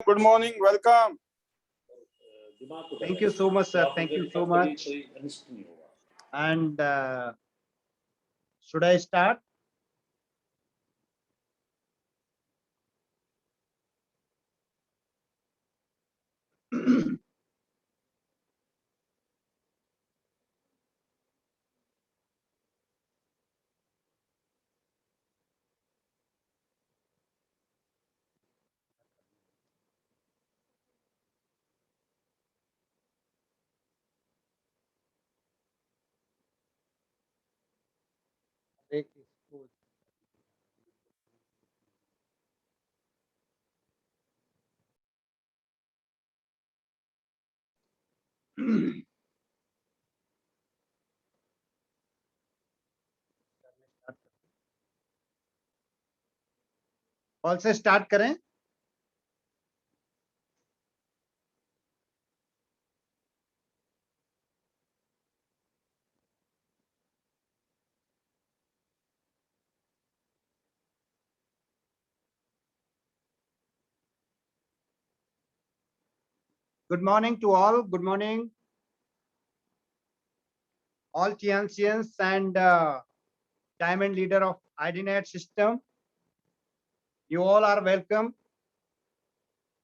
Good morning. Welcome. Thank you so much, sir. Thank you so much. And should I start? Call से start करें। Good morning to all. Good morning, all Tianxians and diamond leader of IDNet system. You all are welcome.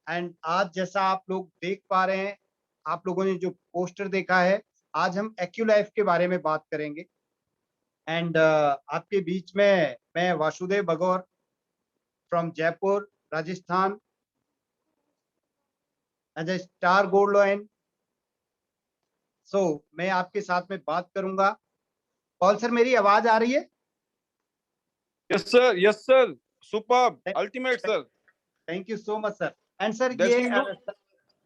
And आज जैसा आप लोग देख पा रहे हैं, आप लोगों ने जो पोस्टर देखा है, आज हम एक्यूलाइफ के बारे में बात करेंगे। एंड आपके बीच में मैं Vasudev Bagaur from Jaipur, Rajasthan, as a star gold lion. So मैं आपके साथ में बात करूंगा। कॉल सर, मेरी आवाज आ रही है? Yes, sir. Yes, sir. Superb. Ultimate, sir. Thank you so much sir. And sir Destined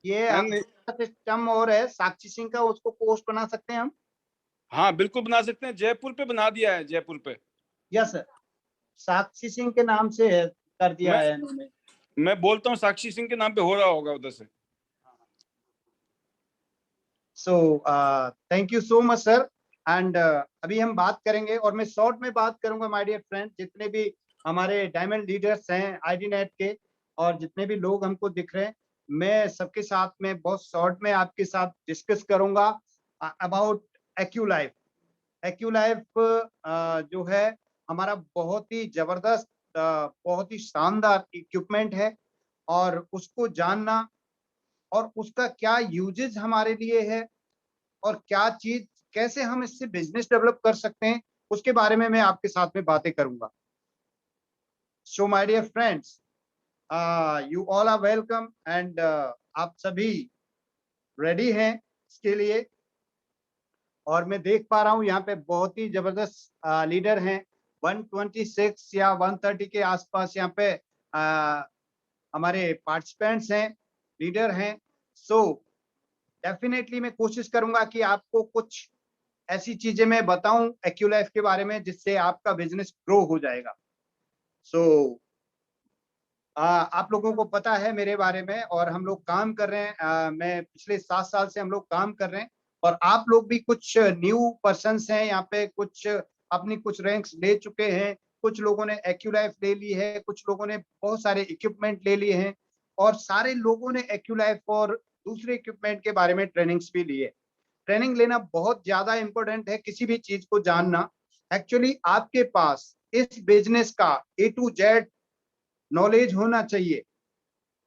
ये and सिस्टम और है साक्षी सिंह का, उसको पोस्ट बना सकते हैं हम? हाँ, बिल्कुल बना सकते हैं। जयपुर पे बना दिया है, जयपुर पे। यस सर, साक्षी सिंह के नाम से है, कर दिया है इन्होंने। मैं बोलता हूँ साक्षी सिंह के नाम पे हो रहा होगा उधर से। सो thank you so much sir. And अभी हम बात करेंगे और मैं शॉर्ट में बात करूंगा माय डियर फ्रेंड। जितने भी हमारे डायमंड लीडर्स हैं आईडीनेट के और जितने भी लोग हमको दिख रहे हैं, मैं सबके साथ में बहुत शॉर्ट में आपके साथ डिस्कस करूंगा अबाउट एक्यूलाइफ। एक्यूलाइफ जो है हमारा बहुत ही जबरदस्त, बहुत ही शानदार इक्विपमेंट है और उसको जानना और उसका क्या यूजेज हमारे लिए है और क्या चीज, कैसे हम इससे बिजनेस डेवलप कर सकते हैं, उसके बारे में मैं आपके साथ में बातें करूंगा। So my dear friends, you all are welcome एंड आप सभी रेडी हैं इसके लिए। और मैं देख पा रहा हूँ यहाँ पे बहुत ही जबरदस्त लीडर हैं। 126 या 130 के आसपास यहाँ पे हमारे पार्टिसिपेंट्स हैं, लीडर हैं। सो डेफिनेटली मैं कोशिश करूंगा कि आपको कुछ ऐसी चीजें मैं बताऊं एक्यूलाइफ के बारे में जिससे आपका बिजनेस ग्रो हो जाएगा। सो आप लोगों को पता है मेरे बारे में और हम लोग काम कर रहे हैं। मैं पिछले 7 साल से हम लोग काम कर रहे हैं और आप लोग भी कुछ न्यू पर्सन्स हैं यहाँ पे, कुछ अपनी कुछ रैंक्स ले चुके हैं, कुछ लोगों ने एक्यूलाइफ ले ली है, कुछ लोगों ने बहुत सारे इक्विपमेंट ले लिए हैं और सारे लोगों ने एक्यूलाइफ और दूसरे इक्विपमेंट के बारे में ट्रेनिंग्स भी लिए। ट्रेनिंग लेना बहुत ज्यादा इंपॉर्टेंट है, किसी भी चीज को जानना। एक्चुअली आपके पास इस बिजनेस का A to Z नॉलेज होना चाहिए,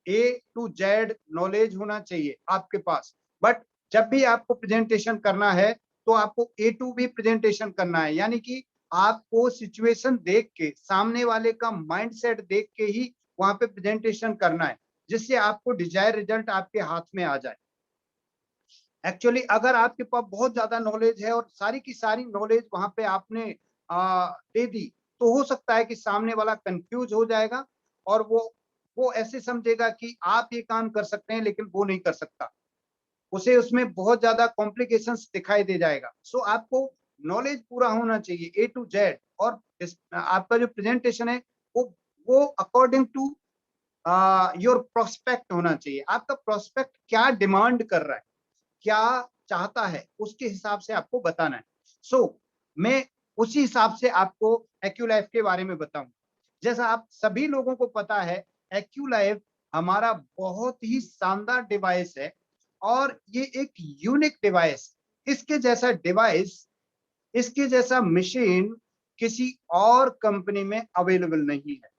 A to Z नॉलेज होना चाहिए आपके पास। बट जब भी आपको प्रेजेंटेशन करना है तो आपको A to B प्रेजेंटेशन करना है, यानी कि आपको सिचुएशन देख के, सामने वाले का माइंडसेट देख के ही वहां पे प्रेजेंटेशन करना है, जिससे आपको डिजायर रिजल्ट आपके हाथ में आ जाए। एक्चुअली अगर आपके पास बहुत ज्यादा नॉलेज है और सारी की सारी नॉलेज वहां पे आपने दे दी, तो हो सकता है कि सामने वाला कंफ्यूज हो जाएगा और वो ऐसे समझेगा कि आप ये काम कर सकते हैं लेकिन वो नहीं कर सकता, उसे उसमें बहुत ज्यादा कॉम्प्लिकेशंस दिखाई दे जाएगा। सो आपको नॉलेज पूरा होना चाहिए A to Z और आपका जो प्रेजेंटेशन है वो अकॉर्डिंग टू योर प्रोस्पेक्ट होना चाहिए। आपका प्रोस्पेक्ट क्या डिमांड कर रहा है, क्या चाहता है, उसके हिसाब से आपको बताना है। सो मैं उसी हिसाब से आपको एक्यूलाइफ के बारे में बताऊं। जैसा आप सभी लोगों को पता है, एक्यूलाइफ हमारा बहुत ही शानदार डिवाइस है और ये एक यूनिक डिवाइस, इसके जैसा डिवाइस, इसके जैसा मशीन किसी और कंपनी में अवेलेबल नहीं है।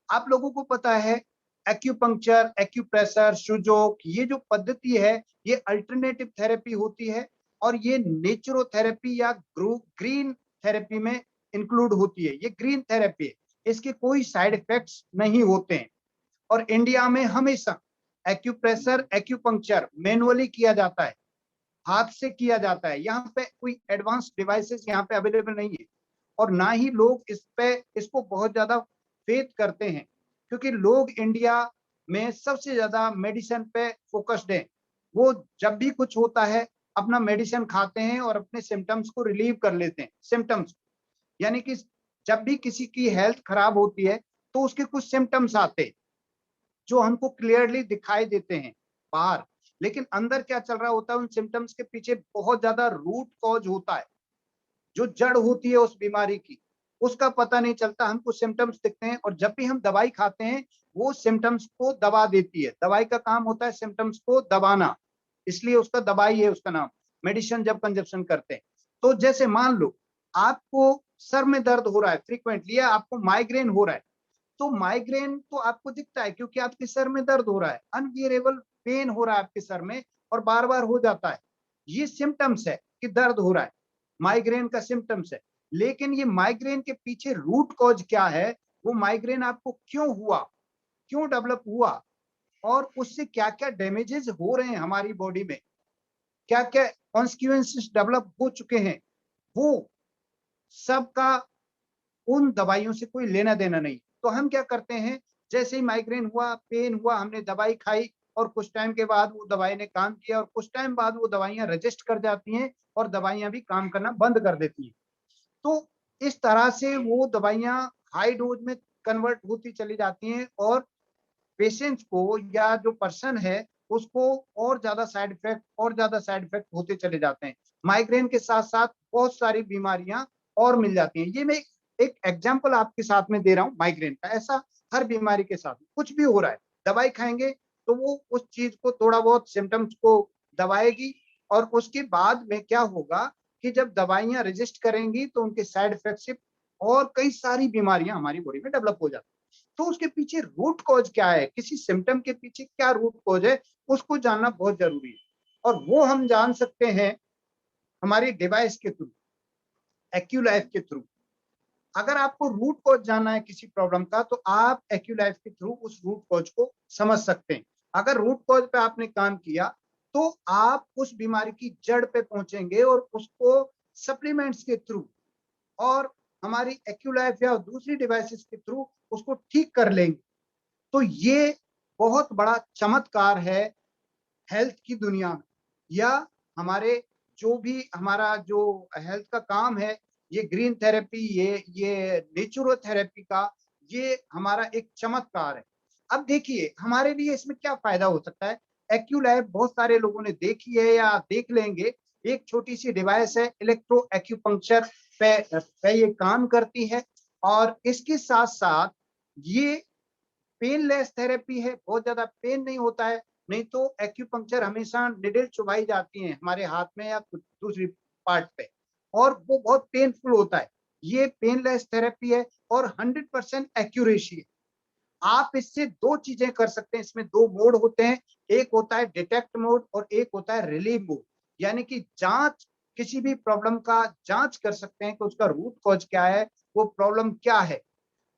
आप लोगों को पता है एक्यूपंक्चर, एक्यूप्रेशर, सुजोक, ये जो पद्धति है ये अल्टरनेटिव थेरेपी होती है और ये नेचुरोथेरेपी या ग्रीन थेरेपी में इंक्लूड होती है। ये ग्रीन थेरेपी है, इसके कोई साइड इफेक्ट्स नहीं होते हैं और इंडिया में हमेशा एक्यूप्रेशर, एक्यूपंक्चर मैनुअली किया जाता है, हाथ से किया जाता है। यहाँ पे कोई एडवांस डिवाइसेस यहाँ पे अवेलेबल नहीं है और ना ही लोग इसको बहुत ज्यादा फेथ करते हैं, क्योंकि लोग इंडिया में सबसे ज्यादा मेडिसिन पे फोकस्ड है। वो जब भी कुछ होता है अपना मेडिसिन खाते हैं और अपने सिम्टम्स को रिलीव कर लेते हैं। सिम्टम्स यानी कि जब भी किसी की हेल्थ खराब होती है तो उसके कुछ सिम्टम्स आते हैं जो हमको क्लियरली दिखाई देते हैं बाहर, लेकिन अंदर क्या चल रहा होता है उन सिम्टम्स के पीछे बहुत ज्यादा रूट कॉज होता है, जो जड़ होती है उस बीमारी की, उसका पता नहीं चलता। हमको सिम्टम्स दिखते हैं और जब भी हम दवाई खाते हैं वो सिम्टम्स को दबा देती है। दवाई का काम होता है सिम्टम्स को दबाना, इसलिए उसका दवाई है उसका नाम। मेडिसिन जब कंजप्शन करते हैं तो जैसे मान लो आपको सर में दर्द हो रहा है फ्रीक्वेंटली या आपको माइग्रेन हो रहा है, तो माइग्रेन तो आपको दिखता है क्योंकि आपके सर में दर्द हो रहा है, अनबियरेबल पेन हो रहा है आपके सर में और बार बार हो जाता है। ये सिम्टम्स है कि दर्द हो रहा है, माइग्रेन का सिम्टम्स है। लेकिन ये माइग्रेन के पीछे रूट कॉज क्या है, वो माइग्रेन आपको क्यों हुआ, क्यों डेवलप हुआ और उससे क्या क्या डैमेजेस हो रहे हैं हमारी बॉडी में, क्या क्या कॉन्सिक्वेंसेस डेवलप हो चुके हैं, वो सबका उन दवाइयों से कोई लेना देना नहीं। तो हम क्या करते हैं, जैसे ही माइग्रेन हुआ, पेन हुआ, हमने दवाई खाई और कुछ टाइम के बाद वो दवाई ने काम किया और कुछ टाइम बाद वो दवाइयां रजिस्ट कर जाती हैं और दवाइयां भी काम करना बंद कर देती हैं। तो इस तरह से वो दवाइयां हाई डोज में कन्वर्ट होती चली जाती हैं और पेशेंट्स को या जो पर्सन है उसको और ज्यादा साइड इफेक्ट होते चले जाते हैं। माइग्रेन के साथ साथ बहुत सारी बीमारियां और मिल जाती हैं। ये मैं एक एग्जांपल आपके साथ में दे रहा हूँ माइग्रेन का। ऐसा हर बीमारी के साथ कुछ भी हो रहा है, दवाई खाएंगे तो वो उस चीज को थोड़ा बहुत सिम्टम्स को दबाएगी और उसके बाद में क्या होगा कि जब दवाइयां रजिस्ट करेंगी तो उनके साइड इफेक्ट से और कई सारी बीमारियां हमारी बॉडी में डेवलप हो जाती है। तो उसके पीछे रूट कॉज क्या है, किसी सिम्टम के पीछे क्या रूट कॉज है, उसको जानना बहुत जरूरी है और वो हम जान सकते हैं हमारी डिवाइस के थ्रू, एक्यूलाइफ के थ्रू। अगर आपको रूट कॉज जानना है किसी प्रॉब्लम का तो आप एक्यूलाइफ के थ्रू उस रूट कॉज को समझ सकते हैं। अगर रूट कॉज पे आपने काम किया तो आप उस बीमारी की जड़ पे पहुंचेंगे और उसको सप्लीमेंट्स के थ्रू और हमारी एक्यूलाइफ या दूसरी डिवाइसेस के थ्रू उसको ठीक कर लेंगे। तो ये बहुत बड़ा चमत्कार है हेल्थ की दुनिया में, या हमारे जो भी हमारा जो हेल्थ का काम है, ये ग्रीन थेरेपी, ये नेचुरोथेरेपी का ये हमारा एक चमत्कार है। अब देखिए हमारे लिए इसमें क्या फायदा हो सकता है। एक्यूलाइफ बहुत सारे लोगों ने देखी है या देख लेंगे, एक छोटी सी डिवाइस है, इलेक्ट्रो एक्यूपंक्चर पे ये काम करती है और इसके साथ साथ ये पेनलेस थेरेपी है, बहुत ज्यादा पेन नहीं होता है। नहीं तो एक्यूपंक्चर हमेशा निडल चुभाई जाती है हमारे हाथ में या दूसरी पार्ट पे और वो बहुत पेनफुल होता है। ये पेनलेस थेरेपी है और 100% एक्यूरेसी है। आप इससे दो चीजें कर सकते हैं, इसमें दो मोड होते हैं, एक होता है डिटेक्ट मोड और एक होता है रिलीव मोड। यानी कि जांच, किसी भी प्रॉब्लम का जांच कर सकते हैं कि उसका रूट कॉज क्या है, वो प्रॉब्लम क्या है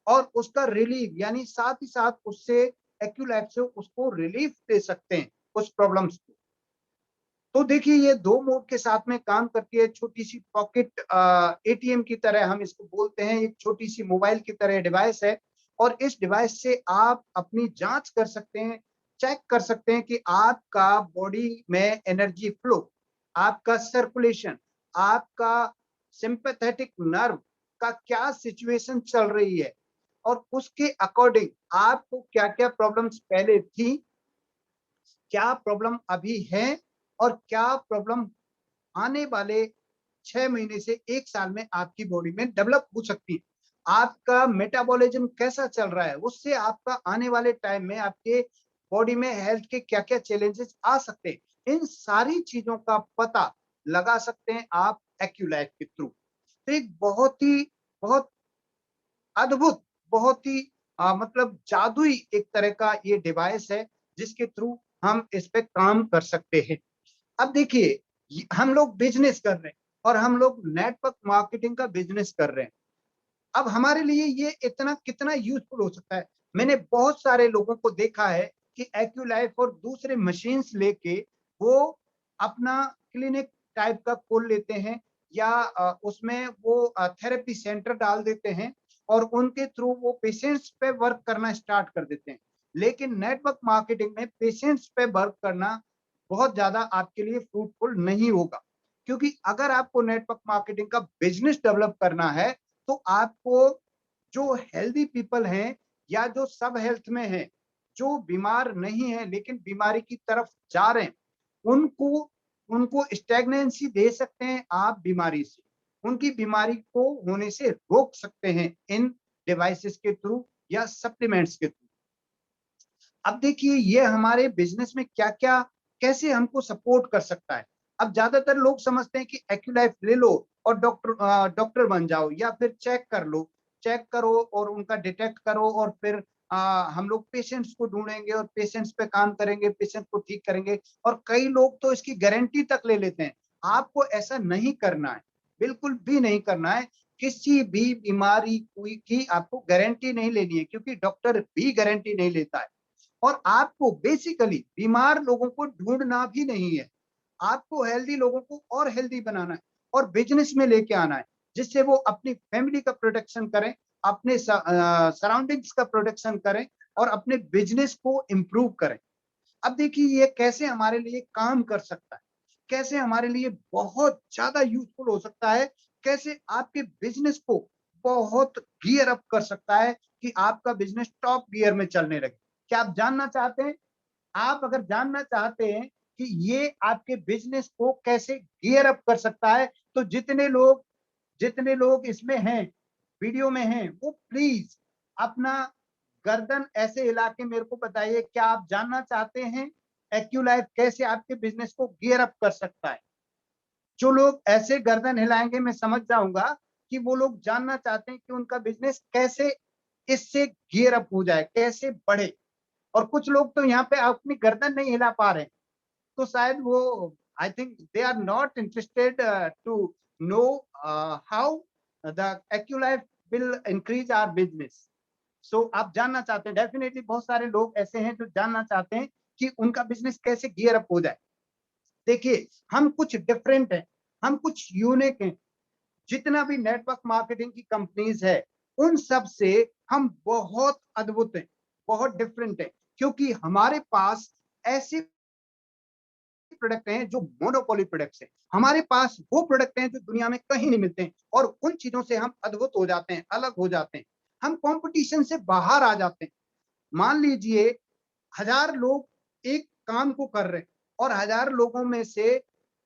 और उसका रिलीफ यानी साथ ही साथ उससे एक्यूलाइफ से उसको रिलीफ दे सकते हैं उस प्रॉब्लम्स को। तो देखिए ये दो मोड के साथ में काम करती है। छोटी सी पॉकेट एटीएम की तरह हम इसको बोलते हैं, एक छोटी सी मोबाइल की तरह डिवाइस है और इस डिवाइस से आप अपनी जांच कर सकते हैं, चेक कर सकते हैं कि आपका बॉडी में एनर्जी फ्लो, आपका सर्कुलेशन, आपका सिंपैथेटिक नर्व का क्या सिचुएशन चल रही है और उसके अकॉर्डिंग आपको क्या क्या प्रॉब्लम्स पहले थी, क्या प्रॉब्लम अभी है और क्या प्रॉब्लम आने वाले 6 महीने से 1 साल में आपकी बॉडी में डेवलप हो सकती है। आपका मेटाबॉलिज्म कैसा चल रहा है, उससे आपका आने वाले टाइम में आपके बॉडी में हेल्थ के क्या-क्या चैलेंजेस आ सकते हैं। इन सारी चीजों का पता लगा सकते हैं आप एक्यूलाइफ के थ्रू। तो एक बहुत अद्भुत, बहुत ही मतलब जादुई एक तरह का ये डिवाइस है, जिसके थ्रू हम इस पे काम कर सकते हैं। अब देखिए, हम लोग बिजनेस कर रहे हैं और हम लोग नेटवर्क मार्केटिंग का बिजनेस कर रहे हैं। अब हमारे लिए ये इतना कितना यूजफुल हो सकता है। मैंने बहुत सारे लोगों को देखा है कि एक्यूलाइफ और दूसरे मशीन्स लेके वो अपना क्लिनिक टाइप का खोल लेते हैं या उसमें वो थेरेपी सेंटर डाल देते हैं और उनके थ्रू वो पेशेंट्स पे वर्क करना स्टार्ट कर देते हैं। लेकिन नेटवर्क मार्केटिंग में पेशेंट्स पे वर्क करना बहुत ज्यादा आपके लिए फ्रूटफुल नहीं होगा, क्योंकि अगर आपको नेटवर्क मार्केटिंग का बिजनेस डेवलप करना है तो आपको जो हेल्दी पीपल हैं या जो सब हेल्थ में हैं, जो बीमार नहीं है लेकिन बीमारी की तरफ जा रहे हैं, उनको उनको स्टेगनेंसी दे सकते हैं आप बीमारी से। उनकी बीमारी को होने से रोक सकते हैं इन डिवाइसेस के थ्रू या सप्लीमेंट्स के थ्रू। अब देखिए ये हमारे बिजनेस में क्या-क्या कैसे हमको सपोर्ट कर सकता है। अब ज्यादातर लोग समझते हैं कि एक्यूलाइफ ले लो और डॉक्टर बन जाओ या फिर चेक कर लो, चेक करो और उनका डिटेक्ट करो और फिर हम लोग पेशेंट्स को ढूंढेंगे और पेशेंट्स पे काम करेंगे, पेशेंट को ठीक करेंगे। और कई लोग तो इसकी गारंटी तक ले लेते हैं। आपको ऐसा नहीं करना है, बिल्कुल भी नहीं करना है। किसी भी बीमारी की आपको गारंटी नहीं लेनी है, क्योंकि डॉक्टर भी गारंटी नहीं लेता है। और आपको बेसिकली बीमार लोगों को ढूंढना भी नहीं है, आपको हेल्दी लोगों को और हेल्दी बनाना है और बिजनेस में लेके आना है, जिससे वो अपनी फैमिली का प्रोटेक्शन करें, अपने सराउंडिंग्स का प्रोटेक्शन करें और अपने बिजनेस को इम्प्रूव करें। अब देखिए ये कैसे हमारे लिए काम कर सकता है, कैसे हमारे लिए बहुत ज्यादा यूजफुल हो सकता है, कैसे आपके बिजनेस को बहुत गियर अप कर सकता है कि आपका बिजनेस टॉप गियर में चलने लगे। क्या आप जानना चाहते हैं? आप अगर जानना चाहते हैं कि ये आपके बिजनेस को कैसे गियर अप कर सकता है, तो जितने लोग इसमें हैं, वीडियो में हैं, वो प्लीज अपना गर्दन ऐसे हिला के मेरे को बताइए, क्या आप जानना चाहते हैं एक्यूलाइफ कैसे आपके बिजनेस को गियर अप कर सकता है? जो लोग ऐसे गर्दन हिलाएंगे मैं समझ जाऊंगा कि वो लोग जानना चाहते हैं कि उनका बिजनेस कैसे इससे गियर अप हो जाए, कैसे बढ़े। और कुछ लोग तो यहाँ पे अपनी गर्दन नहीं हिला पा रहे हैं, तो शायद वो I think they are not interested to know how the AcuLife will increase our business. So आप जानना चाहते हैं, डेफिनेटली बहुत सारे लोग ऐसे हैं जो जानना चाहते हैं कि उनका बिजनेस कैसे गियर अप हो जाए। देखिए हम कुछ डिफरेंट हैं, हम कुछ यूनिक हैं। जितना भी नेटवर्क मार्केटिंग की कंपनीज है, उन सब से हम बहुत अद्भुत हैं, बहुत डिफरेंट हैं, क्योंकि हमारे पास ऐसे प्रोडक्ट हैं जो मोनोपोली प्रोडक्ट्स हैं। हमारे पास वो प्रोडक्ट हैं जो दुनिया में कहीं नहीं मिलते हैं और उन चीजों से हम अद्भुत हो जाते हैं, अलग हो जाते हैं। हम कंपटीशन से बाहर आ जाते हैं। मान लीजिए 1000 लोग एक काम को कर रहे हैं और 1000 लोगों में से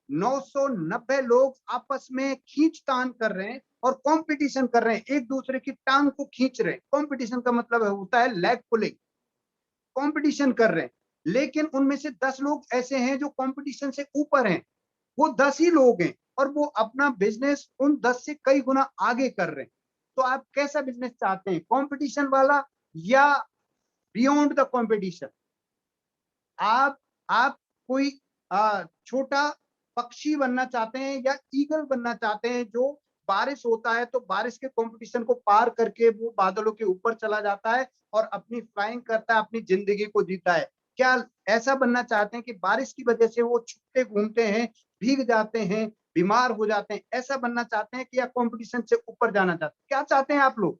990 लोग आपस में खींचतान कर रहे हैं और कंपटीशन कर रहे हैं, एक दूसरे की टांग को खींच रहे हैं। कंपटीशन का मतलब होता है लेग पुलिंग, कंपटीशन कर रहे हैं। लेकिन उनमें से 10 लोग ऐसे हैं जो कंपटीशन से ऊपर हैं, वो 10 ही लोग हैं और वो अपना बिजनेस उन 10 से कई गुना आगे कर रहे हैं। तो आप कैसा बिजनेस चाहते हैं, कंपटीशन वाला या बियॉन्ड द कंपटीशन? आप कोई छोटा पक्षी बनना चाहते हैं या ईगल बनना चाहते हैं, जो बारिश होता है तो बारिश के कंपटीशन को पार करके वो बादलों के ऊपर चला जाता है और अपनी फ्लाइंग करता है, अपनी जिंदगी को जीता है? क्या ऐसा बनना चाहते हैं कि बारिश की वजह से वो छुट्टे घूमते हैं, भीग जाते हैं, बीमार हो जाते हैं? ऐसा बनना चाहते हैं कि या कंपटीशन से ऊपर जाना चाहते हैं? क्या चाहते हैं आप लोग?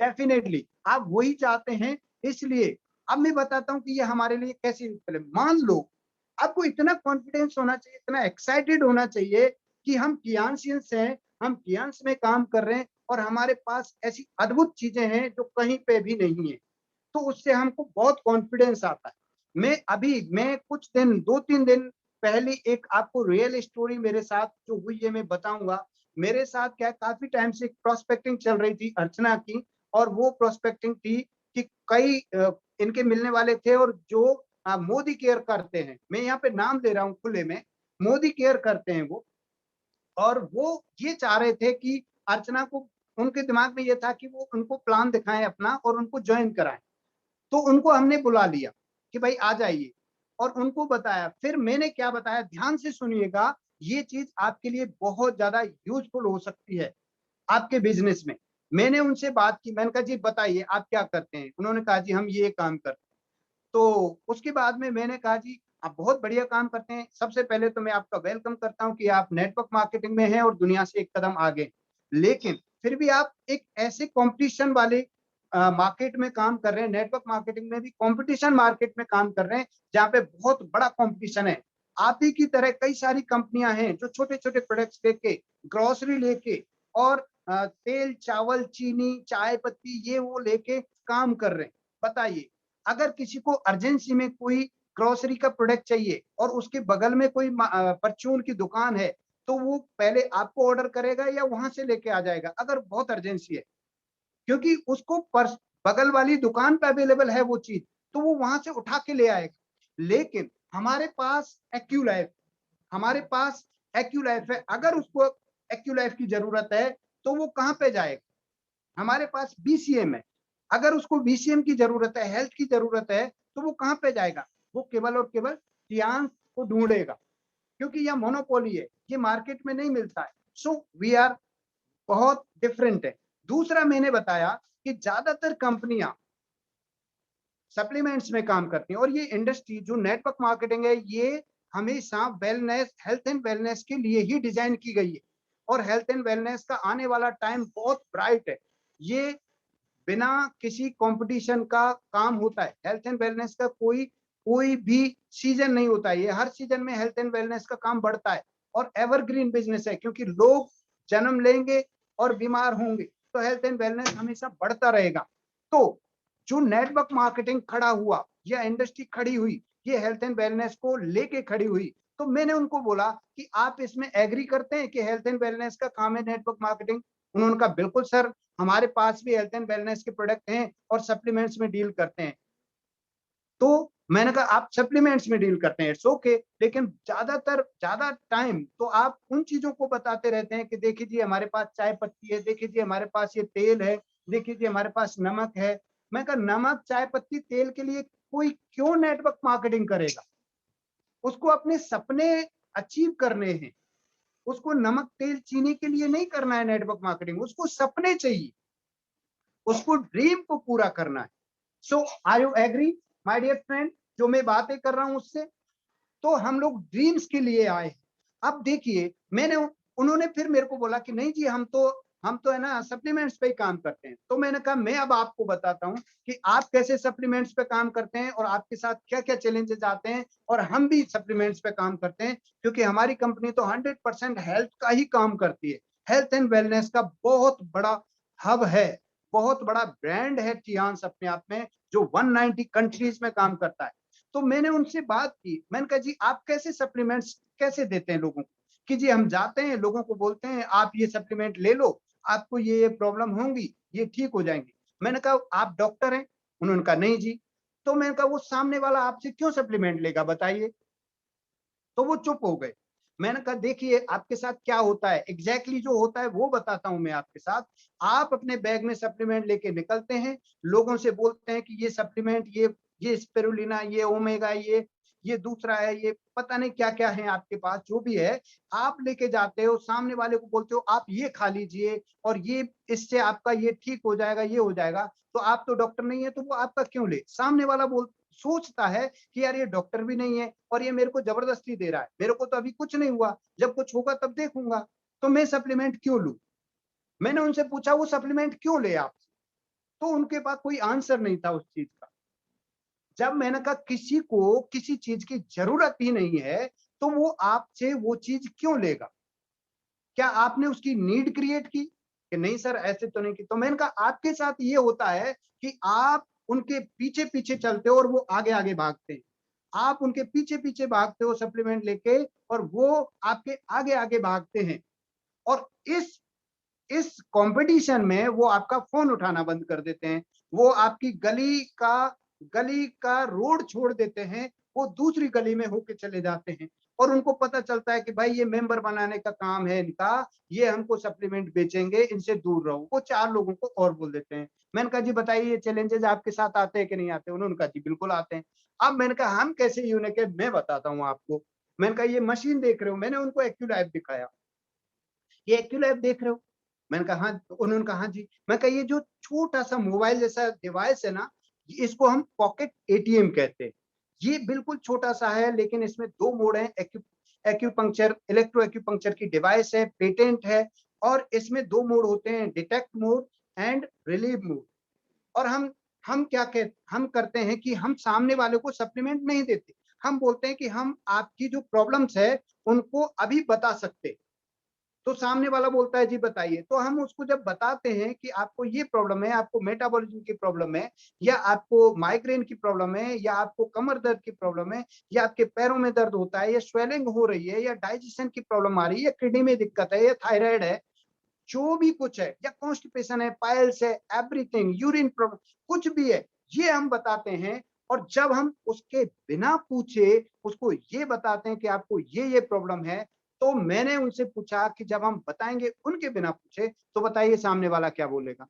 डेफिनेटली आप वही चाहते हैं। इसलिए अब मैं बताता हूँ कि ये हमारे लिए कैसे यूजफुल है। मान लो आपको इतना कॉन्फिडेंस होना चाहिए, इतना एक्साइटेड होना चाहिए कि हम कियांसियंस हैं, हम कियांस में काम कर रहे हैं और हमारे पास ऐसी अद्भुत चीजें हैं जो कहीं पे भी नहीं है। तो उससे हमको बहुत कॉन्फिडेंस आता है। मैं कुछ दिन 2-3 दिन पहले एक आपको रियल स्टोरी मेरे साथ जो हुई है मैं बताऊंगा। मेरे साथ क्या है, काफी टाइम से प्रोस्पेक्टिंग चल रही थी अर्चना की, और वो प्रोस्पेक्टिंग थी कि कई इनके मिलने वाले थे, और जो मोदी केयर करते हैं, मैं यहाँ पे नाम ले रहा हूँ खुले में, मोदी केयर करते हैं वो, और वो ये चाह रहे थे कि अर्चना को, उनके दिमाग में ये था कि वो उनको प्लान दिखाएं अपना और उनको ज्वाइन कराएं। तो उनको हमने बुला लिया कि भाई आ जाइए, और उनको बताया। फिर मैंने क्या बताया, ध्यान से सुनिएगा, ये चीज आपके लिए बहुत ज्यादा यूजफुल हो सकती है आपके बिजनेस में। मैंने उनसे बात की, मैंने कहा जी बताइए आप क्या करते हैं। उन्होंने कहा जी हम ये काम करते हैं। तो उसके बाद में मैंने कहा जी आप बहुत बढ़िया काम करते हैं, सबसे पहले तो मैं आपका वेलकम करता हूं कि आप नेटवर्क मार्केटिंग में हैं और दुनिया से एक कदम आगे, लेकिन फिर भी आप एक ऐसे कंपटीशन वाले मार्केट में काम कर रहे हैं, नेटवर्क मार्केटिंग में भी कंपटीशन मार्केट में काम कर रहे हैं, जहाँ पे बहुत बड़ा कंपटीशन है। आप ही की तरह कई सारी कंपनियां हैं जो छोटे छोटे प्रोडक्ट्स लेके, ग्रोसरी लेके, और तेल चावल चीनी चाय पत्ती ये वो लेके काम कर रहे हैं। बताइए, अगर किसी को अर्जेंसी में कोई ग्रोसरी का प्रोडक्ट चाहिए और उसके बगल में कोई परचून की दुकान है, तो वो पहले आपको ऑर्डर करेगा या वहां से लेके आ जाएगा अगर बहुत अर्जेंसी है, क्योंकि उसको बगल वाली दुकान पे अवेलेबल है वो चीज, तो वो वहां से उठा के ले आएगा। लेकिन हमारे पास एक्यूलाइफ, हमारे पास एक्यूलाइफ है, अगर उसको एक्यूलाइफ की जरूरत है तो वो कहाँ पे जाएगा। हमारे पास बीसीएम है, अगर उसको बीसीएम की जरूरत है, हेल्थ की जरूरत है, तो वो कहाँ पे जाएगा, वो केवल और केवल टियान को ढूंढेगा, क्योंकि यह मोनोपोली है, ये मार्केट में नहीं मिलता है। सो वी आर बहुत डिफरेंट है। दूसरा मैंने बताया कि ज्यादातर कंपनियां सप्लीमेंट्स में काम करती हैं, और ये इंडस्ट्री जो नेटवर्क मार्केटिंग है, ये हमेशा वेलनेस, हेल्थ एंड वेलनेस के लिए ही डिजाइन की गई है, और हेल्थ एंड वेलनेस का आने वाला टाइम बहुत ब्राइट है। ये बिना किसी कंपटीशन का काम होता है। हेल्थ एंड वेलनेस का कोई कोई भी सीजन नहीं होता है, ये हर सीजन में हेल्थ एंड वेलनेस का काम बढ़ता है, और एवरग्रीन बिजनेस है, क्योंकि लोग जन्म लेंगे और बीमार होंगे, तो हेल्थ एंड वेलनेस हमेशा बढ़ता रहेगा। तो जो नेटवर्क मार्केटिंग खड़ा हुआ या इंडस्ट्री खड़ी हुई, ये हेल्थ एंड वेलनेस को लेके खड़ी हुई। तो मैंने उनको बोला कि आप इसमें एग्री करते हैं कि हेल्थ एंड वेलनेस का काम है नेटवर्क मार्केटिंग। उन्होंने कहा बिल्कुल सर, हमारे पास भी हेल्थ एंड वेलनेस के प्रोडक्ट हैं और सप्लीमेंट्स में डील करते हैं। तो मैंने कहा आप सप्लीमेंट्स में डील करते हैं, इट्स ओके, लेकिन ज्यादा टाइम तो आप उन चीजों को बताते रहते हैं कि देखिए जी हमारे पास चाय पत्ती है, देखिए जी हमारे पास ये तेल है, देखिए जी हमारे पास नमक है। मैं कहा नमक चाय पत्ती तेल के लिए कोई क्यों नेटवर्क मार्केटिंग करेगा, उसको अपने सपने अचीव करने हैं, उसको नमक तेल चीनी के लिए नहीं करना है नेटवर्क मार्केटिंग, उसको सपने चाहिए, उसको ड्रीम को पूरा करना है। So are you agree my dear friend, जो मैं बातें कर रहा हूं उससे। तो हम लोग ड्रीम्स के लिए आए। अब देखिए, मैंने उन्होंने फिर मेरे को बोला कि नहीं जी हम तो है ना सप्लीमेंट्स पे ही काम करते हैं। तो मैंने कहा मैं अब आपको बताता हूं कि आप कैसे सप्लीमेंट्स पे काम करते हैं और आपके साथ क्या क्या चैलेंजेस आते हैं, और हम भी सप्लीमेंट्स पे काम करते हैं, क्योंकि हमारी कंपनी तो 100% हेल्थ का ही काम करती है। हेल्थ एंड वेलनेस का बहुत बड़ा हब है, बहुत बड़ा ब्रांड है टियान्स अपने आप में, जो 190 कंट्रीज में काम करता है। तो मैंने उनसे बात की, मैंने कहा जी आप कैसे सप्लीमेंट्स कैसे देते हैं लोगों को, कि जी हम जाते हैं लोगों को बोलते हैं आप ये सप्लीमेंट ले लो, आपको ये प्रॉब्लम होंगी, ये ठीक हो जाएंगी। मैंने कहा आप डॉक्टर हैं, उन्होंने कहा नहीं जी। तो मैंने कहा वो सामने वाला आपसे क्यों सप्लीमेंट लेगा बताइए। तो वो चुप हो गए। मैंने कहा देखिए आपके साथ क्या होता है एग्जैक्टली, जो होता है वो बताता हूं मैं आपके साथ। आप अपने बैग में सप्लीमेंट लेके निकलते हैं, लोगों से बोलते हैं कि ये सप्लीमेंट, ये स्पिरुलिना, ये ओमेगा, ये दूसरा है, ये पता नहीं क्या क्या है आपके पास, जो भी है आप लेके जाते हो, सामने वाले को बोलते हो आप ये खा लीजिए और ये इससे आपका ये ठीक हो जाएगा, ये हो जाएगा। तो आप तो डॉक्टर नहीं है, तो वो आपका क्यों ले। सामने वाला बोल सोचता है कि यार ये डॉक्टर भी नहीं है और ये मेरे को जबरदस्ती दे रहा है, मेरे को तो अभी कुछ नहीं हुआ, जब कुछ होगा तब देखूंगा, तो मैं सप्लीमेंट क्यों लूं। मैंने उनसे पूछा वो सप्लीमेंट क्यों ले आप, तो उनके पास कोई आंसर नहीं था उस चीज का। जब मैंने कहा किसी को किसी चीज की जरूरत ही नहीं है, तो वो आपसे वो चीज क्यों लेगा, क्या आपने उसकी नीड क्रिएट की, कि नहीं सर ऐसे तो नहीं की। तो मैंने कहा आपके साथ ये होता है कि आप उनके पीछे पीछे चलते हो और वो आगे आगे भागते हैं, आप उनके पीछे पीछे भागते हो सप्लीमेंट लेके और वो आपके आगे आगे भागते हैं। और इस कंपटीशन में वो आपका फोन उठाना बंद कर देते हैं, वो आपकी गली का रोड छोड़ देते हैं, वो दूसरी गली में होके चले जाते हैं और उनको पता चलता है कि भाई ये मेंबर बनाने का काम है इनका, ये हमको सप्लीमेंट बेचेंगे, इनसे दूर रहो। वो 4 लोगों को और बोल देते हैं। मैंने कहा जी बताइए ये चैलेंजेस आपके साथ आते हैं कि नहीं आते? उन्होंने कहा जी बिल्कुल आते हैं। अब मैंने कहा हम कैसे यूनिक है, मैं बताता हूँ आपको। मैंने कहा ये मशीन देख रहे हो, मैंने उनको एक्यूलाइव दिखाया, ये एक्यूलाइव देख रहे हो? मैंने कहा हाँ, उन्होंने कहा हाँ जी। मैं कहा ये जो छोटा सा मोबाइल जैसा डिवाइस है ना, इसको हम पॉकेट एटीएम कहते हैं। ये बिल्कुल छोटा सा है, लेकिन इसमें 2 मोड हैं, एक्यूपंक्चर, इलेक्ट्रो एक्यूपंक्चर की डिवाइस है, पेटेंट है और इसमें 2 मोड होते हैं, detect mode and relieve mode. और हम करते हैं कि हम सामने वाले को सप्लीमेंट नहीं देते। हम बोलते हैं कि हम आपकी जो प्रॉब्लम्स है उनको अभी बता सकते हैं। तो सामने वाला बोलता है जी बताइए, तो हम उसको जब बताते हैं कि आपको ये प्रॉब्लम है, आपको मेटाबॉलिज्म की प्रॉब्लम है, या आपको माइग्रेन की प्रॉब्लम है, या आपको कमर दर्द की प्रॉब्लम है, या आपके पैरों में दर्द होता है, या स्वेलिंग हो रही है, या डाइजेशन की प्रॉब्लम आ रही है, या किडनी में दिक्कत है, या थायराइड है, जो भी कुछ है, या कॉन्स्टिपेशन है, पाइल्स है, एवरीथिंग, यूरिन प्रॉब्लम, कुछ भी है, ये हम बताते हैं। और जब हम उसके बिना पूछे उसको ये बताते हैं कि आपको ये प्रॉब्लम है, तो मैंने उनसे पूछा कि जब हम बताएंगे उनके बिना पूछे, तो बताइए सामने वाला क्या बोलेगा?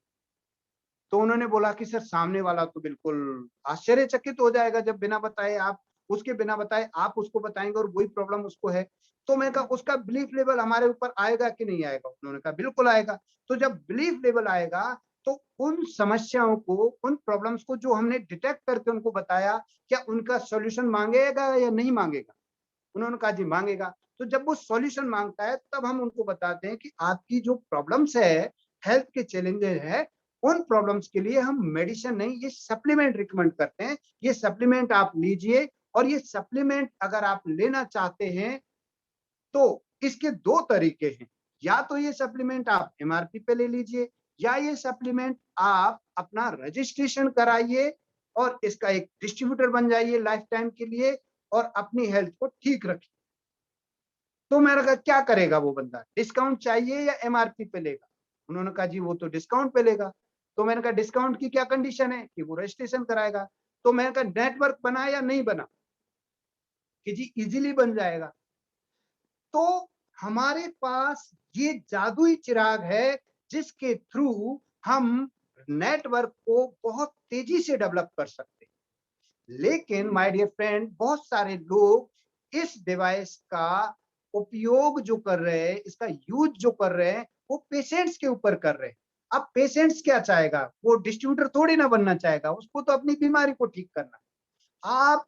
तो उन्होंने बोला कि सर सामने वाला तो बिल्कुल आश्चर्यचकित हो जाएगा, जब बिना बताए आप, उसके बिना बताए आप उसको बताएंगे और वही प्रॉब्लम उसको है। तो मैंने कहा उसका बिलीफ लेवल हमारे ऊपर आएगा कि नहीं आएगा? उन्होंने कहा बिल्कुल आएगा। तो जब बिलीफ लेवल आएगा, तो उन समस्याओं को, उन प्रॉब्लम्स को जो हमने डिटेक्ट करके उनको बताया, क्या उनका सॉल्यूशन मांगेगा या नहीं मांगेगा? उन्होंने कहा जी मांगेगा। तो जब वो सॉल्यूशन मांगता है, तब हम उनको बताते हैं कि आपकी जो प्रॉब्लम्स है, हेल्थ के चैलेंजेस है, उन प्रॉब्लम्स के लिए हम मेडिसिन नहीं, ये सप्लीमेंट रिकमेंड करते हैं। ये सप्लीमेंट आप लीजिए, और ये सप्लीमेंट अगर आप लेना चाहते हैं तो इसके 2 तरीके हैं। या तो ये सप्लीमेंट आप एमआरपी पे ले लीजिए, या ये सप्लीमेंट आप अपना रजिस्ट्रेशन कराइए और इसका एक डिस्ट्रीब्यूटर बन जाइए लाइफ टाइम के लिए, और अपनी हेल्थ को ठीक रखिए। तो मैंने कहा क्या करेगा वो बंदा, डिस्काउंट चाहिए या एमआरपी पे लेगा? उन्होंने कहा जी वो तो डिस्काउंट पे लेगा। तो मैंने कहा डिस्काउंट की क्या कंडीशन है? कि वो रजिस्ट्रेशन कराएगा। तो मैंने कहा नेटवर्क बना या नहीं बना? कि जी इजीली बन जाएगा। तो हमारे पास ये जादुई चिराग है, जिसके थ्रू हम नेटवर्क को बहुत तेजी से डेवलप कर सकते हैं। लेकिन माय डियर फ्रेंड, बहुत सारे लोग इस डिवाइस का उपयोग जो कर रहे हैं, इसका यूज जो कर रहे हैं, वो पेशेंट्स के ऊपर कर रहे हैं। अब पेशेंट्स क्या चाहेगा? वो डिस्ट्रीब्यूटर थोड़ी ना बनना चाहेगा, उसको तो अपनी बीमारी को ठीक करना है। आप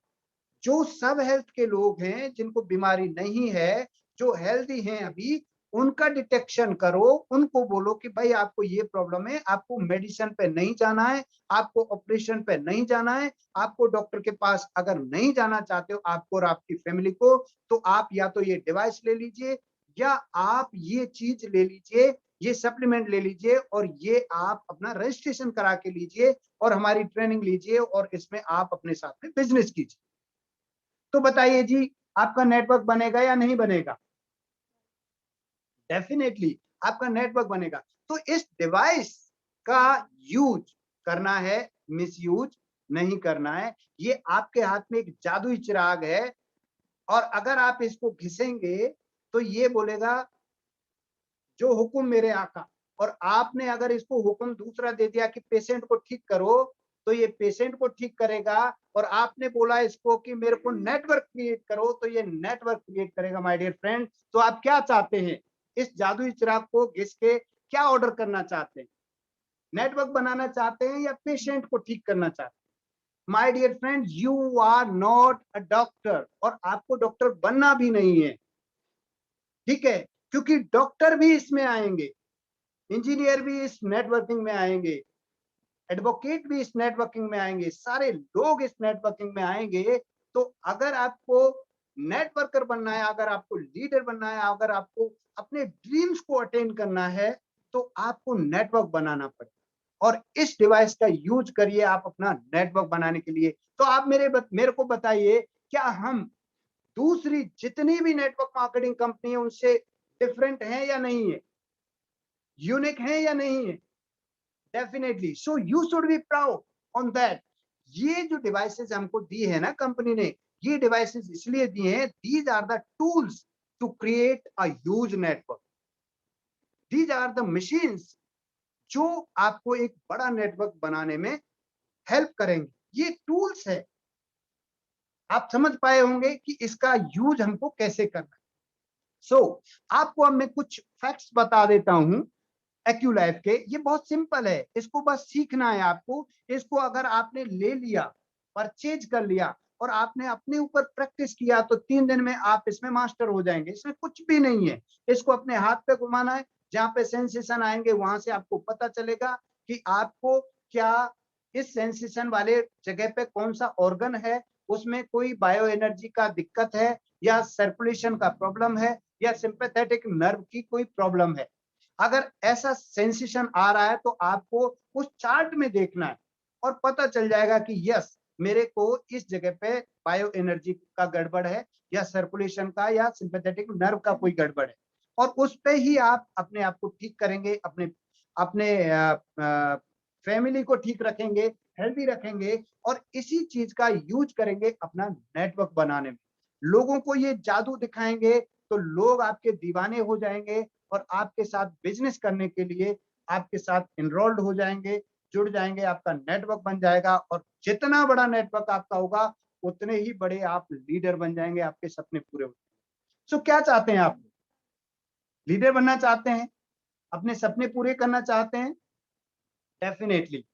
जो सब हेल्थ के लोग हैं, जिनको बीमारी नहीं है, जो हेल्दी हैं अभी, उनका डिटेक्शन करो। उनको बोलो कि भाई आपको ये प्रॉब्लम है, आपको मेडिसिन पे नहीं जाना है, आपको ऑपरेशन पे नहीं जाना है, आपको डॉक्टर के पास अगर नहीं जाना चाहते हो, आपको और आपकी फैमिली को, तो आप या तो ये डिवाइस ले लीजिए, या आप ये चीज ले लीजिए, ये सप्लीमेंट ले लीजिए, और ये आप अपना रजिस्ट्रेशन करा के लीजिए, और हमारी ट्रेनिंग लीजिए, और इसमें आप अपने साथ में बिजनेस कीजिए। तो बताइए जी, आपका नेटवर्क बनेगा या नहीं बनेगा? डेफिनेटली आपका नेटवर्क बनेगा। तो इस डिवाइस का यूज करना है, मिसयूज नहीं करना है। ये आपके हाथ में एक जादुई चिराग है, और अगर आप इसको घिसेंगे, तो ये बोलेगा जो हुक्म मेरे आका। और आपने अगर इसको हुक्म दूसरा दे दिया कि पेशेंट को ठीक करो, तो ये पेशेंट को ठीक करेगा। और आपने बोला इसको कि मेरे को नेटवर्क क्रिएट करो, तो ये नेटवर्क क्रिएट करेगा माय डियर फ्रेंड। तो आप क्या चाहते हैं? इस जादुई चिराग को घिस के क्या ऑर्डर करना चाहते हैं? नेटवर्क बनाना चाहते हैं या पेशेंट को ठीक करना चाहते हैं? My dear friend, you are not a doctor, और आपको डॉक्टर बनना भी नहीं है, ठीक है? क्योंकि डॉक्टर भी इसमें आएंगे, इंजीनियर भी इस नेटवर्किंग में आएंगे, एडवोकेट भी इस नेटवर्किंग में आएंगे, सारे लोग इस नेटवर्किंग में आएंगे। तो अगर आपको नेटवर्कर बनना है, अगर आपको लीडर बनना है, अगर आपको अपने ड्रीम्स को अटेन करना है, तो आपको नेटवर्क बनाना पड़ेगा। और इस डिवाइस का यूज करिए आप अपना नेटवर्क बनाने के लिए। तो आप मेरे को बताइए, क्या हम दूसरी जितनी भी नेटवर्क मार्केटिंग कंपनी है उनसे डिफरेंट है या नहीं है? यूनिक है या नहीं है? Definitely, so you should be proud on that. ये जो डिवाइसेस हमको दी है ना कंपनी ने, ये डिवाइसेस इसलिए दिए हैं, these are the tools to create a huge network, these are the machines जो आपको एक बड़ा नेटवर्क बनाने में हेल्प करेंगे। ये टूल्स है, आप समझ पाए होंगे कि इसका यूज हमको कैसे करना है। सो आपको अब मैं कुछ फैक्ट्स बता देता हूं एक्यूलाइफ के। ये बहुत सिंपल है, इसको बस सीखना है आपको। इसको अगर आपने ले लिया, परचेज कर लिया और आपने अपने ऊपर प्रैक्टिस किया तो 3 दिन में आप इसमें मास्टर हो जाएंगे। इसमें कुछ भी नहीं है, इसको अपने हाथ पे घुमाना है, जहां पे सेंसेशन आएंगे वहां से आपको पता चलेगा कि आपको क्या इस सेंसेशन वाले जगह पे कौन सा ऑर्गन है, उसमें कोई बायो एनर्जी का दिक्कत है या सर्कुलेशन का प्रॉब्लम है या सिंपैथेटिक नर्व की कोई प्रॉब्लम है। अगर ऐसा सेंसेशन आ रहा है तो आपको उस चार्ट में देखना है और पता चल जाएगा कि यस, मेरे को इस जगह पे बायो एनर्जी का गड़बड़ है या सर्कुलेशन का या सिंपैथेटिक नर्व का कोई गड़बड़ है, और उस पे ही आप अपने आप को ठीक करेंगे, अपने अपने फैमिली को ठीक रखेंगे, हेल्दी रखेंगे, और इसी चीज का यूज करेंगे अपना नेटवर्क बनाने में। लोगों को ये जादू दिखाएंगे तो लोग आपके दीवाने हो जाएंगे और आपके साथ बिजनेस करने के लिए आपके साथ इनरोल्ड हो जाएंगे, जुड़ जाएंगे, आपका नेटवर्क बन जाएगा। और जितना बड़ा नेटवर्क आपका होगा उतने ही बड़े आप लीडर बन जाएंगे, आपके सपने पूरे हो जाएंगे। सो क्या चाहते हैं आप? लीडर बनना चाहते हैं? अपने सपने पूरे करना चाहते हैं? डेफिनेटली।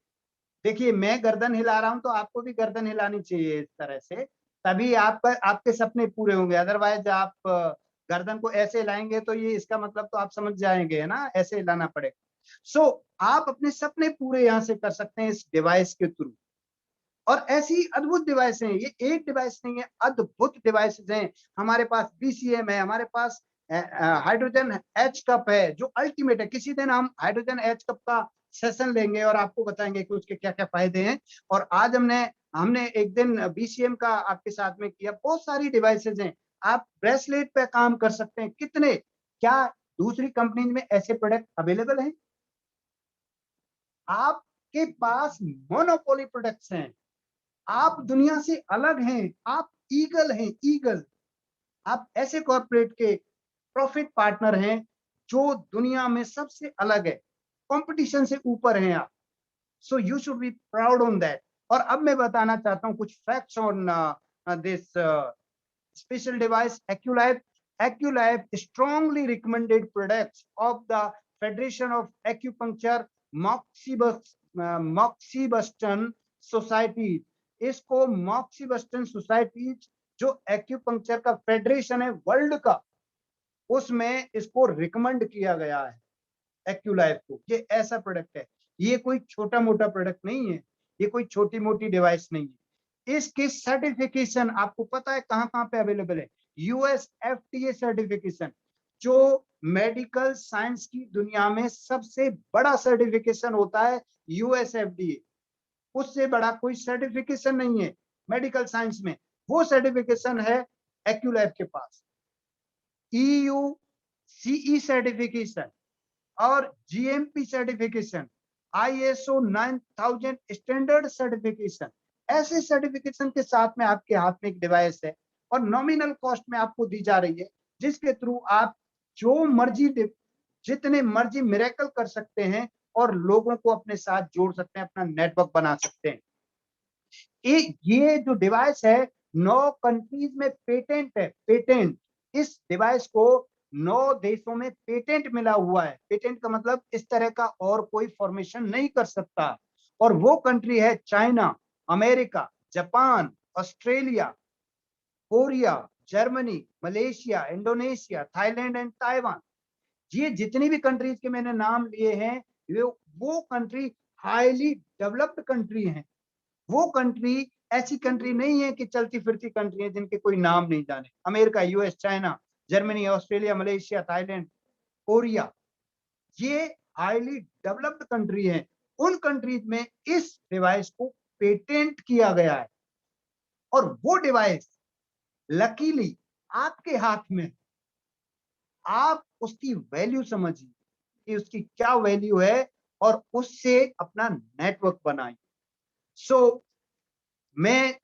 देखिए, मैं गर्दन हिला रहा हूं तो आपको भी गर्दन हिलानी चाहिए इस तरह से, तभी आपका आपके सपने पूरे होंगे। अदरवाइज आप गर्दन को ऐसे हिलाएंगे तो ये इसका मतलब तो आप समझ जाएंगे, है ना, ऐसे हिलाना पड़ेगा। सो आप अपने सपने पूरे यहां से कर सकते हैं इस डिवाइस के थ्रू। और ऐसी अद्भुत डिवाइस हैं, ये एक डिवाइस नहीं है, अद्भुत डिवाइसेस हैं। हमारे पास बीसीएम है, हमारे पास हाइड्रोजन एच कप है जो अल्टीमेट है। किसी दिन हम हाइड्रोजन एच कप का सेशन लेंगे और आपको बताएंगे कि उसके क्या क्या फायदे हैं। और आज हमने हमने एक दिन बीसीएम का आपके साथ में किया। बहुत सारी डिवाइसेस हैं, आप ब्रेसलेट पे काम कर सकते हैं। कितने, क्या दूसरी कंपनी में ऐसे प्रोडक्ट अवेलेबल हैं? आपके पास मोनोपोली प्रोडक्ट्स हैं, आप दुनिया से अलग हैं, आप ईगल हैं, ईगल। आप ऐसे कॉर्पोरेट के प्रॉफिट पार्टनर हैं जो दुनिया में सबसे अलग है, कंपटीशन से ऊपर हैं आप। So you should be proud on that. और अब मैं बताना चाहता हूं कुछ facts on this special device Aculife. Aculife strongly recommended products of the Federation of Acupuncture Moxibustion Society. इसको मॉक्सीबस्टन सोसाइटी, जो एक्यूपंक्चर का फेडरेशन है वर्ल्ड का, उसमें इसको रिकमेंड किया गया है एक्यूलाइफ को। ये ऐसा प्रोडक्ट है, ये कोई छोटा मोटा प्रोडक्ट नहीं है, ये कोई छोटी मोटी डिवाइस नहीं है। इसकी सर्टिफिकेशन आपको पता है कहां कहां पे अवेलेबल है? यूएस एफडीए सर्टिफिकेशन, जो मेडिकल साइंस की दुनिया में सबसे बड़ा सर्टिफिकेशन होता है, यूएस एफडीए। उससे बड़ा कोई सर्टिफिकेशन नहीं है मेडिकल साइंस में, वो सर्टिफिकेशन है एक्यूलाइफ के पास। ईयू सीई सर्टिफिकेशन और GMP certification, ISO 9000 standard certification, ऐसे सर्टिफिकेशन के साथ में आपके हाथ में एक डिवाइस है और नॉमिनल कॉस्ट में आपको दी जा रही है, जिसके थ्रू आप जो मर्जी, जितने मर्जी मिरेकल कर सकते हैं और लोगों को अपने साथ जोड़ सकते हैं, अपना नेटवर्क बना सकते हैं। ये जो डिवाइस है 9 कंट्रीज में पेटेंट है, पेटेंट। इस डिवाइस को 9 देशों में पेटेंट मिला हुआ है। पेटेंट का मतलब इस तरह का और कोई फॉर्मेशन नहीं कर सकता। और वो कंट्री है China, America, Japan, Australia, Korea, Germany, Malaysia, Indonesia, Thailand and Taiwan. ये जितनी भी कंट्रीज के मैंने नाम लिए हैं, ये वो कंट्री हाईली डेवलप्ड कंट्री हैं। वो कंट्री ऐसी कंट्री नहीं है कि चलती फिरती कंट्री है जिनके कोई नाम नहीं जाने। America, US, China, Germany, Australia, Malaysia, Thailand, Korea, ये हाईली डेवलप्ड कंट्री है। उन कंट्रीज में इस डिवाइस को पेटेंट किया गया है और वो डिवाइस लकीली आपके हाथ में, आप उसकी वैल्यू समझिए। कि उसकी क्या वैल्यू है और उससे अपना नेटवर्क बनाइए। मैं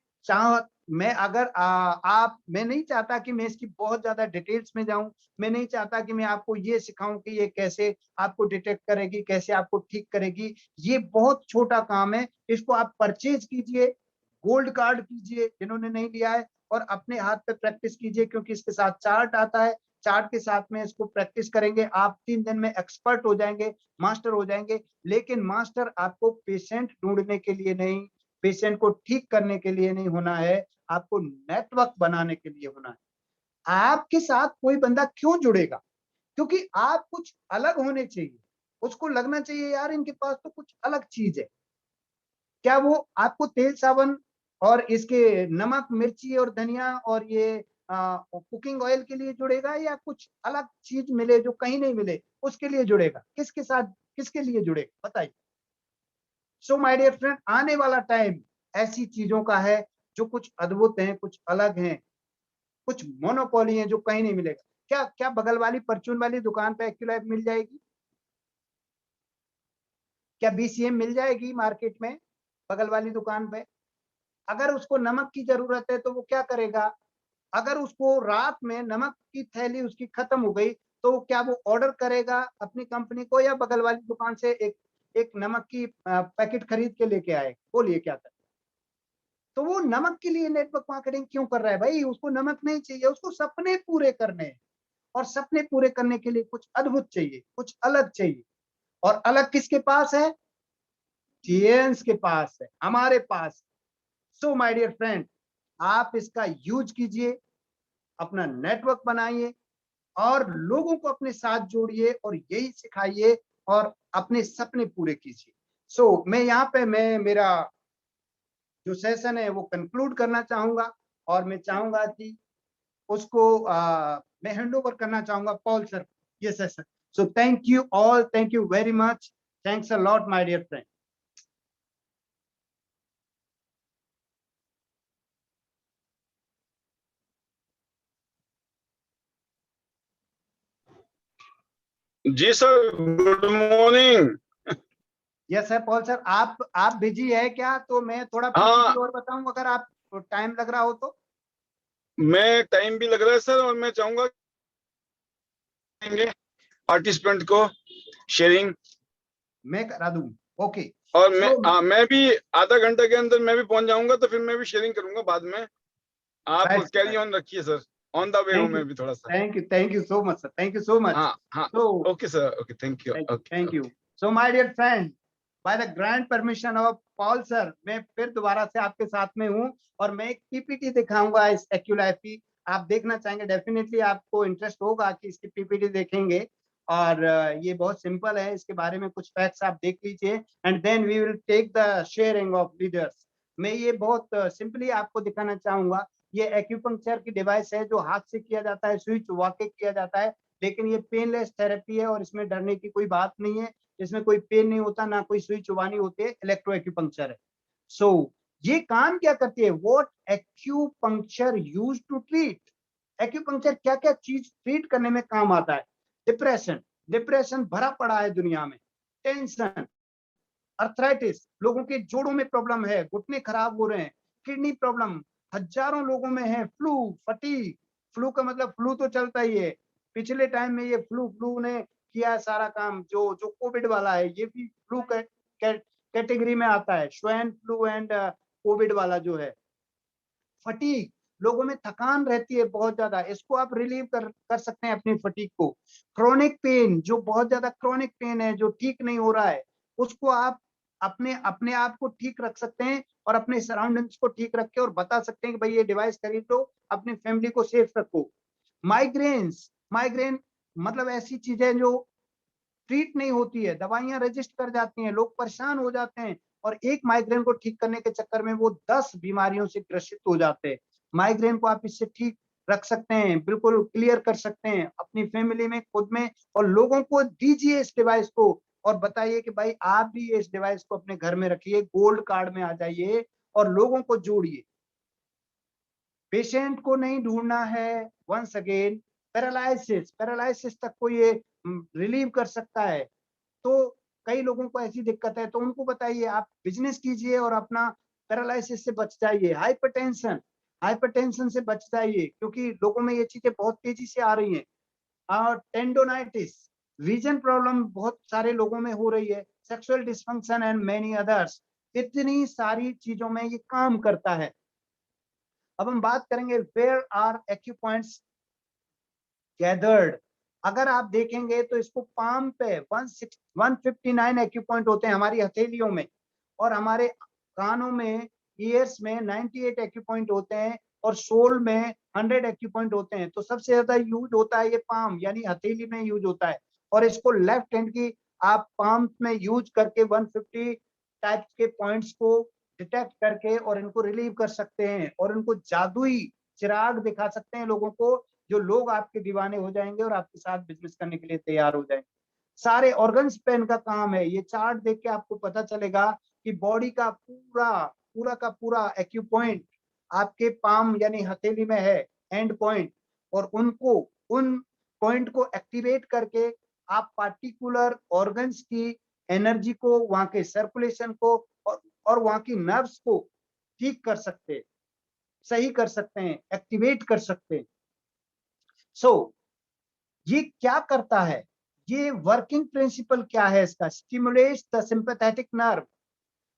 मैं नहीं चाहता कि मैं इसकी बहुत ज्यादा डिटेल्स में जाऊं। मैं नहीं चाहता कि मैं आपको ये सिखाऊं कि ये कैसे आपको डिटेक्ट करेगी, कैसे आपको ठीक करेगी। ये बहुत छोटा काम है। इसको आप परचेज कीजिए, गोल्ड कार्ड कीजिए जिन्होंने नहीं लिया है, और अपने हाथ पे प्रैक्टिस कीजिए, क्योंकि इसके साथ चार्ट आता है। चार्ट के साथ में इसको प्रैक्टिस करेंगे, आप 3 दिन में एक्सपर्ट हो जाएंगे, मास्टर हो जाएंगे। लेकिन मास्टर आपको पेशेंट ढूंढने के लिए नहीं, पेशेंट को ठीक करने के लिए नहीं होना है, आपको नेटवर्क बनाने के लिए होना है। आपके साथ कोई बंदा क्यों जुड़ेगा? क्योंकि आप कुछ अलग होने चाहिए। उसको लगना चाहिए यार इनके पास तो कुछ अलग चीज है। क्या वो आपको तेल साबुन और इसके नमक मिर्ची और धनिया और ये कुकिंग ऑयल के लिए जुड़ेगा, या कुछ अलग चीज मिले जो कहीं नहीं मिले उसके लिए जुड़ेगा? किसके साथ, किसके लिए जुड़ेगा बताइए? सो माय डियर फ्रेंड, आने वाला टाइम ऐसी चीजों का है जो कुछ अद्भुत हैं, कुछ अलग हैं, कुछ मोनोपोली हैं जो कहीं नहीं मिलेगा। क्या क्या बगल वाली परचून वाली दुकान पे एक्यूलाइफ मिल जाएगी? क्या बीसीएम मिल जाएगी मार्केट में बगल वाली दुकान पे? अगर उसको नमक की जरूरत है तो वो क्या करेगा? अगर उसको रात में नमक की थैली उसकी खत्म हो गई तो क्या वो ऑर्डर करेगा अपनी कंपनी को, या बगल वाली दुकान से एक एक नमक की पैकेट खरीद के लेके आए? बोलिए क्या करे? तो वो नमक के लिए नेटवर्क मार्केटिंग क्यों कर रहा है भाई? उसको नमक नहीं चाहिए, उसको सपने पूरे करने हैं। और सपने पूरे करने के लिए कुछ अद्भुत चाहिए, कुछ अलग चाहिए। और अलग किसके पास है? टीएन्स के पास है, हमारे पास। सो माय डियर फ्रेंड, आप इसका यूज कीजिए, अपना नेटवर्क बनाइए और लोगों को अपने साथ जोड़िए और यही सिखाइए और अपने सपने पूरे कीजिए। मैं यहाँ पे मेरा जो सेशन है वो कंक्लूड करना चाहूंगा, और मैं चाहूंगा कि उसको मैं हैंड ओवर करना चाहूंगा पॉल सर ये session. So thank you all, thank you very much, thanks a lot my dear friend. जी सर, गुड मॉर्निंग। यस है पॉल सर, आप बिजी है क्या? तो मैं थोड़ा हाँ, पीपीटी और बताऊं अगर आप टाइम लग रहा हो तो। मैं टाइम भी लग रहा है सर, और मैं चाहूंगा पार्टिसिपेंट को शेयरिंग। मैं करा दूं। ओके। और सो मैं भी आधा घंटे के अंदर मैं भी पहुंच जाऊंगा, तो फिर मैं भी शेयरिंग करूंगा बाद में। आप राइट कैरी राइट। ऑन रखिए सर, ऑन द वे हूँ थैंक यू, मैं भी थोड़ा सा। Thank you so much sir, thank you so much. हाँ हाँ, so okay sir, okay, thank you, okay thank you. Okay. So my dear friend, by the grand permission of Paul sir, मैं फिर दोबारा से आपके साथ में हूँ और मैं एक पीपीटी दिखाऊंगा इस एक्यूलाइफ की। आप देखना चाहेंगे, डेफिनेटली आपको इंटरेस्ट होगा कि इसकी पीपीटी देखेंगे। और ये बहुत सिंपल है, इसके बारे में कुछ फैक्ट्स आप देख लीजिए and then we will take the sharing of leaders. मैं ये बहुत सिंपली आपको दिखाना चाहूंगा। ये एक्यूपंक्चर की डिवाइस है जो हाथ से किया जाता है, सुई चुबा के किया जाता है, लेकिन ये पेनलेस थेरेपी है और इसमें डरने की कोई बात नहीं है। इसमें कोई पेन नहीं होता, ना कोई सुई चुबानी होती है, इलेक्ट्रो एक्यूपंक्चर है। सो ये काम क्या करती है? What acupuncture use to treat? Acupuncture क्या क्या चीज ट्रीट करने में काम आता है? डिप्रेशन, डिप्रेशन भरा पड़ा है दुनिया में। टेंशन, अर्थराइटिस, लोगों के जोड़ों में प्रॉब्लम है, घुटने खराब हो रहे हैं, किडनी प्रॉब्लम हजारों लोगों में है, फ्लू, फटीग। फ्लू का मतलब फ्लू तो चलता ही है, पिछले टाइम में ये फ्लू फ्लू ने किया है सारा काम। जो जो कोविड वाला है ये भी फ्लू कैटेगरी में आता है, स्वाइन फ्लू एंड कोविड वाला जो है। फटीग, लोगों में थकान रहती है बहुत ज्यादा, इसको आप रिलीव कर सकते हैं अपनी फटीग को। क्रोनिक पेन, जो बहुत ज्यादा क्रोनिक पेन है जो ठीक नहीं हो रहा है, उसको आप अपने अपने आप को ठीक रख सकते हैं और अपने सराउंडिंग्स को ठीक रख के और बता सकते हैं कि भाई ये डिवाइस खरीद लो, अपनी फैमिली को सेफ रखो। माइग्रेन्स, माइग्रेन मतलब ऐसी चीजें जो ट्रीट नहीं होती है, दवाइयां रजिस्ट कर जाती हैं, लोग परेशान हो जाते हैं और एक माइग्रेन को ठीक करने के चक्कर में वो 10 बीमारियों से ग्रसित हो जाते हैं। माइग्रेन को आप इससे ठीक रख सकते हैं, बिल्कुल क्लियर कर सकते हैं अपनी फैमिली में, खुद में, और लोगों को दीजिए इस डिवाइस को और बताइए कि भाई आप भी इस डिवाइस को अपने घर में रखिए, गोल्ड कार्ड में आ जाइए और लोगों को जोड़िए। पेशेंट को नहीं ढूंढना है। वंस अगेन, पैरालिसिस, पैरालिसिस तक को ये रिलीव कर सकता है। तो कई लोगों को ऐसी दिक्कत है, तो उनको बताइए आप बिजनेस कीजिए और अपना पैरालिसिस से बच जाइए। हाइपरटेंशन से बच जाइए, क्योंकि लोगों में ये चीजें बहुत तेजी से आ रही हैं। और टेंडोनाइटिस, विजन प्रॉब्लम बहुत सारे लोगों में हो रही है, sexual dysfunction and many others. इतनी सारी चीजों में ये काम करता है। अब हम बात करेंगे वेयर आर एक्यूपॉइंट्स गैदर्ड। अगर आप देखेंगे तो इसको पाम पे 159 एक्यूपॉइंट होते हैं हमारी हथेलियों में, और हमारे कानों में, ईयर्स में 98 एक्यूपॉइंट होते हैं, और सोल में 100 एक्यूपॉइंट होते हैं। तो सबसे ज्यादा यूज होता है ये पाम यानी हथेली में यूज होता है। और इसको लेफ्ट हैंड की आप पाम में यूज करके 150 टाइप के पॉइंट्स को डिटेक्ट करके और इनको रिलीव कर सकते हैं, और इनको जादुई चिराग दिखा सकते हैं लोगों को, जो लोग आपके दीवाने हो जाएंगे और आपके साथ बिजनेस करने के लिए तैयार हो जाएंगे। सारे ऑर्गन्स पे इनका काम है। ये चार्ट देख के आपको पता चलेगा कि बॉडी का पूरा पूरा का पूरा एक्यूपॉइंट आपके पाम यानी हथेली में है, एंड पॉइंट। और उन पॉइंट को एक्टिवेट करके आप पार्टिकुलर ऑर्गन्स की एनर्जी को, वहां के सर्कुलेशन को और वहां की नर्व्स को ठीक कर सकते हैं, सही कर सकते हैं, एक्टिवेट कर सकते हैं। सो ये क्या करता है, ये वर्किंग प्रिंसिपल क्या है इसका? Stimulates the sympathetic nerve.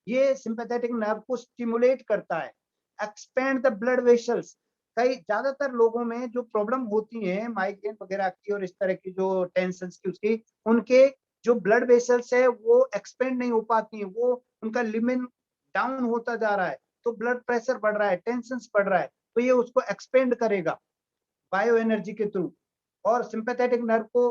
ये सिंपैथेटिक नर्व को स्टिमुलेट करता है। Expand the blood vessels. कई ज्यादातर लोगों में जो प्रॉब्लम होती है माइग्रेन वगैरह की और इस तरह की जो टेंशन की, उसकी उनके जो ब्लड वेसल्स है वो एक्सपेंड नहीं हो पाती है, वो उनका लिमिट डाउन होता जा रहा है, तो ब्लड प्रेशर बढ़ रहा है, टेंशन बढ़ रहा है, तो ये उसको एक्सपेंड करेगा बायो एनर्जी के थ्रू, और सिंपैथेटिक नर्व को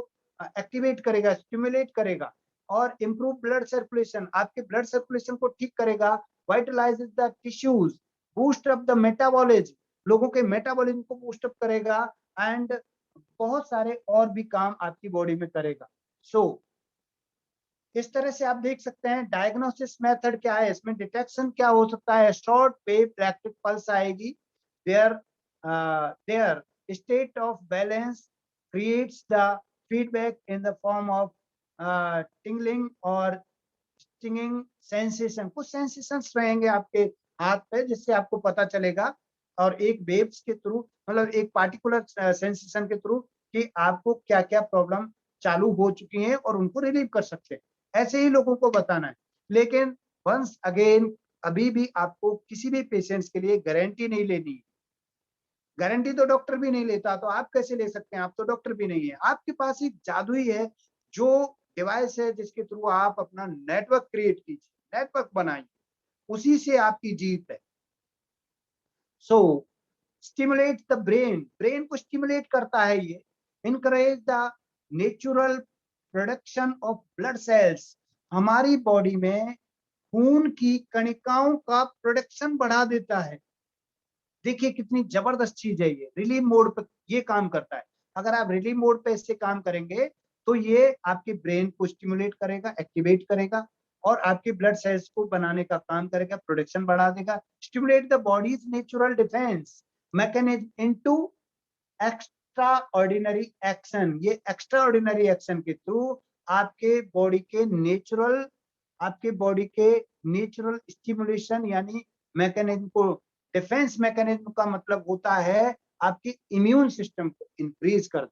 एक्टिवेट करेगा, स्टिमुलेट करेगा, और इंप्रूव ब्लड सर्कुलेशन, आपके ब्लड सर्कुलेशन को ठीक करेगा, vitalises the tissues, boost up the metabolism, लोगों के मेटाबॉलिज्म को बूस्ट अप करेगा, एंड बहुत सारे और भी काम आपकी बॉडी में करेगा। सो इस तरह से आप देख सकते हैं डायग्नोसिस मेथड क्या है, इसमें डिटेक्शन क्या हो सकता है। शॉर्ट वेव इलेक्ट्रिक पल्स आएगी, there there state of balance creates the feedback in the form of tingling or stinging sensation। कुछ सेंसेशंस रहेंगे आपके हाथ पे जिससे आपको पता चलेगा, और एक वेव्स के थ्रू, मतलब एक पार्टिकुलर सेंसेशन के थ्रू, कि आपको क्या क्या प्रॉब्लम चालू हो चुकी हैं और उनको रिलीव कर सकते हैं। ऐसे ही लोगों को बताना है। लेकिन वंस अगेन, अभी भी आपको किसी भी पेशेंट्स के लिए गारंटी नहीं लेनी है। गारंटी तो डॉक्टर भी नहीं लेता, तो आप कैसे ले सकते हैं? आप तो डॉक्टर भी नहीं है। आपके पास एक जादुई है, जो डिवाइस है जिसके थ्रू आप अपना नेटवर्क क्रिएट कीजिए, नेटवर्क बनाइए, उसी से आपकी जीत है। सो स्टिमुलेट द ब्रेन, ब्रेन को स्टिमुलेट करता है ये। Encourage the natural production of blood cells, हमारी बॉडी में खून की कणिकाओं का प्रोडक्शन बढ़ा देता है। देखिए कितनी जबरदस्त चीज है ये। रिलीव मोड पर ये काम करता है। अगर आप रिलीव मोड पे इससे काम करेंगे तो ये आपके ब्रेन को स्टिमुलेट करेगा, एक्टिवेट करेगा, और आपके ब्लड सेल्स को बनाने का काम करेगा, प्रोडक्शन बढ़ा देगा। Stimulate the bodies natural defence mechanism into extra ordinary action. ये एक्स्ट्रा ऑर्डिनरी एक्शन के थ्रू आपके बॉडी के नेचुरल स्टिमुलेशन यानी मैकेनिज्म को, डिफेंस मैकेनिज्म का मतलब होता है आपकी इम्यून सिस्टम को इंक्रीज कर।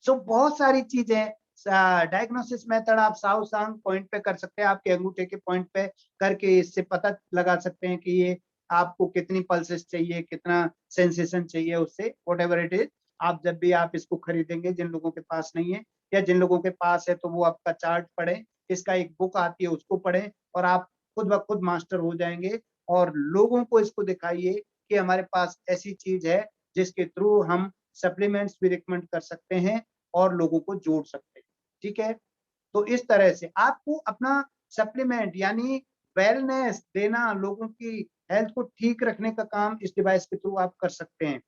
सो बहुत सारी चीजें, डायग्नोसिस मेथड आप साउ सांग पॉइंट पे कर सकते हैं, आपके अंगूठे के पॉइंट पे करके इससे पता लगा सकते हैं कि ये आपको कितनी पल्सेस चाहिए, कितना सेंसेशन चाहिए, उससे वट एवर इट इज। आप जब भी आप इसको खरीदेंगे, जिन लोगों के पास नहीं है या जिन लोगों के पास है तो वो आपका चार्ट पढ़े, इसका एक बुक आती है उसको पढ़े, और आप खुद ब खुद मास्टर हो जाएंगे। और लोगों को इसको दिखाइए कि हमारे पास ऐसी चीज है जिसके थ्रू हम सप्लीमेंट्स भी रिकमेंड कर सकते हैं और लोगों को जोड़ सकते हैं। ठीक है, तो इस तरह से आपको अपना सप्लीमेंट यानी वेलनेस देना, लोगों की हेल्थ को ठीक रखने का काम इस डिवाइस के थ्रू आप कर सकते हैं।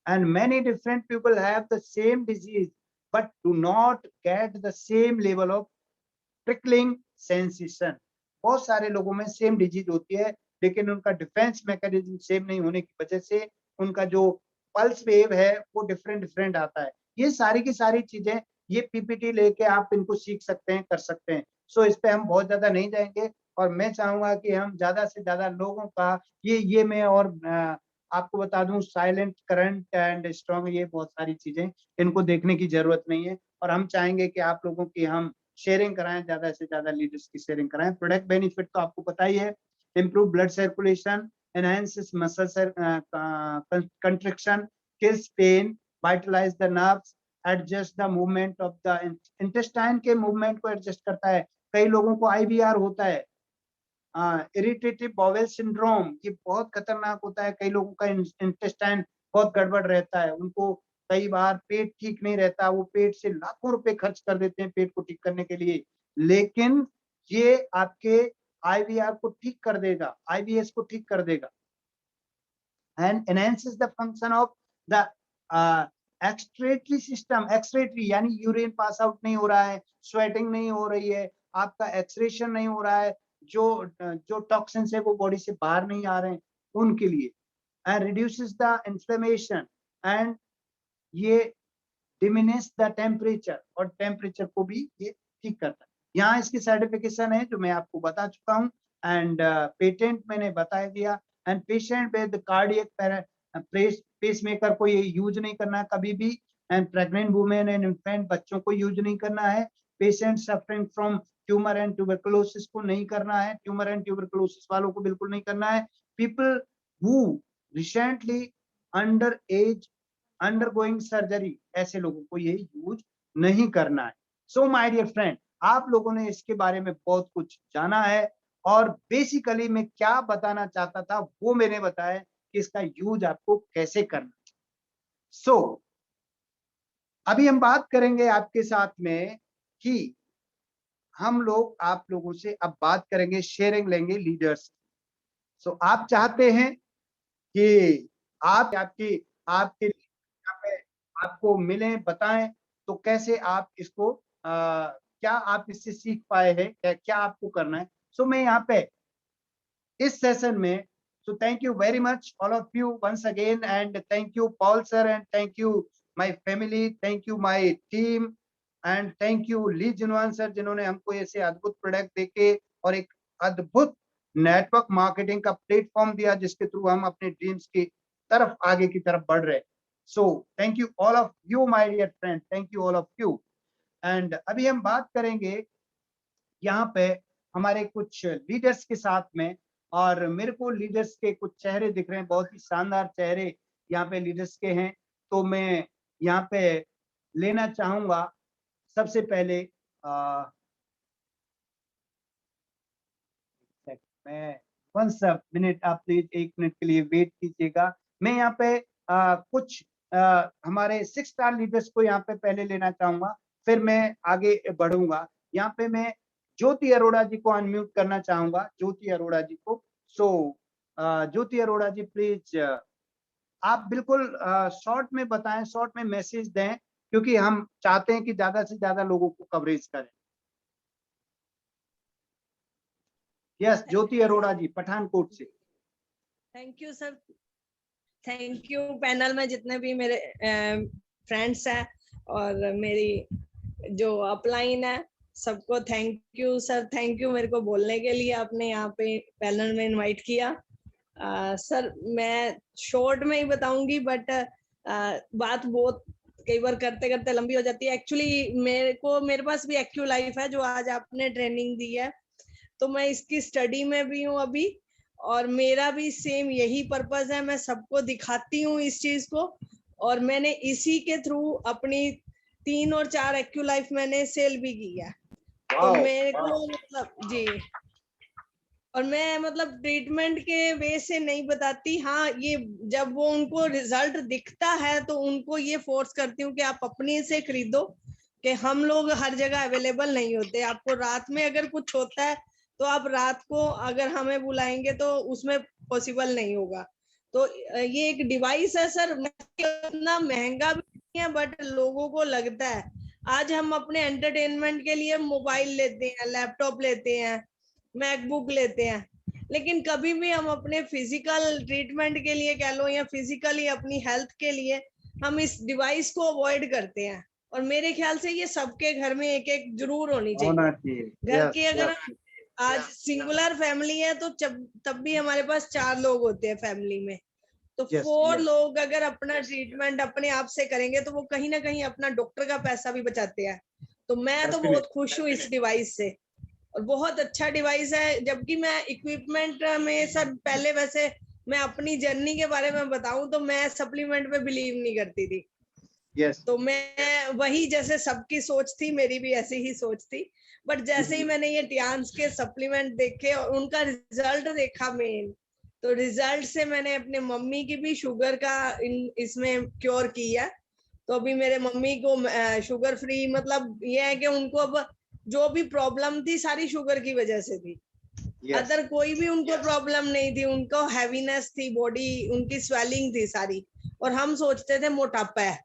And many different people have the same disease but do not get the same level of trickling sensation. बहुत सारे लोगों में सेम डिजीज होती है, लेकिन उनका डिफेंस मैकेनिज्म सेम नहीं होने की वजह से उनका जो पल्स वेव है वो डिफरेंट डिफरेंट आता है। ये सारी की सारी चीजें ये पीपीटी लेके आप इनको सीख सकते हैं, कर सकते हैं। सो इस पे हम बहुत ज्यादा नहीं जाएंगे और मैं चाहूंगा कि हम ज्यादा से ज्यादा लोगों का ये मैं और आपको बता दूं साइलेंट करंट एंड स्ट्रॉन्ग, ये बहुत सारी चीजें इनको देखने की जरूरत नहीं है। और हम चाहेंगे कि आप लोगों की हम शेयरिंग कराएं, ज्यादा से ज्यादा लीडर्स की शेयरिंग कराएं। प्रोडक्ट बेनिफिट तो आपको पता ही है, improve blood circulation, enhances muscle contraction, kills pain, vitalize the nerves, adjust the movement of the intestine के movement को adjust करता है। कई लोगों को IBR होता है, इरिटेटिव बाउल सिंड्रोम, ये बहुत खतरनाक होता है। कई लोगों का इंटेस्टाइन बहुत गड़बड़ रहता है, उनको कई बार पेट ठीक नहीं रहता, वो पेट से लाखों रुपए खर्च कर देते हैं पेट को ठीक करने के लिए, लेकिन ये आपके IBR को ठीक कर देगा, IBS को ठीक कर देगा। And enhances the function of the excretory system, excretory यानी यूरिन पास आउट नहीं हो रहा है, स्वेटिंग नहीं हो रही है, आपका एक्सक्रीशन नहीं हो रहा है, जो टॉक्सिन्स है वो बॉडी से बाहर नहीं आ रहे हैं, उनके लिए। And reduces the inflammation and ये डिमिनिश द टेम्परेचर, और टेम्परेचर को भी ये ठीक करता है। यहाँ इसकी सर्टिफिकेशन है जो मैं आपको बता चुका हूँ, एंड पेटेंट मैंने बता दिया। And patient with cardiac pacemaker को ये यूज नहीं करना है कभी भी, and pregnant women and infant बच्चों को यूज नहीं करना है। Patient suffering from tumour and tuberculosis को नहीं करना है, ट्यूमर एंड ट्यूबरकुलोसिस वालों को बिल्कुल नहीं करना है। People who recently under as undergoing surgery, ऐसे लोगों को ये यूज नहीं करना है। सो माय डियर फ्रेंड, आप लोगों ने इसके बारे में बहुत कुछ जाना है, और बेसिकली मैं क्या बताना चाहता था वो मैंने बताया कि इसका यूज आपको कैसे करना। सो अभी हम बात करेंगे आपके साथ में कि हम लोग आप लोगों से अब बात करेंगे, शेयरिंग लेंगे लीडर्स। सो आप चाहते हैं कि आपके यहाँ पे आपको मिले, बताएं तो कैसे आप इसको क्या आप इससे सीख पाए हैं, क्या आपको करना है। सो मैं यहाँ पे इस सेशन में, so thank you very much all of you once again, and thank you Paul sir, and thank you my family, thank you my team, and thank you Li Jinyuan sir, जिन्होंने हमको ऐसे अद्भुत product देके और एक अद्भुत network marketing का platform दिया जिसके थ्रू हम अपने ड्रीम्स की तरफ आगे की तरफ बढ़ रहे हैं। So thank you all of you my dear friend, thank you all of you. And अभी हम बात करेंगे यहाँ पे हमारे कुछ लीडर्स के साथ में, और मेरे को लीडर्स के कुछ चेहरे दिख रहे हैं, बहुत ही शानदार चेहरे यहाँ पे लीडर्स के हैं। तो मैं यहाँ पे लेना चाहूंगा सबसे पहले मैं 1 मिनट, आप प्लीज 1 मिनट के लिए वेट कीजिएगा। मैं यहाँ पे कुछ हमारे 6 स्टार लीडर्स को यहाँ पे पहले लेना चाहूंगा, फिर मैं आगे बढ़ूंगा। यहाँ पे मैं ज्योति अरोड़ा जी को अनम्यूट करना चाहूंगा, ज्योति अरोड़ा जी को। सो ज्योति अरोड़ा जी प्लीज आप बिल्कुल शॉर्ट में बताएं, शॉर्ट में मैसेज दें, क्योंकि हम चाहते हैं कि ज्यादा से ज्यादा लोगों को कवरेज करें। यस, ज्योति अरोड़ा जी पठानकोट से। Thank you sir, thank you panel में जितने भी मेरे फ्रेंड्स हैं और मेरी जो अपलाइन है, सबको thank you sir, thank you मेरे को बोलने के लिए, आपने यहाँ पे पैनल में इनवाइट किया। सर मैं शॉर्ट में ही बताऊंगी, बट बात बहुत कई बार करते करते लंबी हो जाती है। एक्चुअली मेरे पास भी एक्यू लाइफ है जो आज आपने ट्रेनिंग दी है, तो मैं इसकी स्टडी में भी हूँ अभी, और मेरा भी सेम यही पर्पस है, मैं सबको दिखाती हूँ इस चीज को, और मैंने इसी के थ्रू अपनी 3 और 4 एक्यू लाइफ मैंने सेल भी की है। तो मेरे को मतलब जी, और मैं मतलब ट्रीटमेंट के वे से नहीं बताती, हाँ ये जब वो उनको रिजल्ट दिखता है तो उनको ये फोर्स करती हूँ कि आप अपने से खरीदो, कि हम लोग हर जगह अवेलेबल नहीं होते। आपको रात में अगर कुछ होता है तो आप रात को अगर हमें बुलाएंगे तो उसमें पॉसिबल नहीं होगा। तो ये एक डिवाइस है सर, इतना महंगा भी नहीं है, बट लोगों को लगता है। आज हम अपने एंटरटेनमेंट के लिए मोबाइल लेते हैं, लैपटॉप लेते हैं, मैकबुक लेते हैं, लेकिन कभी भी हम अपने फिजिकल ट्रीटमेंट के लिए कह लो या फिजिकली अपनी हेल्थ के लिए हम इस डिवाइस को अवॉइड करते हैं। और मेरे ख्याल से ये सबके घर में एक एक जरूर होनी होना चाहिए। चाहिए। घर Yes, की अगर yes. आज सिंगुलर फैमिली है तो तब भी हमारे पास 4 लोग होते हैं फैमिली में। तो Yes, 4 yes. लोग अगर अपना ट्रीटमेंट अपने आप से करेंगे तो वो कहीं ना कहीं अपना डॉक्टर का पैसा भी बचाते हैं। तो मैं तो Definitely. बहुत खुश हूँ इस डिवाइस से, और बहुत अच्छा डिवाइस है। जबकि मैं इक्विपमेंट में सर पहले, वैसे मैं अपनी जर्नी के बारे में बताऊं तो मैं सप्लीमेंट में बिलीव नहीं करती थी। Yes. तो मैं वही, जैसे सबकी सोच थी मेरी भी ऐसी ही सोच थी। बट जैसे ही मैंने ये टियांस के सप्लीमेंट देखे और उनका रिजल्ट देखा मेन, तो रिजल्ट से मैंने अपने मम्मी की भी शुगर का इसमें क्योर किया। तो अभी मेरे मम्मी को शुगर फ्री, मतलब ये है कि उनको अब जो भी प्रॉब्लम थी सारी शुगर की वजह से थी। Yes. अदर कोई भी उनको प्रॉब्लम नहीं थी। उनको हैवीनेस थी, बॉडी उनकी स्वेलिंग थी सारी, और हम सोचते थे मोटापा है।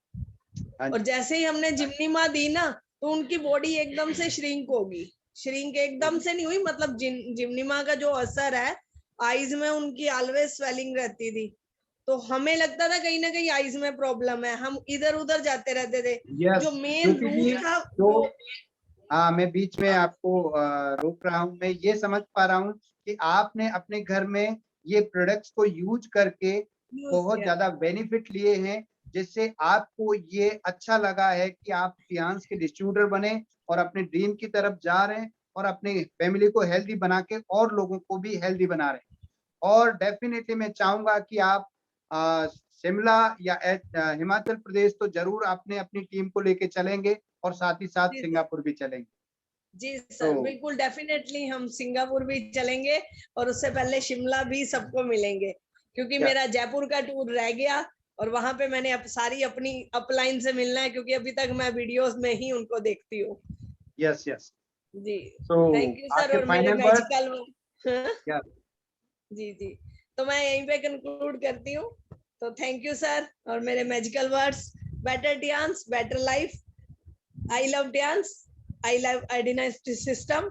हाँ और जी। जैसे ही हमने जिम्नीमा दी ना, तो उनकी बॉडी एकदम से श्रिंक होगी। श्रिंक एकदम से नहीं हुई, मतलब जिम्नीमा का जो असर है, आईज में उनकी ऑलवेज स्वेलिंग रहती थी। तो हमें लगता था कहीं ना कहीं आईज में प्रॉब्लम है, हम इधर उधर जाते रहते थे। Yes. जो मेन ज्योति जी, रूट था तो वो, हाँ, मैं बीच में आपको रोक रहा हूँ। मैं ये समझ पा रहा हूँ कि आपने अपने घर में ये प्रोडक्ट्स को यूज करके use बहुत किया। ज्यादा बेनिफिट लिए हैं, जिससे आपको ये अच्छा लगा है कि आप फियांस के डिस्ट्रीब्यूटर बने और अपने ड्रीम की तरफ जा रहे हैं और अपनी फैमिली को हेल्दी बना के और लोगों को भी हेल्दी बना रहे हैं। और डेफिनेटली मैं चाहूंगा कि आप शिमला या हिमाचल प्रदेश तो जरूर आपने अपनी टीम को लेके चलेंगे और साथ ही साथ जी सर, सिंगापुर भी चलेंगे। जी सर, तो बिल्कुल डेफिनेटली हम सिंगापुर भी चलेंगे, और उससे पहले शिमला भी सबको मिलेंगे, क्योंकि यस मेरा जयपुर का टूर रह गया। और वहां पे मैंने सारी अपनी अपलाइन से मिलना है, क्योंकि अभी तक मैं वीडियोस में ही उनको देखती हूँ। Yes yes. जी, तो थैंक यू सर। आपके और मेरे फाइनल वर्ड? मैजिकल, यस, जी जी, तो मैं यहीं पे कंक्लूड करती हूँ। तो थैंक यू सर। और मेरे magical words, better Tiens better life, I love Tiens, I love IDNet system,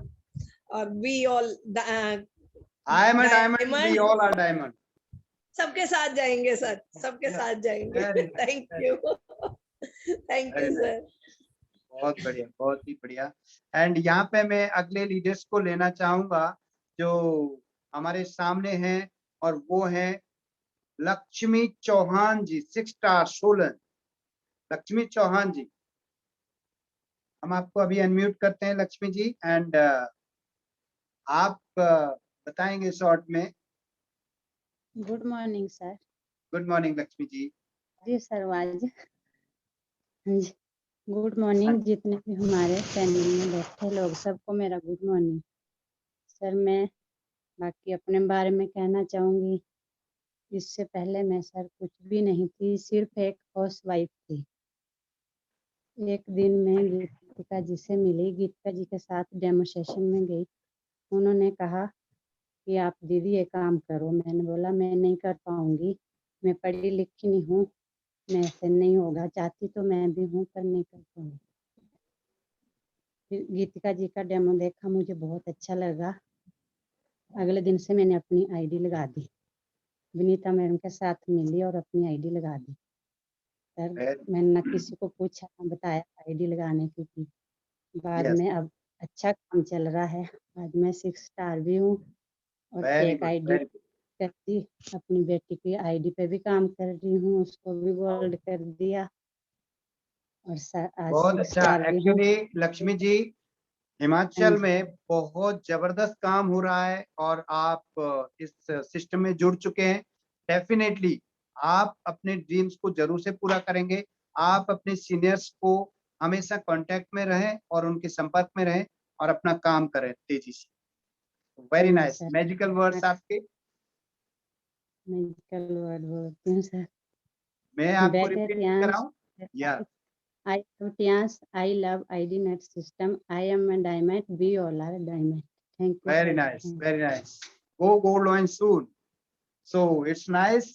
और we all I am a diamond, we diamond. All are diamond. सबके साथ जाएंगे सर, सबके यस, साथ जाएंगे। Very thank nice, you, thank very you nice. Sir. बहुत बढ़िया, बहुत ही बढ़िया। एंड यहाँ पे मैं अगले लीडर्स को लेना चाहूंगा जो हमारे सामने हैं, और वो है लक्ष्मी चौहान जी, 6 स्टार सोलन। लक्ष्मी चौहान जी, हम आपको अभी अनम्यूट करते हैं लक्ष्मी जी। एंड आप बताएंगे शॉर्ट में। Good morning sir. Good morning Lakshmi ji. जी सर, वाज जी, गुड हाँ, मॉर्निंग। जितने भी हमारे चैनल में बैठे लोग, सबको मेरा गुड मॉर्निंग। सर मैं बाकी अपने बारे में कहना चाहूँगी। इससे पहले मैं सर कुछ भी नहीं थी, सिर्फ एक हाउस वाइफ थी। एक दिन मैं गीतिका जी से मिली, गीतिका जी के साथ डेमो सेशन में गई। उन्होंने कहा कि आप दीदी ये काम करो। मैंने बोला मैं नहीं कर पाऊँगी, मैं पढ़ी लिखी नहीं हूँ, मेरे से नहीं होगा। चाहती तो मैं भी हूँ पर नहीं कर पाऊँगी। फिर गीतिका जी का डेमो देखा, मुझे बहुत अच्छा लगा। अगले दिन से मैंने अपनी आईडी लगा दी, विनीता मैडम के साथ मिली और अपनी आईडी लगा दी। सर मैंने ना किसी को पूछा ना बताया आईडी लगाने की। बाद यस, में अब अच्छा काम चल रहा है। आज मैं 6 स्टार भी हूँ और very fake good, ID very good. कर दी। अपनी बेटी की आईडी पे भी काम कर रही हूँ, उसको भी गोल्ड कर दिया, और आज बहुत 6 अच्छा। स्टार भी हूँ। एक्चुअली लक्ष्मी जी, हाँ हिमाचल जी, में बहुत जबरदस्त काम हो रहा है और आप इस सिस्टम में जुड़ चुके हैं। डेफिनेटली आप अपने ड्रीम्स को जरूर से पूरा करेंगे। आप अपने सीनियर्स को हमेशा कांटेक्ट में रहें और उनके संपर्क में रहें और अपना काम करें तेजी से। वेरी हाँ जी नाइस। सर। मैजिकल वर्ड्स आपके। मैजिकल वर्ड बोलती हूँ सर। मैं आपको बेटर रिपीट यांस कराऊं? या I love Tians, I love ID Net system. I am a diamond. We all are diamond. Thank you, very sir. Nice, very nice. Go gold on soon. So it's nice.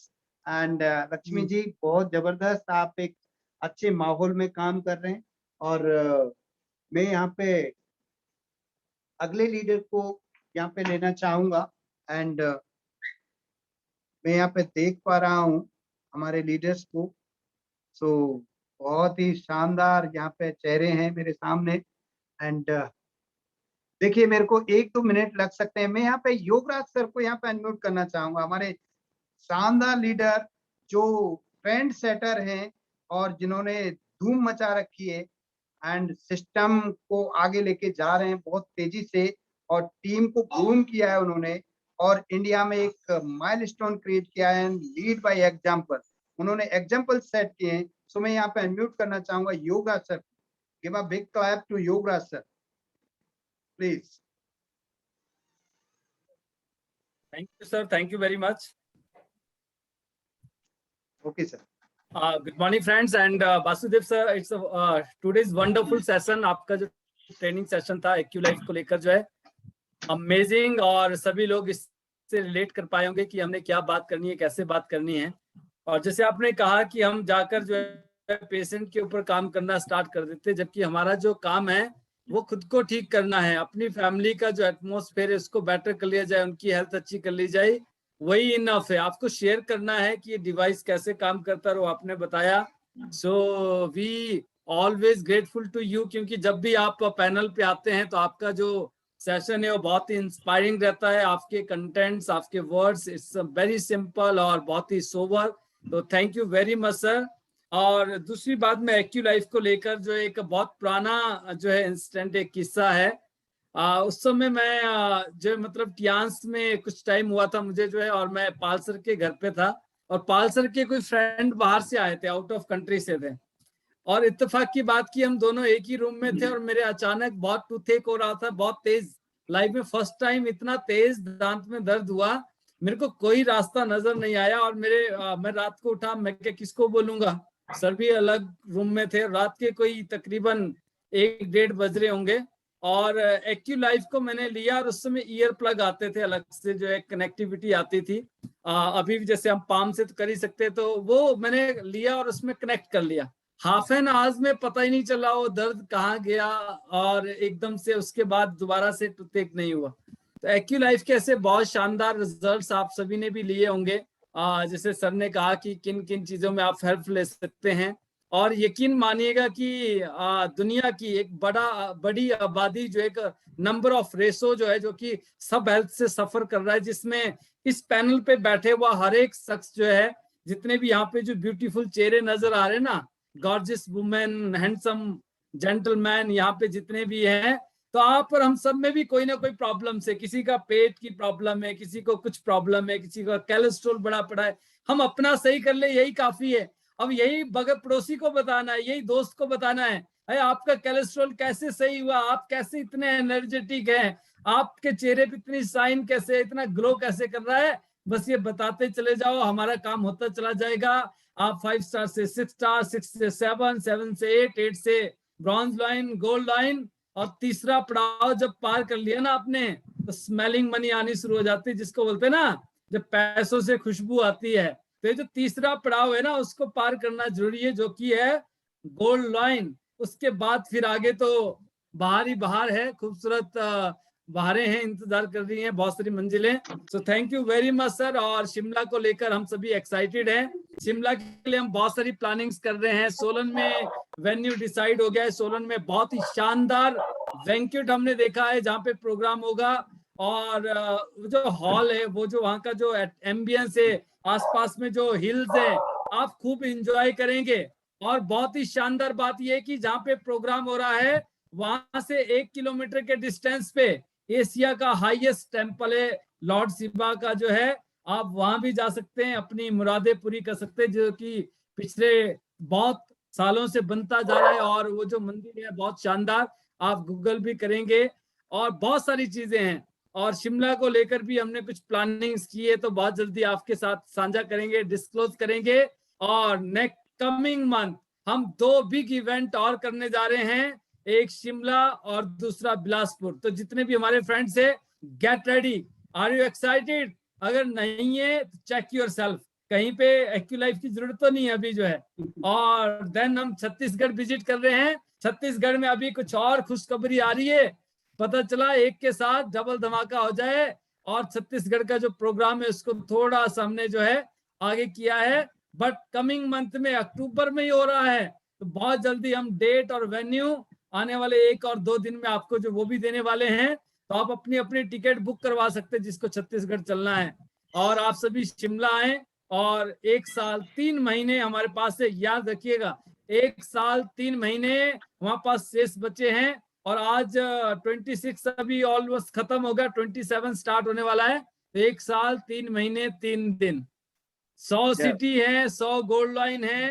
And Lakshmi ji, बहुत जबरदस्त, आप एक अच्छे माहौल में काम कर रहे हैं। और मैं यहाँ पे अगले लीडर को यहाँ पे लेना चाहूंगा। एंड मैं यहाँ पे देख पा रहा हूँ हमारे लीडर्स को। सो बहुत ही शानदार यहाँ पे चेहरे हैं मेरे सामने। एंड देखिए मेरे को 1-2 मिनट लग सकते हैं। मैं यहाँ पे योगराज सर को यहाँ पे अनम्यूट करना चाहूंगा, हमारे शानदार लीडर जो ट्रेंड सेटर हैं और जिन्होंने धूम मचा रखी है एंड सिस्टम को आगे लेके जा रहे हैं बहुत तेजी से, और टीम को ग्रूम किया है उन्होंने, और इंडिया में एक माइलस्टोन क्रिएट किया है, लीड बाय एग्जांपल। उन्होंने एग्जांपल सेट किए हैं। सो मैं यहाँ पे अनम्यूट करना चाहूंगा Yograj sir. Give a big clap to Yograj sir please. Thank you, sir. Thank you very much. Okay sir. Good morning, friends. And Vasudev sir, it's today's wonderful session. आपका जो ट्रेनिंग सेशन था एक्यूलाइफ को लेकर जो है अमेजिंग, और सभी लोग इससे रिलेट कर पाए होंगे कि हमने क्या बात करनी है, कैसे बात करनी है। और जैसे आपने कहा कि हम जाकर जो है पेशेंट के ऊपर काम करना स्टार्ट कर देते, जबकि हमारा जो काम है वो खुद को ठीक करना है, अपनी फैमिली का जो एटमॉस्फेयर है उसको बेटर कर लिया जाए, उनकी हेल्थ अच्छी कर ली जाए, वही इनफ है। आपको शेयर करना है कि ये डिवाइस कैसे काम करता है, वो आपने बताया। So we always grateful to you, क्योंकि जब भी आप पैनल पे आते हैं तो आपका जो सेशन है वो बहुत ही इंस्पायरिंग रहता है। आपके कंटेंट्स, आपके वर्ड्स, इट्स वेरी सिंपल और बहुत ही सोबर। तो thank you very much sir. और दूसरी बात में एक्यूलाइफ को लेकर जो एक बहुत पुराना जो है इंसिडेंट, एक किस्सा है। उस समय मैं जो मतलब टियांस में कुछ टाइम हुआ था मुझे जो है, और मैं पाल सर के घर पे था, और पाल सर के कोई फ्रेंड बाहर से आए थे, आउट ऑफ कंट्री से थे, और इत्तेफाक की बात की हम दोनों एक ही रूम में थे, और मेरे अचानक बहुत टूथेक हो रहा था, बहुत तेज। लाइफ में फर्स्ट टाइम इतना तेज दांत में दर्द हुआ, मेरे को कोई रास्ता नजर नहीं आया। और मैं रात को उठा, मैं क्या किसको बोलूंगा, सर भी अलग रूम में थे, रात के कोई तकरीबन 1-1:30 बज रहे होंगे। और एक्यूलाइफ को मैंने लिया, और उस समय ईयर प्लग आते थे अलग से, जो है कनेक्टिविटी आती थी। अभी जैसे हम पाम से तो कर ही सकते, तो वो मैंने लिया और उसमें कनेक्ट कर लिया। हाफ एन आवर्स में पता ही नहीं चला वो दर्द कहाँ गया, और एकदम से उसके बाद दोबारा से टूथेक नहीं हुआ। तो एक्यूलाइफ के ऐसे बहुत शानदार रिजल्ट्स आप सभी ने भी लिए होंगे। जैसे सर ने कहा कि किन किन चीजों में आप हेल्प ले सकते हैं, और यकीन मानिएगा कि दुनिया की एक बड़ी आबादी जो एक नंबर ऑफ रेसो जो है, जो कि सब हेल्थ से सफर कर रहा है, जिसमें इस पैनल पे बैठे हुआ हर एक शख्स जो है, जितने भी यहाँ पे जो ब्यूटीफुल चेहरे नजर आ रहे हैं ना, गॉर्जियस वुमेन, हैंडसम जेंटलमैन, यहाँ पे जितने भी हैं, तो आप और हम सब में भी कोई ना कोई प्रॉब्लम है। किसी का पेट की प्रॉब्लम है, किसी को कुछ प्रॉब्लम है, किसी का कोलेस्ट्रॉल बड़ा पड़ा है। हम अपना सही कर ले, यही काफी है। अब यही बगल पड़ोसी को बताना है, यही दोस्त को बताना है, अरे आपका कोलेस्ट्रॉल कैसे सही हुआ, आप कैसे इतने एनर्जेटिक हैं, आपके चेहरे पे इतनी साइन कैसे, इतना ग्लो कैसे कर रहा है। बस ये बताते चले जाओ, हमारा काम होता चला जाएगा। आप 5 स्टार से 6 स्टार, 6 से 7, 7 से 8, 8 से ब्रॉन्ज लाइन, गोल्ड लाइन, और तीसरा पड़ाव जब पार कर लिया ना आपने, तो स्मेलिंग मनी आनी शुरू हो जाती है, जिसको बोलते हैं ना जब पैसों से खुशबू आती है। तो ये जो तीसरा पड़ाव है ना, उसको पार करना जरूरी है, जो कि है गोल्ड लाइन। उसके बाद फिर आगे तो बाहर ही बाहर है, खूबसूरत बाहरें हैं, इंतजार कर रही हैं, बहुत सारी मंजिलें। सो thank you very much sir. और शिमला को लेकर हम सभी एक्साइटेड हैं। शिमला के लिए हम बहुत सारी प्लानिंग्स कर रहे हैं। सोलन में वेन्यू डिसाइड हो गया है। सोलन में बहुत ही शानदार वेंक्यूट हमने देखा है, जहाँ पे प्रोग्राम होगा, और जो हॉल है, वो जो वहाँ का जो एम्बियंस है, आसपास में जो हिल्स है, आप खूब एंजॉय करेंगे। और बहुत ही शानदार बात यह है कि जहाँ पे प्रोग्राम हो रहा है, वहां से 1 किलोमीटर के डिस्टेंस पे एशिया का हाईएस्ट टेम्पल है लॉर्ड शिवा का जो है, आप वहां भी जा सकते हैं, अपनी मुरादें पूरी कर सकते हैं, जो कि पिछले बहुत सालों से बनता जा रहा है। और वो जो मंदिर है बहुत शानदार, आप गूगल भी करेंगे, और बहुत सारी चीजें हैं। और शिमला को लेकर भी हमने कुछ प्लानिंग्स की है, तो बहुत जल्दी आपके साथ साझा करेंगे, डिस्क्लोज करेंगे। और नेक्स्ट कमिंग मंथ हम 2 बिग इवेंट और करने जा रहे हैं, एक शिमला और दूसरा बिलासपुर। तो जितने भी हमारे फ्रेंड्स है, get ready. Are you excited? अगर नहीं है तो चेक योर सेल्फ, कहीं पे एक्यूलाइफ की जरूरत तो नहीं है अभी जो है। और देन हम छत्तीसगढ़ विजिट कर रहे हैं। छत्तीसगढ़ में अभी कुछ और खुशखबरी आ रही है, पता चला एक के साथ डबल धमाका हो जाए। और छत्तीसगढ़ का जो प्रोग्राम है उसको थोड़ा सा हमने जो है आगे किया है, बट कमिंग मंथ में अक्टूबर में ही हो रहा है, तो बहुत जल्दी हम डेट और वेन्यू आने वाले 1 और 2 दिन में आपको जो वो भी देने वाले हैं। तो आप अपनी अपनी टिकट बुक करवा सकते हैं जिसको छत्तीसगढ़ चलना है। और आप सभी शिमला आए और 1 साल 3 महीने हमारे पास से, याद रखिएगा 1 साल 3 महीने हमारे पास शेष बचे हैं। और आज 26 अभी ऑलमोस्ट खत्म हो गया, 27 स्टार्ट होने वाला है। तो 1 साल 3 महीने 3 दिन, 100 सिटी है, 100 गोल्ड लाइन है,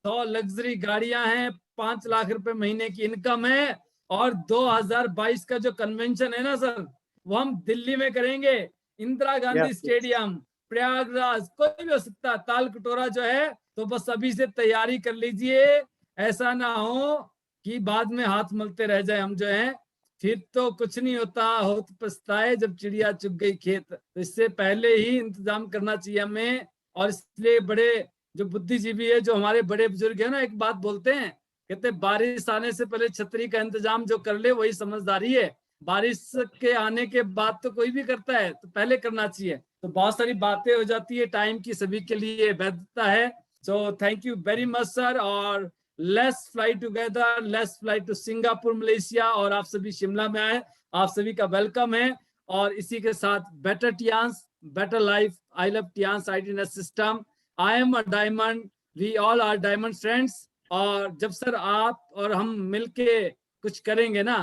100 लग्जरी गाड़ियां हैं, 5 लाख रुपए महीने की इनकम है। और 2022 का जो कन्वेंशन है ना सर, वो हम दिल्ली में करेंगे, इंदिरा गांधी स्टेडियम, प्रयागराज, कोई भी हो सकता है, ताल कटोरा जो है। तो बस अभी से तैयारी कर लीजिए, ऐसा ना हो कि बाद में हाथ मलते रह जाए हम जो है, फिर तो कुछ नहीं होता, हो तो पछताए जब चिड़िया चुग गई खेत। तो इससे पहले ही इंतजाम करना चाहिए हमें। और इसलिए बड़े जो बुद्धिजीवी है, जो हमारे बड़े बुजुर्ग है ना, एक बात बोलते हैं, कहते बारिश आने से पहले छतरी का इंतजाम जो कर ले वही समझदारी है। बारिश के आने के बाद तो कोई भी करता है, तो पहले करना चाहिए। तो बहुत सारी बातें हो जाती है, टाइम की सभी के लिए वैधता है। So thank you very much sir. और let's fly together, let's fly to Singapore, Malaysia. और आप सभी शिमला में आए, आप सभी का वेलकम है। और इसी के साथ better Tiens, better life, I love Tiens IDNet system, I am a diamond, we all are diamond friends. और जब सर आप और हम मिलके कुछ करेंगे ना,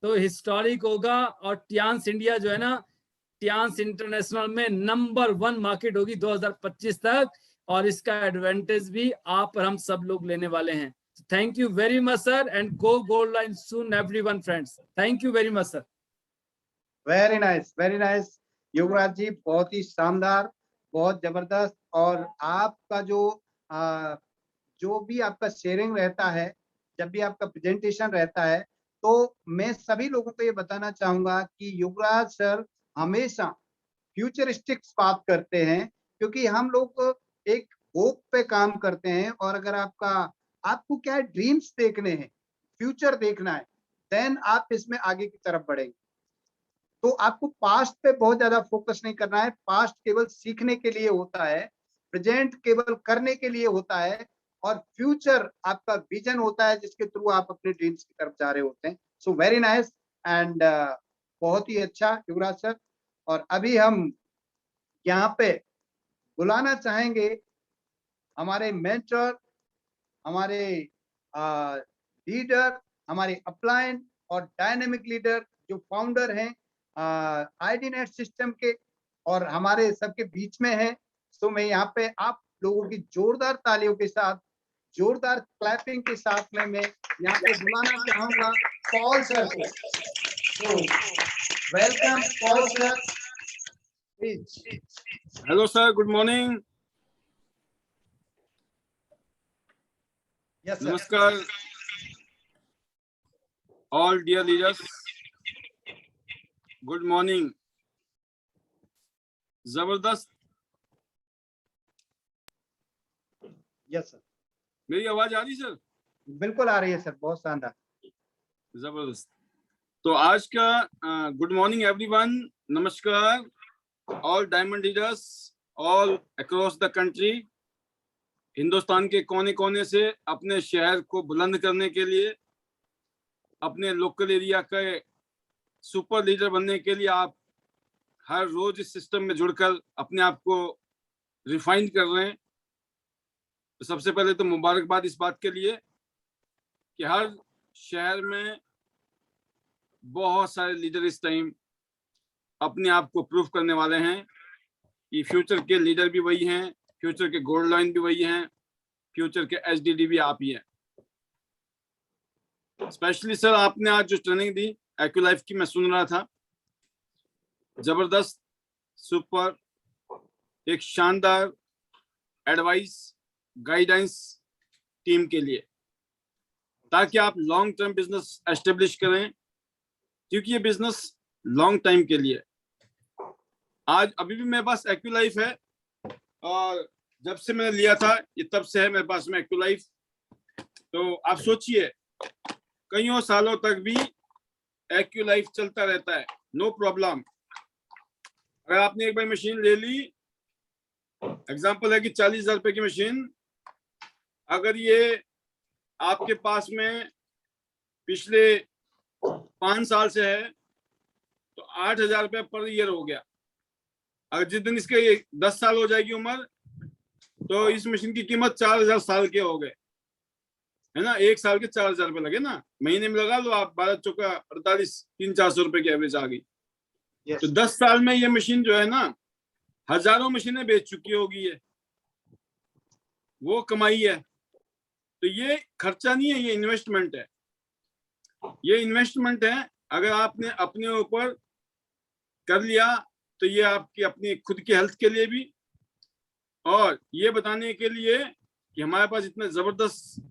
तो हिस्टोरिक होगा। और टियांस इंडिया जो है ना, टियांस इंटरनेशनल में नंबर 1 मार्केट होगी 2025 तक। और इसका एडवांटेज भी आप और हम सब लोग लेने वाले हैं। Thank you very much sir, and go gold line soon everyone friends. Thank you very much sir. Very nice, very nice Yuvraj ji, बहुत ही शानदार, बहुत जबरदस्त। और आपका जो भी आपका शेयरिंग रहता है, जब भी आपका प्रेजेंटेशन रहता है, तो मैं सभी लोगों को ये बताना चाहूंगा कि युवराज सर हमेशा फ्यूचरिस्टिक्स बात करते हैं, क्योंकि हम लोग एक होप पे काम करते हैं। और अगर आपको क्या है, ड्रीम्स देखने हैं, फ्यूचर देखना है, देन आप इसमें आगे की तरफ बढ़ेंगे। तो आपको पास्ट पे बहुत ज्यादा फोकस नहीं करना है। पास्ट केवल सीखने के लिए होता है, प्रेजेंट केवल करने के लिए होता है, और फ्यूचर आपका विजन होता है जिसके थ्रू आप अपने ड्रीम्स की तरफ जा रहे होते हैं। सो वेरी नाइस एंड बहुत ही अच्छा युवराज सर। और अभी हम यहाँ पे बुलाना चाहेंगे हमारे मेंटर, हमारे लीडर, हमारे अपलाइन और डायनेमिक लीडर जो फाउंडर हैं आईडीनेट सिस्टम के, और हमारे सबके बीच में है। तो मैं यहाँ पे आप लोगों की जोरदार तालियों के साथ, जोरदार क्लैपिंग के साथ में मैं यहाँ पे बुलाना चाहूंगा पॉल सर को। तो welcome Paul sir, please. Hello sir, good morning. Yes sir. नमस्कार all dear leaders, good morning. जबरदस्त। यस सर, मेरी आवाज आ रही सर? बिल्कुल आ रही है सर, बहुत शानदार। जबरदस्त। तो आज का गुड मॉर्निंग एवरीवन, नमस्कार all diamond leaders all across the country. Hindustan के कोने कोने से अपने शहर को बुलंद करने के लिए, अपने लोकल एरिया के सुपर लीडर बनने के लिए आप हर रोज इस सिस्टम में जुड़कर अपने आप को रिफाइन कर रहे हैं। तो सबसे पहले तो मुबारकबाद इस बात के लिए कि हर शहर में बहुत सारे लीडर इस टाइम अपने आप को प्रूफ करने वाले हैं कि फ्यूचर के लीडर भी वही हैं, फ्यूचर के गोल्ड लाइन भी वही हैं, फ्यूचर के एचडीडी भी आप ही हैं। स्पेशली सर आपने आज जो ट्रेनिंग दी एक्यूलाइफ की, मैं सुन रहा था, जबरदस्त, सुपर, एक शानदार एडवाइस, गाइडेंस टीम के लिए, ताकि आप लॉन्ग टर्म बिजनेस एस्टेब्लिश करें, क्योंकि ये बिजनेस लॉन्ग टाइम के लिए। आज अभी भी मेरे पास एक्यूलाइफ है, और जब से मैंने लिया था ये तब से है मेरे पास में एक्यूलाइफ। तो आप सोचिए कईयों सालों तक भी एक्यूलाइफ चलता रहता है, नो प्रॉब्लम। अगर आपने एक बार मशीन ले ली, एग्जांपल है कि 40,000 रुपए की मशीन अगर ये आपके पास में पिछले 5 साल से है तो 8,000 रुपये पर ईयर हो गया। अगर जिस दिन इसके 10 साल हो जाएगी उम्र तो इस मशीन की कीमत 4,000 साल के हो गए, है ना। 1 साल के 4,000 रुपये लगे ना, महीने में लगा लो आप 12 चौका 48, 300-400 रुपए की एवरेज आ गई। Yes. तो 10 साल में ये मशीन जो है ना हजारों मशीनें बेच चुकी होगी, ये वो कमाई है। तो ये खर्चा नहीं है, ये इन्वेस्टमेंट है। ये इन्वेस्टमेंट है। अगर आपने अपने ऊपर कर लिया तो ये आपकी अपनी खुद की हेल्थ के लिए भी, और ये बताने के लिए कि हमारे पास इतने जबरदस्त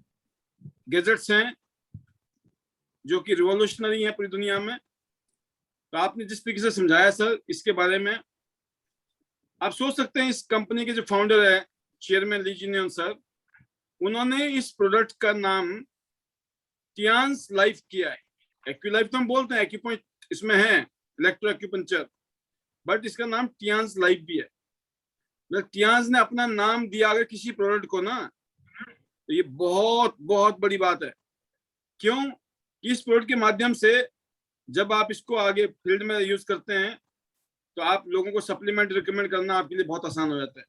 गैजेट्स हैं जो कि रिवॉल्यूशनरी हैं पूरी दुनिया में। तो आपने जिस तरीके से समझाया सर इसके बारे में, आप सोच सकते हैं इस कंपनी के जो फाउंडर है चेयरमैन ली जिनियन सर, उन्होंने इस प्रोडक्ट का नाम टियान्स लाइफ किया है। एक्यूलाइफ तो हम बोलते हैं, एक्यूपॉइंट इसमें है इलेक्ट्रो एक्यूपंक्चर, बट इसका नाम टियान्स लाइफ भी है। मतलब टियान्स ने अपना नाम दिया अगर किसी प्रोडक्ट को ना, तो ये बहुत बहुत बड़ी बात है। क्यों? इस प्रोडक्ट के माध्यम से जब आप इसको आगे फील्ड में यूज करते हैं तो आप लोगों को सप्लीमेंट रिकमेंड करना आपके लिए बहुत आसान हो जाता है।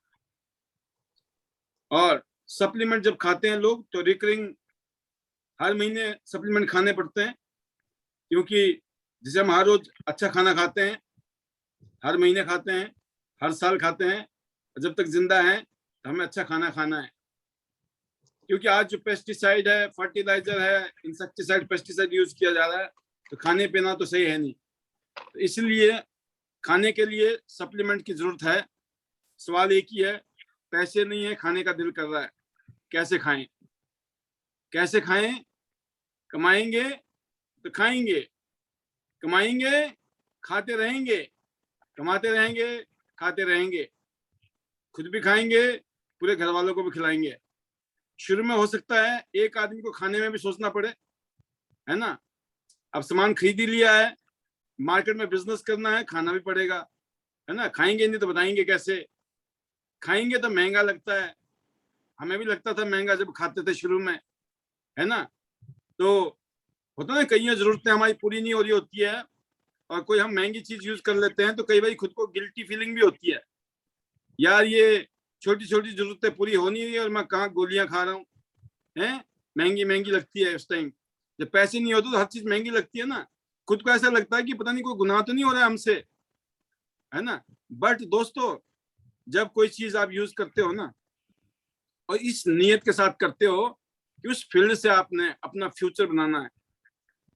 और सप्लीमेंट जब खाते हैं लोग तो रिकरिंग हर महीने सप्लीमेंट खाने पड़ते हैं, क्योंकि जैसे हम हर रोज अच्छा खाना खाते हैं, हर महीने खाते हैं, हर साल खाते हैं, जब तक जिंदा हैं तो हमें अच्छा खाना खाना है। क्योंकि आज जो पेस्टिसाइड है, फर्टिलाइजर है, इंसेक्टिसाइड, पेस्टिसाइड यूज किया जा रहा है, तो खाने पीना तो सही है नहीं। तो इसलिए खाने के लिए सप्लीमेंट की जरूरत है। सवाल एक ही है, पैसे नहीं है, खाने का दिल कर रहा है, कैसे खाएं? कैसे खाएं? कमाएंगे तो खाएंगे, कमाएंगे खाते रहेंगे, कमाते रहेंगे खाते रहेंगे, खुद भी खाएंगे, पूरे घर वालों को भी खिलाएंगे। शुरू में हो सकता है एक आदमी को खाने में भी सोचना पड़े, है ना। अब सामान खरीद ही लिया है, मार्केट में बिजनेस करना है, खाना भी पड़ेगा, है ना। खाएंगे नहीं तो बताएंगे कैसे? खाएंगे तो महंगा लगता है, हमें भी लगता था महंगा जब खाते थे शुरू में, है ना। तो होता है कई जरूरतें हमारी पूरी नहीं हो रही होती है और कोई हम महंगी चीज यूज कर लेते हैं तो कई बार खुद को गिल्टी फीलिंग भी होती है, यार ये छोटी छोटी जरूरतें पूरी हो नहीं रही और मैं कहाँ गोलियां खा रहा हूँ, हैं। महंगी महंगी लगती है उस टाइम, जब पैसे नहीं होते तो हर चीज महंगी लगती है ना। खुद को ऐसा लगता है कि पता नहीं कोई गुनाह तो नहीं हो रहा है हमसे, है ना। बट दोस्तों जब कोई चीज आप यूज करते हो ना और इस नियत के साथ करते हो कि उस फील्ड से आपने अपना फ्यूचर बनाना है,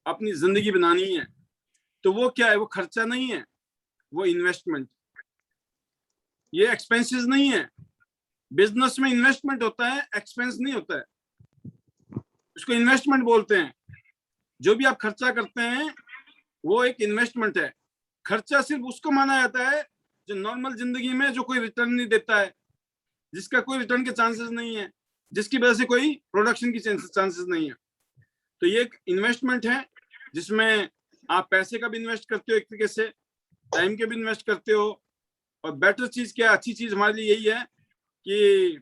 अपनी जिंदगी बनानी है, तो वो क्या है? वो खर्चा नहीं है, वो इन्वेस्टमेंट। ये एक्सपेंसेस नहीं है। बिजनेस में इन्वेस्टमेंट होता है, एक्सपेंस नहीं होता है, उसको इन्वेस्टमेंट बोलते हैं। जो भी आप खर्चा करते हैं वो एक इन्वेस्टमेंट है। खर्चा सिर्फ उसको माना जाता है जो नॉर्मल जिंदगी में जो कोई रिटर्न नहीं देता है, जिसका कोई रिटर्न के चांसेस नहीं है, जिसकी वजह से कोई प्रोडक्शन की चांसेस नहीं है। तो ये एक इन्वेस्टमेंट है जिसमें आप पैसे का भी इन्वेस्ट करते हो, एक तरीके से टाइम के भी इन्वेस्ट करते हो। और बेटर चीज क्या, अच्छी चीज हमारे लिए यही है कि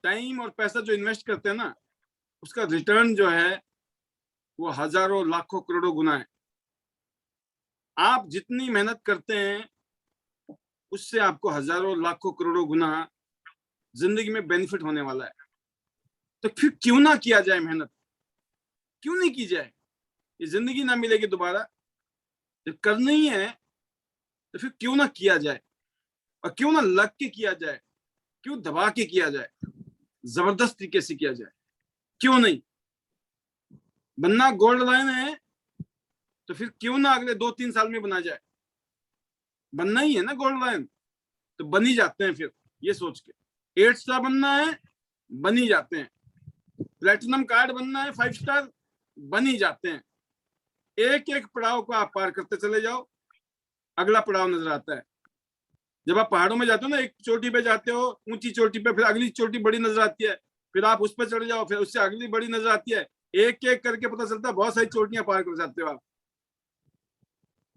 टाइम और पैसा जो इन्वेस्ट करते हैं ना, उसका रिटर्न जो है वो हजारों लाखों करोड़ों गुना है। आप जितनी मेहनत करते हैं उससे आपको हजारों लाखों करोड़ों गुना जिंदगी में बेनिफिट होने वाला है। तो फिर क्यों ना किया जाए मेहनत, क्यों नहीं की जाए? ये जिंदगी ना मिलेगी दोबारा, जब करना ही है तो फिर क्यों ना किया जाए, और क्यों ना लग के किया जाए, क्यों दबा के किया जाए, जबरदस्त तरीके से किया जाए, क्यों नहीं? बनना गोल्ड लाइन है तो फिर क्यों ना अगले 2-3 साल में बना जाए? बनना ही है ना गोल्ड लाइन, तो बन ही जाते हैं फिर ये सोच के। 8 स्टार बनना है, बन ही जाते हैं। प्लेटिनम कार्ड बनना है, 5 स्टार, बन ही जाते हैं। एक एक पड़ाव को आप पार करते चले जाओ, अगला पड़ाव नजर आता है। जब आप पहाड़ों में जाते हो ना, एक चोटी पे जाते हो, ऊंची चोटी पे, फिर अगली चोटी बड़ी नजर आती है, फिर आप उस पर चढ़ जाओ, फिर उससे अगली बड़ी नजर आती है। एक एक करके पता चलता है बहुत सारी चोटियां पार कर जाते हो आप।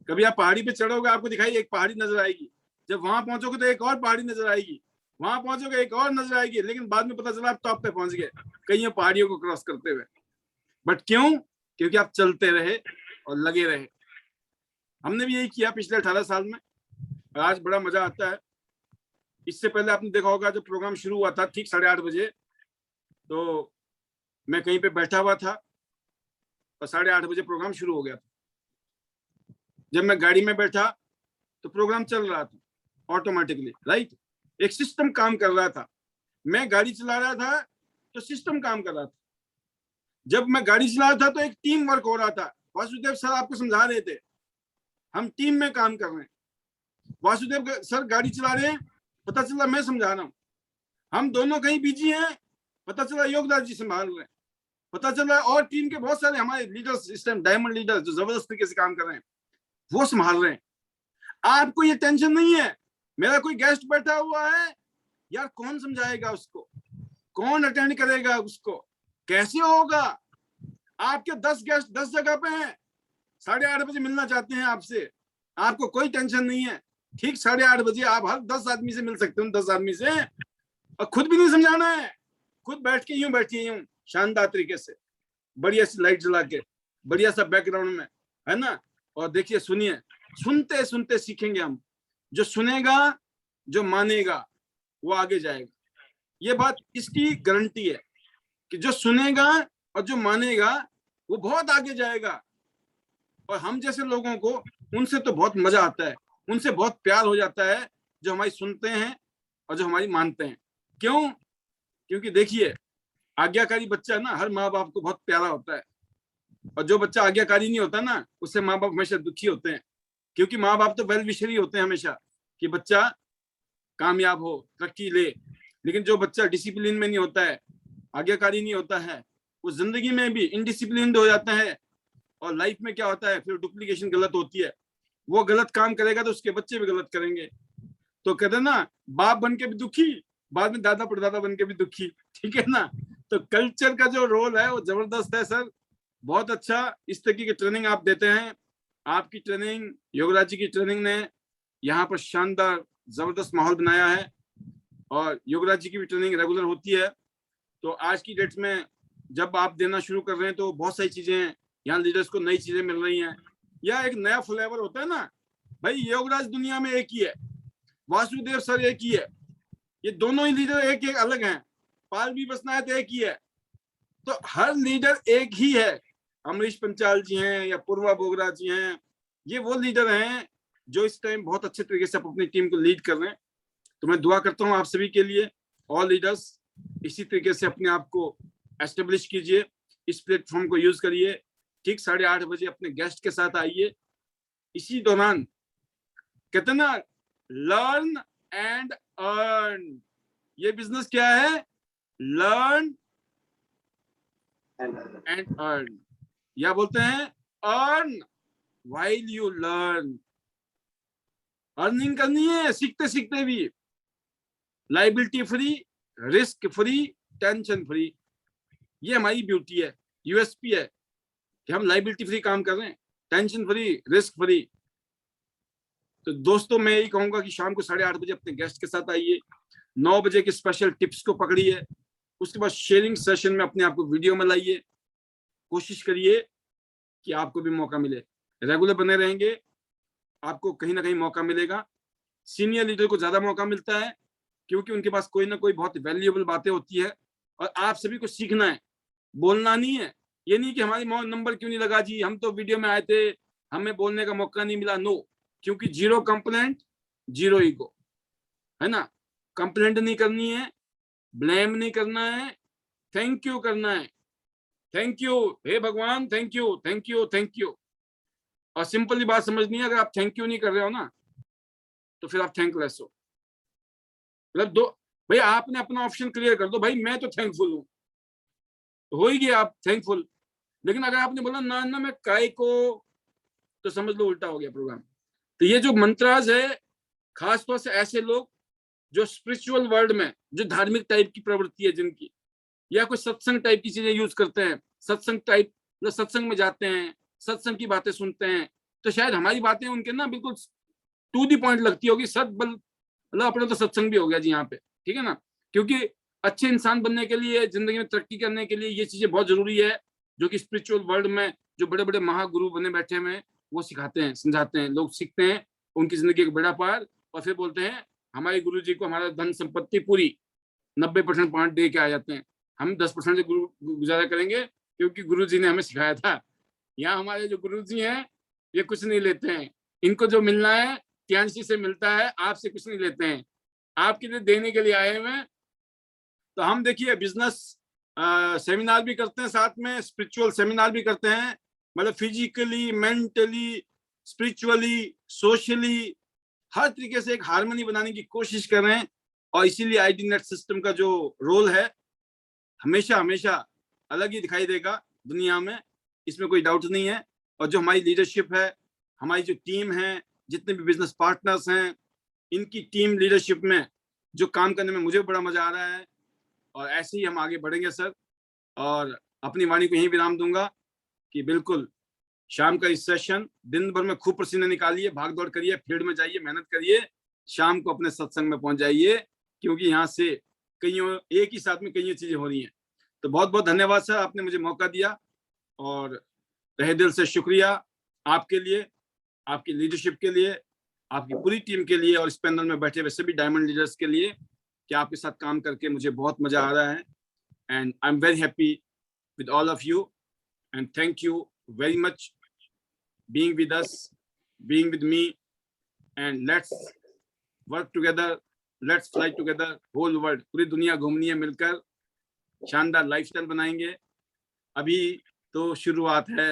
कभी आप पहाड़ी पे चढ़ोगे, आपको दिखाई एक पहाड़ी नजर आएगी, जब वहां पहुंचोगे तो एक और पहाड़ी नजर आएगी, वहां पहुंचोगे एक और नजर आएगी, लेकिन बाद में पता चला आप टॉप पे पहुंच गए कई पहाड़ियों को क्रॉस करते हुए। बट क्यों? क्योंकि आप चलते रहे और लगे रहे। हमने भी यही किया पिछले 18 साल में, और आज बड़ा मजा आता है। इससे पहले आपने देखा होगा जब प्रोग्राम शुरू हुआ था ठीक 8:30 बजे, तो मैं कहीं पे बैठा हुआ था और 8:30 बजे प्रोग्राम शुरू हो गया था। जब मैं गाड़ी में बैठा तो प्रोग्राम चल रहा था ऑटोमेटिकली, राइट। एक सिस्टम काम कर रहा था। मैं गाड़ी चला रहा था तो सिस्टम काम कर रहा था। जब मैं गाड़ी चला रहा था तो एक टीम वर्क हो रहा था। वासुदेव सर आपको समझा रहे थे, हम टीम में काम कर रहे हैं। वासुदेव सर गाड़ी चला रहे हैं, पता चला मैं समझा रहा हूँ। हम दोनों कहीं बिजी हैं, पता चला योगदास जी संभाल रहे हैं। पता चला और टीम के बहुत सारे हमारे लीडर्स इस टाइम डायमंड लीडर्स जो जबरदस्त तरीके से काम कर रहे हैं, वो संभाल रहे हैं। आपको ये टेंशन नहीं है मेरा कोई गेस्ट बैठा हुआ है, यार कौन समझाएगा उसको, कौन अटेंड करेगा उसको, कैसे होगा। आपके 10 गेस्ट 10 जगह पे हैं, 8:30 बजे मिलना चाहते हैं आपसे, आपको कोई टेंशन नहीं है। ठीक 8:30 बजे आप हर 10 आदमी से मिल सकते हो, 10 आदमी से, और खुद भी नहीं समझाना है। खुद बैठ के यूं बैठिए, यूं शानदार तरीके से, बढ़िया सी लाइट जला के, बढ़िया सा बैकग्राउंड में, है ना। और देखिए, सुनिए, सुनते सुनते सीखेंगे हम। जो सुनेगा, जो मानेगा, वो आगे जाएगा। ये बात इसकी गारंटी है कि जो सुनेगा और जो मानेगा वो बहुत आगे जाएगा। और हम जैसे लोगों को उनसे तो बहुत मजा आता है, उनसे बहुत प्यार हो जाता है, जो हमारी सुनते हैं और जो हमारी मानते हैं। क्यों? क्योंकि देखिए, आज्ञाकारी बच्चा ना हर माँ बाप को बहुत प्यारा होता है, और जो बच्चा आज्ञाकारी नहीं होता ना, उससे माँ बाप हमेशा दुखी होते हैं। क्योंकि माँ बाप तो वेल विशर ही होते हैं हमेशा कि बच्चा कामयाब हो, तरक्की ले। लेकिन जो बच्चा डिसिप्लिन में नहीं होता है, आज्ञाकारी नहीं होता है, वो जिंदगी में भी इनडिसिप्लिन्ड हो जाता है। और लाइफ में क्या होता है, फिर डुप्लीकेशन गलत होती है। वो गलत काम करेगा तो उसके बच्चे भी गलत करेंगे। तो कहते हैं ना, बाप बन के भी दुखी, बाद में दादा परदादा बन के भी दुखी, ठीक है ना। तो कल्चर का जो रोल है वो जबरदस्त है सर, बहुत अच्छा। इस तरीके की ट्रेनिंग आप देते हैं। आपकी ट्रेनिंग, योगराज जी की ट्रेनिंग ने यहाँ पर शानदार जबरदस्त माहौल बनाया है, और योगराज जी की भी ट्रेनिंग रेगुलर होती है। तो आज की डेट में जब आप देना शुरू कर रहे हैं तो बहुत सारी चीजें यहाँ लीडर्स को नई चीजें मिल रही हैं, या एक नया फ्लेवर होता है ना भाई। योगराज दुनिया में एक ही है, वासुदेव सर एक ही है, ये दोनों ही लीडर एक एक अलग हैं। पाल भी बसनायत एक ही है, तो हर लीडर एक ही है। अमरीश पंचाल जी हैं या पूर्वा बोगरा जी हैं, ये वो लीडर हैं जो इस टाइम बहुत अच्छे तरीके से अपनी टीम को लीड कर रहे हैं। तो मैं दुआ करता हूँ आप सभी के लिए, ऑल लीडर्स इसी तरीके से अपने आप को एस्टेब्लिश कीजिए, इस प्लेटफॉर्म को यूज करिए। ठीक 8:30 बजे अपने गेस्ट के साथ आइए। इसी दौरान कहते ना, लर्न एंड अर्न। ये बिजनेस क्या है? लर्न एंड अर्न, या बोलते हैं earn while you learn. Earning करनी है सीखते सीखते भी, liability free, risk free, tension free. ये हमारी ब्यूटी है, यूएसपी है कि हम लाइबिलिटी फ्री काम कर रहे हैं, टेंशन फ्री, रिस्क फ्री। तो दोस्तों, मैं यही कहूंगा कि शाम को 8:30 बजे अपने गेस्ट के साथ आइए। 9 बजे के स्पेशल टिप्स को पकड़िए, उसके बाद शेयरिंग सेशन में अपने आप को वीडियो में लाइए। कोशिश करिए कि आपको भी मौका मिले। रेगुलर बने रहेंगे, आपको कहीं ना कहीं मौका मिलेगा। सीनियर लीडर को ज्यादा मौका मिलता है क्योंकि उनके पास कोई ना कोई बहुत वैल्यूएबल बातें होती है, और आप सभी को सीखना है, बोलना नहीं है। ये नहीं कि हमारी नंबर क्यों नहीं लगा जी, हम तो वीडियो में आए थे, हमें बोलने का मौका नहीं मिला। नो, क्योंकि 0 कंप्लेंट 0 ईगो, है ना। कंप्लेंट नहीं करनी है, ब्लेम नहीं करना है, थैंक यू करना है। थैंक यू, हे भगवान, thank you, thank you, thank you. और सिंपली बात समझनी है, अगर आप थैंक यू नहीं कर रहे हो ना, तो फिर आप थैंकलेस हो। मतलब दो भाई, आपने अपना ऑप्शन क्लियर कर दो, भाई मैं तो थैंकफुल हूँ, हो ही गया आप थैंकफुल। लेकिन अगर आपने बोला ना ना मैं काय को, तो समझ लो उल्टा हो गया प्रोग्राम। तो ये जो मंत्राज है, खासतौर से ऐसे लोग जो स्पिरिचुअल वर्ल्ड में, जो धार्मिक टाइप की प्रवृत्ति है जिनकी, या कोई सत्संग टाइप की चीजें यूज करते हैं, सत्संग टाइप, मतलब सत्संग में जाते हैं, सत्संग की बातें सुनते हैं, तो शायद हमारी बातें उनके ना बिल्कुल टू दी पॉइंट लगती होगी। मतलब अपना तो सत्संग भी हो गया जी यहाँ पे, ठीक है ना, क्योंकि अच्छे इंसान बनने के लिए, जिंदगी में तरक्की करने के लिए ये चीजें बहुत जरूरी है, जो कि स्पिरिचुअल वर्ल्ड में जो बड़े बड़े महागुरु बने बैठे हुए हैं वो सिखाते हैं, समझाते हैं, लोग सीखते हैं उनकी जिंदगी का बेड़ा पार, और फिर बोलते हैं हमारे गुरु जी को हमारा धन संपत्ति पूरी 90% पॉइंट दे के आ जाते हैं, हम 10% से गुजारा करेंगे क्योंकि गुरु जी ने हमें सिखाया था। यहाँ हमारे जो गुरु जी हैं ये कुछ नहीं लेते हैं, इनको जो मिलना है त्यांशी से मिलता है, आपसे कुछ नहीं लेते हैं, आपके लिए देने के लिए आए हुए हैं। तो हम देखिए बिजनेस सेमिनार भी करते हैं, साथ में स्पिरिचुअल सेमिनार भी करते हैं, मतलब फिजिकली, मेंटली, स्पिरिचुअली, सोशली, हर तरीके से एक हार्मनी बनाने की कोशिश कर रहे हैं। और इसीलिए आईडी नेट सिस्टम का जो रोल है हमेशा हमेशा अलग ही दिखाई देगा दुनिया में, इसमें कोई डाउट नहीं है। और जो हमारी लीडरशिप है, हमारी जो टीम है, जितने भी बिजनेस पार्टनर्स हैं, इनकी टीम लीडरशिप में जो काम करने में मुझे बड़ा मजा आ रहा है, और ऐसे ही हम आगे बढ़ेंगे सर। और अपनी वाणी को यही विराम दूंगा कि बिल्कुल शाम का इस सेशन, दिन भर में खूब पसीने निकालिए, भाग दौड़ करिए, फील्ड में जाइए, मेहनत करिए, शाम को अपने सत्संग में पहुंच जाइए, क्योंकि यहाँ से कईयों एक ही साथ में कई चीजें हो रही हैं। तो बहुत बहुत धन्यवाद सर, आपने मुझे मौका दिया, और तहे दिल से शुक्रिया आपके लिए, आपकी लीडरशिप के लिए, आपकी पूरी टीम के लिए, और इस पैनल में बैठे हुए सभी डायमंड लीडर्स के लिए कि आपके साथ काम करके मुझे बहुत मजा आ रहा है। And I am very happy with all of you, and thank you very much being with us, being with me, and let's work together, let's fly together, whole world, पूरी दुनिया घूमनी है मिलकर, शानदार लाइफस्टाइल बनाएंगे। अभी तो शुरुआत है,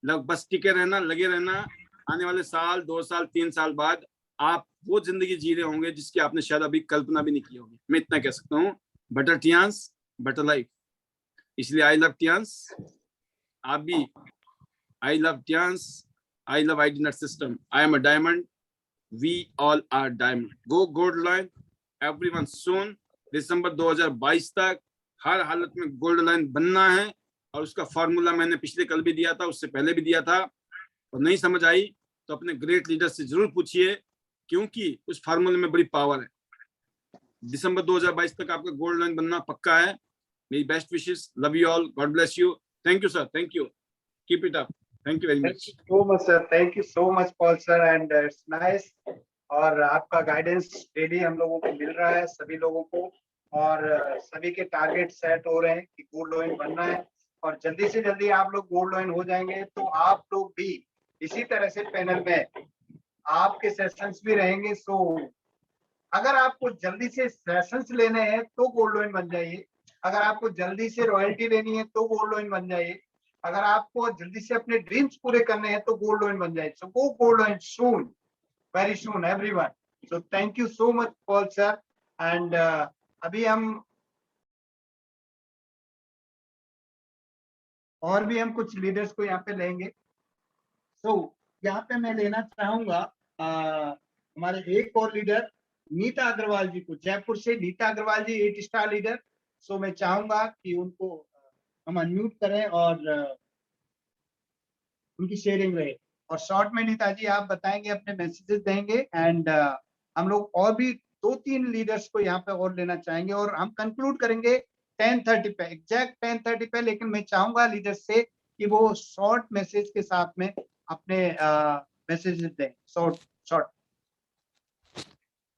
लग बस टिके रहना, लगे रहना, आने वाले साल, 2 साल, 3 साल बाद आप वो जिंदगी जी रहे होंगे जिसकी आपने शायद अभी कल्पना भी नहीं की होगी। मैं इतना कह सकता हूँ, बटर टियांस बटर लाइफ। इसलिए आई लव टियांस, आप भी I love Tians, I love ID Net System. I am a diamond. We all are diamond. Go gold line, everyone soon. दिसंबर 2022 तक हर हालत में गोल्ड लाइन बनना है, और उसका फॉर्मूला मैंने पिछले कल भी दिया था, उससे पहले भी दिया था, और नहीं समझ आई तो अपने ग्रेट लीडर से जरूर पूछिए, क्योंकि उस फार्मूले में बड़ी पावर है। दिसंबर 2022 तक आपका गोल्ड लाइन बनना पक्का है। मेरी best wishes, love you all, God bless you, thank you sir, thank you, keep it up, thank you very much. Thank you so much, sir. Thank you so much, Paul sir, and it's nice. और आपका guidance daily हम लोगों को मिल रहा है, सभी लोगों को, और सभी के टारगेट सेट हो रहे हैं कि गोल्ड लॉइन बनना है, और जल्दी से जल्दी आप लोग गोल्ड लॉइन हो जाएंगे तो आप लोग भी इसी तरह से पैनल में आपके सेशंस भी रहेंगे। सो अगर आपको जल्दी से सेशंस लेने हैं तो गोल्ड लॉइन बन जाइए, अगर आपको जल्दी से रॉयल्टी लेनी है तो गोल्ड लॉइन बन जाइए, अगर आपको जल्दी से अपने ड्रीम्स पूरे करने हैं तो गोल्ड लॉइन बन जाए। So go gold lion soon, very soon everyone. So thank you so much Paul sir. And अभी हम और भी हम कुछ लीडर्स को यहाँ पे लेंगे। सो यहाँ पे मैं लेना चाहूंगा हमारे एक और लीडर नीता अग्रवाल जी को, जयपुर से नीता अग्रवाल जी, 8 स्टार लीडर। सो मैं चाहूंगा कि उनको हम अनम्यूट करें और उनकी शेयरिंग रहे, और शॉर्ट में नीता जी आप बताएंगे, अपने मैसेजेस देंगे, एंड हम लोग और भी 2-3 लीडर्स को यहाँ पे और लेना चाहेंगे, और हम कंक्लूड करेंगे 10:30 पे, एग्जैक्ट 10:30 पे। लेकिन मैं चाहूंगा लीडर्स से कि वो शॉर्ट मैसेज के साथ में अपने मैसेजेस दें, short.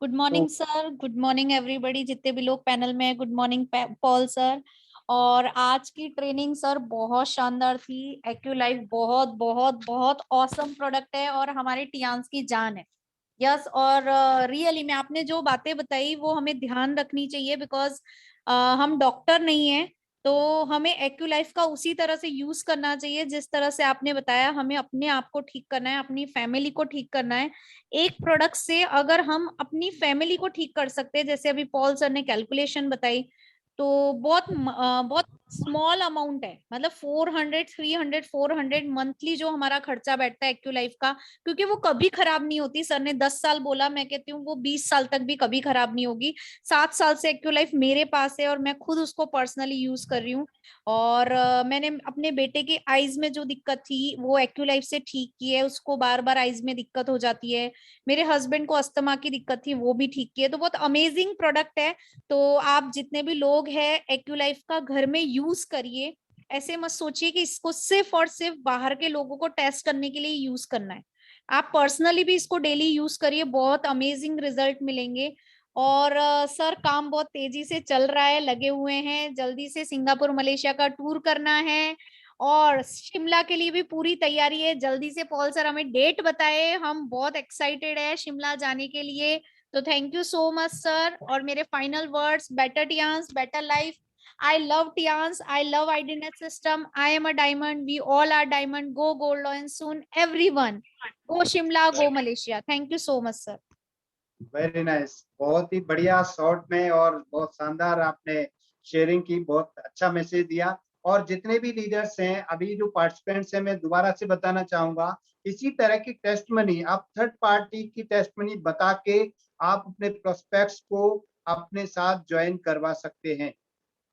Good morning sir, good morning everybody, जितने भी लोग पैनल में, गुड मॉर्निंग पॉल सर। और आज की ट्रेनिंग सर बहुत शानदार थी। एक्यूलाइफ बहुत बहुत बहुत ऑसम प्रोडक्ट है और हमारे टियांस की जान है। यस, और रियली में आपने जो बातें बताई वो हमें ध्यान रखनी चाहिए, बिकॉज हम डॉक्टर नहीं है, तो हमें एक्यूलाइफ का उसी तरह से यूज करना चाहिए जिस तरह से आपने बताया। हमें अपने आप को ठीक करना है, अपनी फैमिली को ठीक करना है। एक प्रोडक्ट से अगर हम अपनी फैमिली को ठीक कर सकते हैं, जैसे अभी पॉल सर ने कैलकुलेशन बताई, तो बहुत स्मॉल अमाउंट है, मतलब 400 300 400 मंथली जो हमारा खर्चा बैठता है एक्यूलाइफ का, क्योंकि वो कभी खराब नहीं होती। सर ने 10 साल बोला, मैं कहती हूँ वो 20 साल तक भी कभी खराब नहीं होगी। 7 साल से एक्यूलाइफ मेरे पास है और मैं खुद उसको पर्सनली यूज कर रही हूँ। और मैंने अपने बेटे के आईज में जो दिक्कत थी वो एक्यूलाइफ से ठीक की है, उसको बार बार आईज में दिक्कत हो जाती है। मेरे हस्बैंड को अस्थमा की दिक्कत थी, वो भी ठीक की है। तो बहुत अमेजिंग प्रोडक्ट है। तो आप जितने भी लोग हैं एक्यूलाइफ का घर में यूज करिए। ऐसे मत सोचिए कि इसको सिर्फ और सिर्फ बाहर के लोगों को टेस्ट करने के लिए यूज करना है। आप पर्सनली भी इसको डेली यूज करिए, बहुत अमेजिंग रिजल्ट मिलेंगे। और सर काम बहुत तेजी से चल रहा है, लगे हुए हैं, जल्दी से सिंगापुर मलेशिया का टूर करना है और शिमला के लिए भी पूरी तैयारी है। जल्दी से पॉल सर हमें डेट बताए, हम बहुत एक्साइटेड है शिमला जाने के लिए। तो thank you so much sir. और मेरे final words, better Tiens better life. I love Tians. I love IDNet system. I am a diamond. We all are diamond. Go gold loan soon. Everyone. Go Shimla. Go Malaysia. Thank you so much, sir. Very nice, बहुत ही बढ़िया short में और बहुत शानदार आपने sharing की, बहुत अच्छा मैसेज दिया। और जितने भी लीडर्स हैं, अभी जो पार्टिसिपेंट्स हैं, मैं दोबारा से बताना चाहूंगा, इसी तरह की टेस्ट मनी आप थर्ड पार्टी की टेस्ट मनी बता के आप अपने प्रोस्पेक्ट्स को अपने साथ ज्वाइन करवा सकते हैं।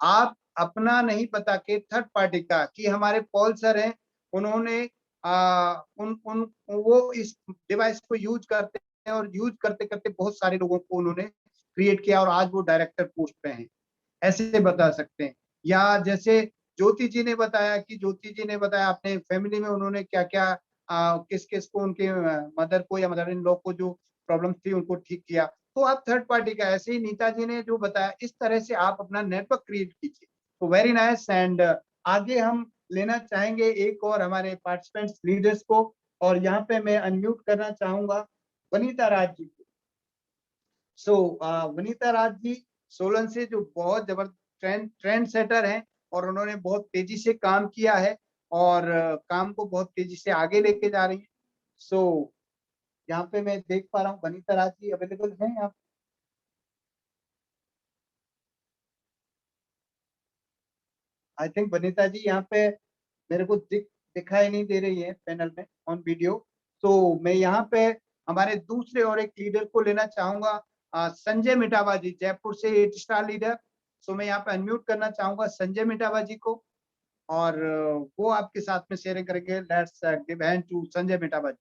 आप अपना नहीं बता के थर्ड पार्टी का, कि हमारे पॉल सर हैं, उन्होंने वो इस डिवाइस को यूज करते हैं और यूज करते करते बहुत सारे लोगों को उन्होंने क्रिएट किया और आज वो डायरेक्टर पोस्ट पे हैं, ऐसे बता सकते हैं। या जैसे ज्योति जी ने बताया कि ज्योति जी ने बताया अपने फैमिली में उन्होंने क्या क्या किस किस को, उनके मदर को या मदर इन लॉ को जो प्रॉब्लम थी उनको ठीक किया। तो आप थर्ड पार्टी का, ऐसे ही नीता जी ने जो बताया, इस तरह से आप अपना नेटवर्क क्रिएट कीजिए। तो वेरी नाइस। एंड आगे हम लेना चाहेंगे एक और हमारे पार्टिसिपेंट्स लीडर्स को, और यहाँ पे मैं अनम्यूट करना चाहूंगा वनीता राज जी को। सो वनीता राज जी सोलन से, जो बहुत जबरदस्त ट्रेंड सेटर हैं और उन्होंने बहुत तेजी से काम किया है और काम को बहुत तेजी से आगे लेके जा रही है। सो यहाँ पे मैं देख पा रहा हूँ वनीता राज जी अवेलेबल हैं यहाँ? आई थिंक वनीता जी यहाँ पे मेरे को दिखाई नहीं दे रही है पैनल में ऑन वीडियो। तो मैं यहाँ पे हमारे दूसरे और एक लीडर को लेना चाहूंगा, संजय मिटावा जी, जयपुर से 8 स्टार लीडर। सो मैं यहाँ पे अनम्यूट करना चाहूंगा संजय मिटावा जी को, और वो आपके साथ में शेयरिंग करेंगे। Let's give hand to Sanjay Mitawa ji.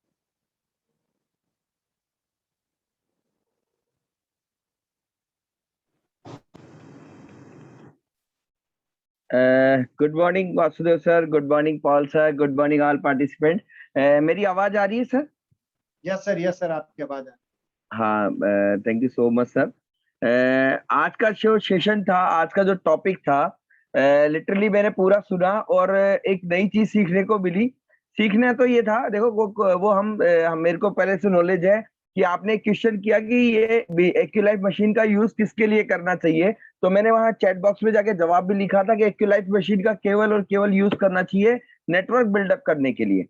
Good morning Vasudev sir, good morning Paul sir, good morning all participant. मेरी आवाज आ रही है सर? यस सर, आपकी आवाज आ रही है। हाँ, thank you so much sir. आज का जो सेशन था, आज का जो टॉपिक था, लिटरली मैंने पूरा सुना और एक नई चीज सीखने को मिली। सीखना तो ये था, देखो वो हम मेरे को पहले से नॉलेज है कि आपने क्वेश्चन किया कि ये एक्यूलाइफ मशीन का यूज किसके लिए करना चाहिए। तो मैंने वहां चैट बॉक्स में जाके जवाब भी लिखा था कि एक्यूलाइफ मशीन का केवल और केवल यूज करना चाहिए नेटवर्क बिल्डअप करने के लिए।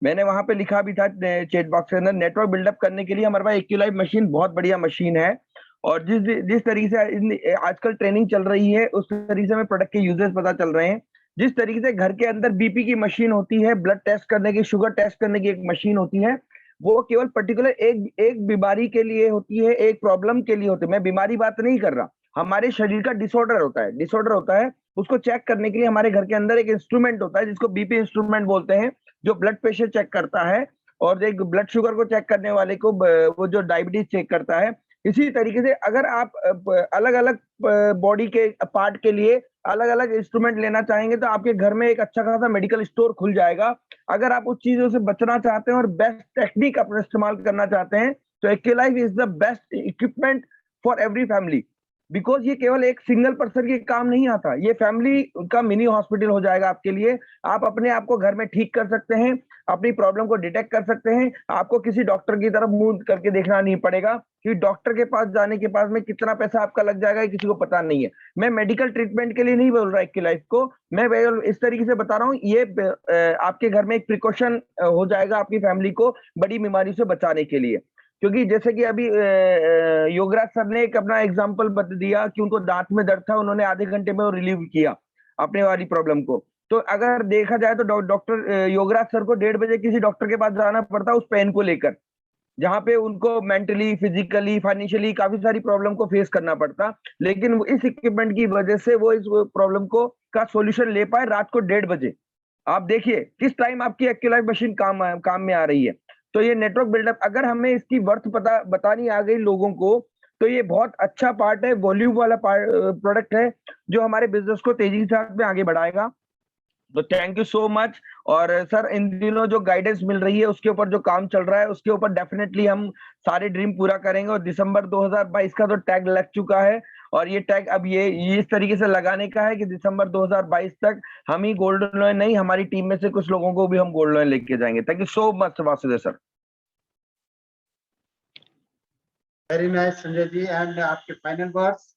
मैंने वहां पे लिखा भी था चैट बॉक्स के अंदर, नेटवर्क बिल्डअप करने के लिए हमारे पास एक्यूलाइफ मशीन बहुत बढ़िया मशीन है। और जिस तरीके से आजकल ट्रेनिंग चल रही है, उस तरीके से हमें प्रोडक्ट के यूजेस पता चल रहे हैं। जिस तरीके से घर के अंदर बीपी की मशीन होती है, ब्लड टेस्ट करने की, शुगर टेस्ट करने की एक मशीन होती है, वो केवल पर्टिकुलर एक बीमारी के लिए होती है, एक प्रॉब्लम के लिए होती है। मैं बीमारी बात नहीं कर रहा, हमारे शरीर का डिसऑर्डर होता है, उसको चेक करने के लिए हमारे घर के अंदर एक इंस्ट्रूमेंट होता है जिसको बीपी इंस्ट्रूमेंट बोलते हैं, जो ब्लड प्रेशर चेक करता है और एक ब्लड शुगर को चेक करने वाले को वो जो डायबिटीज चेक करता है। इसी तरीके से अगर आप अलग अलग बॉडी के पार्ट के लिए अलग अलग इंस्ट्रूमेंट लेना चाहेंगे तो आपके घर में एक अच्छा खासा मेडिकल स्टोर खुल जाएगा। अगर आप उस चीजों से बचना चाहते हैं और बेस्ट टेक्निक अपना इस्तेमाल करना चाहते हैं तो AcuLife is the best equipment for every family. Because ये केवल एक सिंगल पर्सन के काम नहीं आता, ये फैमिली का मिनी हॉस्पिटल हो जाएगा आपके लिए। आप अपने आप को घर में ठीक कर सकते हैं, अपनी प्रॉब्लम को डिटेक्ट कर सकते हैं। आपको किसी डॉक्टर की तरफ मुंह करके देखना नहीं पड़ेगा कि डॉक्टर के पास जाने के पास में कितना पैसा आपका लग जाएगा, ये किसी को पता नहीं है। मैं मेडिकल ट्रीटमेंट के लिए नहीं बोल रहा एक्यूलाइफ को, मैं इस तरीके से बता रहा हूँ, ये आपके घर में एक प्रिकॉशन हो जाएगा आपकी फैमिली को बड़ी बीमारी से बचाने के लिए। क्योंकि जैसे कि अभी योगराज सर ने एक अपना एग्जांपल बता दिया कि उनको दांत में दर्द था, उन्होंने आधे घंटे में वो रिलीव किया। अपने वाली प्रॉब्लम को। तो अगर देखा जाए तो डॉक्टर योगराज सर को 1:30 बजे किसी डॉक्टर के पास जाना पड़ता उस पेन को लेकर, जहाँ पे उनको मेंटली, फिजिकली, फाइनेंशियली काफी सारी प्रॉब्लम को फेस करना पड़ता, लेकिन वो इस इक्विपमेंट की वजह से वो इस प्रॉब्लम को का सॉल्यूशन ले पाए रात को 1:30 बजे। आप देखिए किस टाइम आपकी एक्यूलाइफ मशीन काम में आ रही है। तो ये नेटवर्क बिल्डअप, अगर हमें इसकी वर्थ बतानी आ गई लोगों को, तो ये बहुत अच्छा पार्ट है, वॉल्यूम वाला प्रोडक्ट है जो हमारे बिजनेस को तेजी के साथ में आगे बढ़ाएगा। तो थैंक यू सो मच। और सर इन दिनों जो गाइडेंस मिल रही है उसके ऊपर जो काम चल रहा है उसके ऊपर डेफिनेटली हम सारे ड्रीम पूरा करेंगे। और दिसंबर 2022 का तो टैग लग चुका है, और ये टैग अब ये इस तरीके से लगाने का है कि दिसंबर 2022 तक हम ही गोल्ड लॉयन नहीं, हमारी टीम में से कुछ लोगों को भी हम गोल्ड लॉयन लेके जाएंगे। Thank you so much Vasudev sir. Very nice Sanjay ji, and आपके फाइनल वर्ड्स।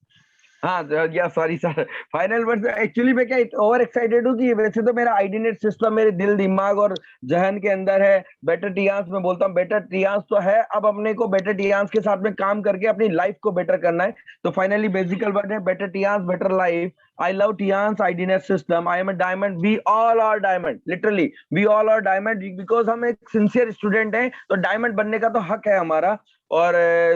हाँ या sorry sir, final word actually मैं क्या ओवर एक्साइटेड हूँ कि वैसे तो मेरा आईडीनेट सिस्टम मेरे दिल, दिमाग और जहन के अंदर है। बेटर टियांस में बोलता हूँ, बेटर टियांस तो है, अब अपने को बेटर टियांस के साथ में काम करके अपनी लाइफ को बेटर करना है। तो फाइनली बेसिकल वर्ड है better Tiens, better life. I love Tian's IDNet system. I am a diamond. We all are diamond. Literally, we all are diamond because हम एक सिंसियर स्टूडेंट हैं, तो डायमंड बनने का तो हक है हमारा। और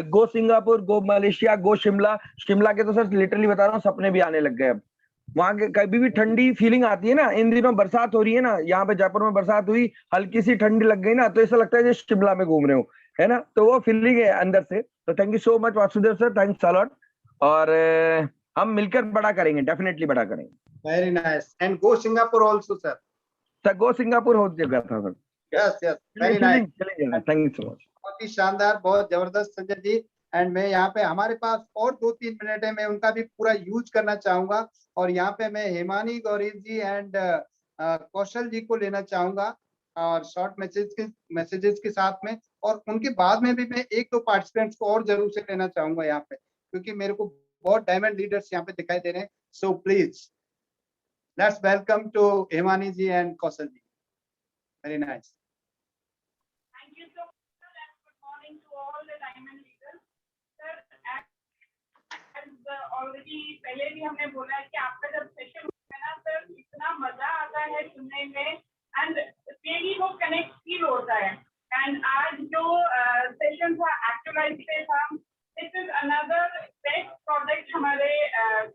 गो सिंगापुर, गो मलेशिया, गो शिमला। शिमला के तो सर लिटरली बता रहा हूँ सपने भी आने लग गए अब। वहां के कभी भी ठंडी फीलिंग आती है ना, इन दिनों बरसात हो रही है ना, यहाँ पे जयपुर में बरसात हुई, हल्की सी ठंडी लग गई ना, तो ऐसा लगता है जैसे शिमला में घूम रहे हो, है ना। तो वो फीलिंग है अंदर से। तो thank you so much Vasudev sir, thanks a lot. और हम मिलकर बड़ा करेंगे, डेफिनेटली बड़ा करेंगे। Very nice, and go Singapore also sir. Sir go Singapore हो जगह था sir. Yes yes, very nice, चलेंगे, थैंक यू सो मच। बहुत ही शानदार, बहुत जबरदस्त संजय जी। एंड मैं यहाँ पे, हमारे पास और 2-3 मिनट है, मैं उनका भी पूरा यूज करना चाहूंगा। और यहाँ पे मैं हेमानी गौरी जी एंड कौशल जी को लेना चाहूंगा और शॉर्ट मैसेजेस के साथ में। और उनके बाद में भी मैं 1-2 पार्टिसिपेंट्स को और जरूर से लेना चाहूंगा यहाँ पे, क्योंकि मेरे को बहुत डायमंड लीडर्स यहाँ पे दिखाई दे रहे हैं। So please let's welcome to Hemani ji and Kaushal ji. Very nice. Thank you so much, sir, and good morning to all the diamond leaders. Sir, as already पहले भी हमने बोला है कि आपका जब सेशन होता है ना सर, इतना मजा आता है सुनने में, एंड रियली वो कनेक्ट फील होता है। एंड आज जो सेशन था एक्चुअलाइज पे था, this is another best product हमारे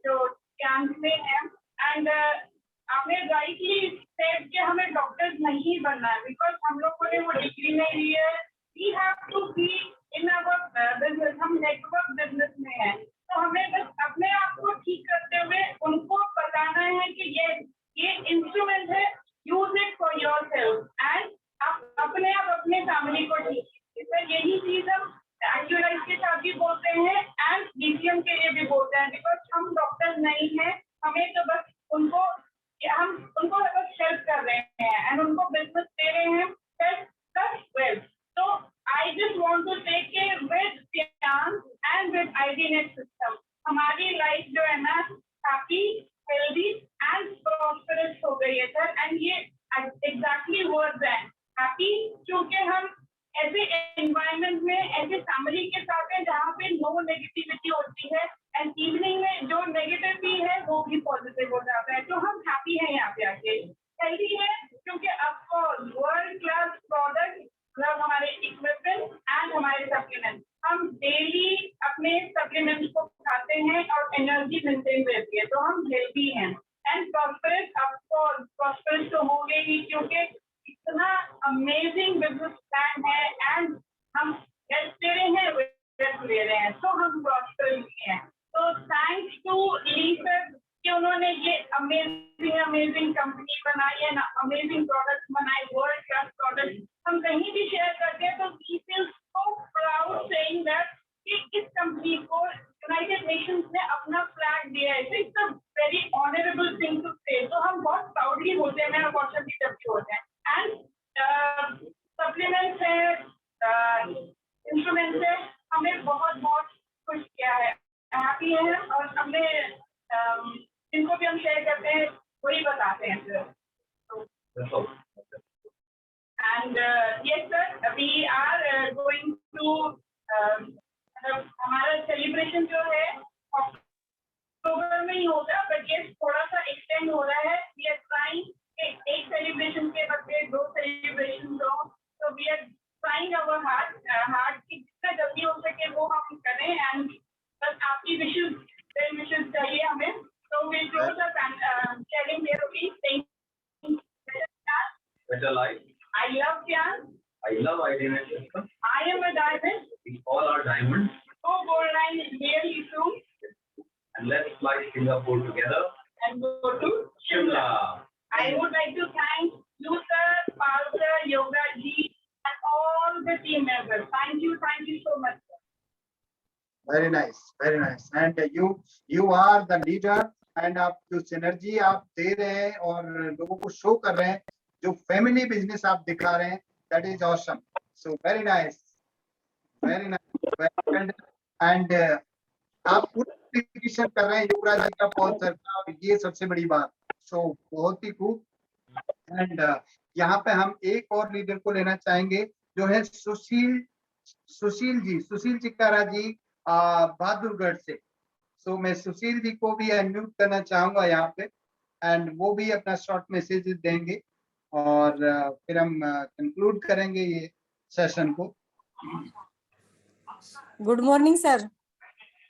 जो कैंप में है। एंड आपने राइटली सेड कि हमें डॉक्टर्स नहीं बनना है, बिकॉज हम लोगों ने वो डिग्री नहीं ली है। We have to be in our business, हम नेटवर्क बिजनेस में हैं, तो हमें बस अपने आप को ठीक करते हुए उनको बताना है कि ये इंस्ट्रूमेंट है, use it for yourself, and आप अपने आप अपने फैमिली को ठीक कीजिए। यही चीज हम एक्चुअलाइज के साथ भी बोलते हैं एंड डीसीएम के लिए भी बोलते हैं, बिकॉज हम डॉक्टर नहीं हैं, हमें तो बस हम उनको बस हेल्प कर रहे हैं एंड उनको बिजनेस दे रहे हैं प्लस वेल्थ। तो आई जस्ट वांट टू से कि with Tiens and with आईडीनेट system हमारी लाइफ जो है ना हैप्पी, हेल्दी एंड प्रॉस्परस हो गई है सर। एंड ये एग्जैक्टली वर्ड्स हैं, हैप्पी, क्योंकि हम ऐसे एनवायरनमेंट में, ऐसे फैमिली के साथ हैं जहाँ पे नो नेगेटिविटी होती है, एंड इवनिंग में जो नेगेटिव भी है वो भी पॉजिटिव हो जाता है। तो हम हैप्पी हैं यहाँ पे आके, हेल्दी है, क्योंकि आपको वर्ल्ड क्लास प्रोडक्ट, मतलब हमारे इक्विपमेंट एंड हमारे सप्लीमेंट, हम डेली अपने सप्लीमेंट्स को खाते हैं और एनर्जी मेंटेन रहती है, तो हम हेल्दी हैं एंड प्रॉस्परस। आपको प्रॉस्परस तो हो गए ही, क्योंकि इतना अमेजिंग बिजनेस प्लान है एंड हम हेल्प दे रहे हैं, वेल्थ ले रहे हैं, तो हम प्रॉस्परस हैं। तो थैंक्स टू ली सर कि उन्होंने ये अमेजिंग कंपनी बनाई है ना, अमेजिंग प्रोडक्ट बनाए, वर्ल्ड क्लास प्रोडक्ट हम कहीं भी शेयर करते हैं तो we feel so proud saying that कि इस कंपनी को यूनाइटेड नेशंस ने अपना फ्लैग दिया है। It's a very honourable thing to say, तो हम बहुत प्राउडली होते हैं, मैं अपॉर्चुनिटी जब भी होते हैं। एंड सप्लीमेंट्स है, इंस्ट्रूमेंट्स है, हमें बहुत बहुत खुश किया है, हैप्पी है, और हमने जिनको भी हम शेयर करते हैं वही बताते हैं sir. And yes sir, we are going to, हमारा सेलिब्रेशन जो है अक्टूबर में ही होगा, बट ये थोड़ा सा एक्सटेंड हो रहा है better life. I love Pyan. I love IDNet system. I am a diamond. We all are diamonds. Go gold line really soon And let's fly Singapore together. and go to Shimla. I would like to thank you, sir, Pastor, Yoga ji, and all the team members. Thank you so much, sir. Very nice and you are the leader and आप जो synergy आप दे रहे हैं और लोगों को show कर रहे हैं, जो फैमिली बिजनेस आप दिखा रहे हैं, that is awesome. So very nice and आप पूरा डेडिकेशन कर रहे हैं युवराज जी का, पॉल सर का, और ये सबसे बड़ी बात. सो बहुत ही खूब. एंड यहाँ पे हम एक और लीडर को लेना चाहेंगे जो है सुशील चिकारा जी बहादुरगढ़ से. सो मैं सुशील जी को भी अनम्यूट करना चाहूंगा यहाँ पे, एंड वो भी अपना शॉर्ट मैसेज देंगे और फिर हम कंक्लूड करेंगे ये सेशन को. Good morning sir.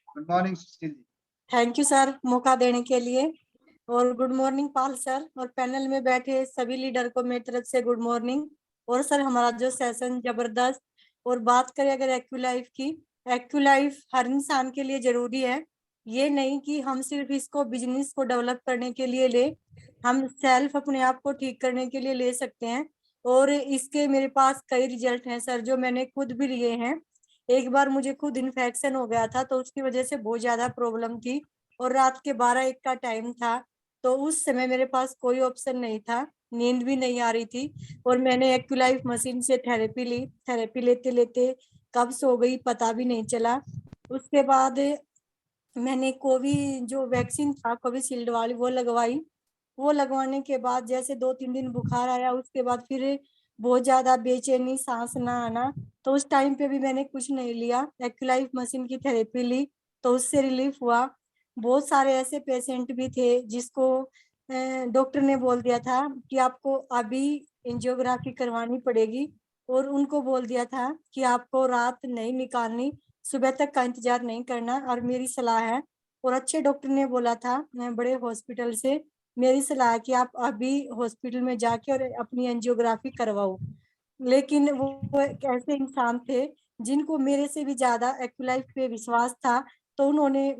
Good morning Sushil ji. Thank you sir मौका देने के लिए. और गुड मॉर्निंग पाल सर और पैनल में बैठे सभी लीडर को मेरी तरफ से गुड मॉर्निंग. और सर हमारा जो सेशन जबरदस्त. और बात करें अगर एक्यूलाइफ की, एक्यूलाइफ हर इंसान के लिए जरूरी है. ये नहीं कि हम सिर्फ इसको बिजनेस को डेवलप करने के लिए ले, हम सेल्फ अपने आप को ठीक करने के लिए ले सकते हैं. और इसके मेरे पास कई रिजल्ट हैं सर जो मैंने खुद भी लिए हैं. एक बार मुझे खुद इन्फेक्शन हो गया था तो उसकी वजह से बहुत ज्यादा प्रॉब्लम थी और रात के 12-1 का टाइम था. तो उस समय मेरे पास कोई ऑप्शन नहीं था, नींद भी नहीं आ रही थी और मैंने एक्यूलाइफ मशीन से थेरेपी ली. थेरेपी लेते लेते कब सो गई पता भी नहीं चला. उसके बाद मैंने कोविड जो वैक्सीन था कोविशील्ड वाली वो लगवाई. वो लगवाने के बाद जैसे 2-3 दिन बुखार आया, उसके बाद फिर बहुत ज्यादा बेचैनी, सांस ना आना. तो उस टाइम पे भी मैंने कुछ नहीं लिया, एक्यूलाइफ मशीन की थेरेपी ली तो उससे रिलीफ हुआ. बहुत सारे ऐसे पेशेंट भी थे जिसको डॉक्टर ने बोल दिया था कि आपको अभी एंजियोग्राफी करवानी पड़ेगी और उनको बोल दिया था कि आपको रात नहीं निकालनी, सुबह तक का इंतजार नहीं करना. और मेरी सलाह है, और अच्छे डॉक्टर ने बोला था बड़े हॉस्पिटल से, मेरी सलाह है कि आप अभी हॉस्पिटल में जाके और अपनी एंजियोग्राफी करवाओ. लेकिन वो एक ऐसे इंसान थे जिनको मेरे से भी ज्यादा एक्यूलाइफ पे विश्वास था. तो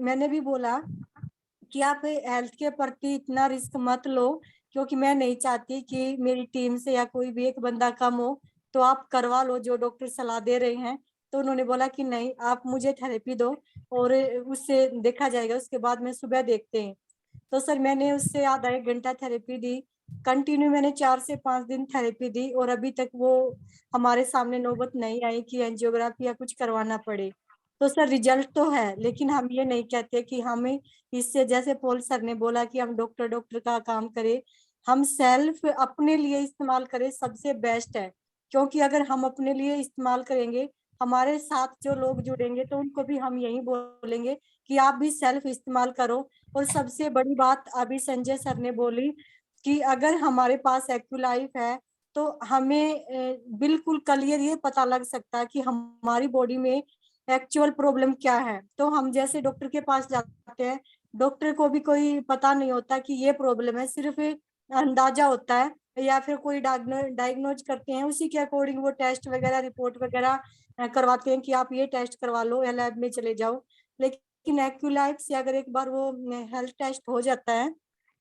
मैंने भी बोला कि आप हेल्थ के प्रति इतना रिस्क मत लो, क्योंकि मैं नहीं चाहती कि मेरी टीम से या कोई भी एक बंदा कम हो, तो आप करवा लो जो डॉक्टर सलाह दे रहे हैं. तो उन्होंने बोला कि नहीं, आप मुझे थेरेपी दो और उससे देखा जाएगा, उसके बाद में सुबह देखते हैं. तो सर मैंने उससे आधा 1 घंटा थेरेपी दी, कंटिन्यू मैंने 4 से 5 दिन थेरेपी दी और अभी तक वो हमारे सामने नौबत नहीं आई कि एंजियोग्राफी या कुछ करवाना पड़े. तो सर रिजल्ट तो है, लेकिन हम ये नहीं कहते कि हमें इससे, जैसे पॉल सर ने बोला कि हम डॉक्टर का काम करें, हम सेल्फ अपने लिए इस्तेमाल करें, सबसे बेस्ट है. क्योंकि अगर हम अपने लिए इस्तेमाल करेंगे, हमारे साथ जो लोग जुड़ेंगे तो उनको भी हम यही बोलेंगे कि आप भी सेल्फ इस्तेमाल करो. और सबसे बड़ी बात अभी संजय सर ने बोली कि अगर हमारे पास एक्यूलाइफ है तो हमें बिल्कुल क्लियर ये पता लग सकता है कि हमारी बॉडी में एक्चुअल प्रॉब्लम क्या है. तो हम जैसे डॉक्टर के पास जाते हैं, डॉक्टर को भी कोई पता नहीं होता कि ये प्रॉब्लम है, सिर्फ अंदाजा होता है या फिर कोई डायग्नोज करते हैं, उसी के अकॉर्डिंग वो टेस्ट वगैरह रिपोर्ट वगैरह करवाते हैं कि आप ये टेस्ट करवा लो या लैब में चले जाओ. लेकिन एक्यूलाइफ से अगर एक बार वो हेल्थ टेस्ट हो जाता है,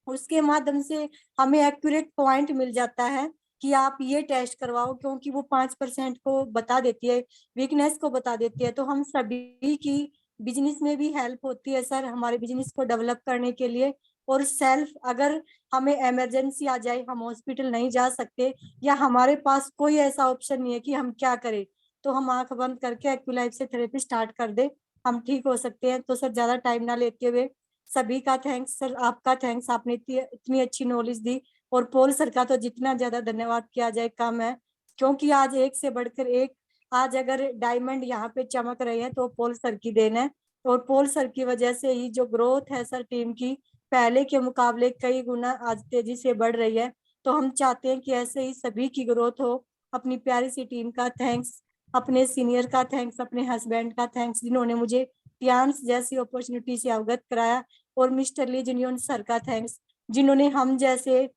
उसके माध्यम से हमें एक्यूरेट पॉइंट मिल जाता है कि आप ये टेस्ट करवाओ, क्योंकि वो 5% को बता देती है, वीकनेस को बता देती है. तो हम सभी की बिजनेस में भी हेल्प होती है सर, हमारे बिजनेस को डेवलप करने के लिए. और सेल्फ अगर हमें इमरजेंसी आ जाए, हम हॉस्पिटल नहीं जा सकते या हमारे पास कोई ऐसा ऑप्शन नहीं है कि हम क्या करें, तो हम आंख बंद करके एक्यूलाइफ से थेरेपी स्टार्ट कर दे, हम ठीक हो सकते हैं. तो सर ज्यादा टाइम ना लेते हुए सभी का थैंक्स सर, आपका थैंक्स, आपने इतनी अच्छी नॉलेज दी. और पॉल सर का तो जितना ज्यादा धन्यवाद किया जाए कम है, क्योंकि आज एक से बढ़कर एक, आज अगर डायमंड यहाँ पे चमक रहे हैं तो पॉल सर की देन है. और पॉल सर की वजह से ही जो ग्रोथ है सर टीम की, पहले के मुकाबले कई गुना आज तेजी से बढ़ रही है. तो हम चाहते हैं कि ऐसे ही सभी की ग्रोथ हो. अपनी प्यारी सी टीम का थैंक्स, अपने सीनियर का थैंक्स, अपने हस्बैंड का थैंक्स जिन्होंने मुझे पियांस जैसी अपॉर्चुनिटी से अवगत कराया. और मिस्टर ली जूनियर सर का थैंक्स जिन्होंने हम जैसे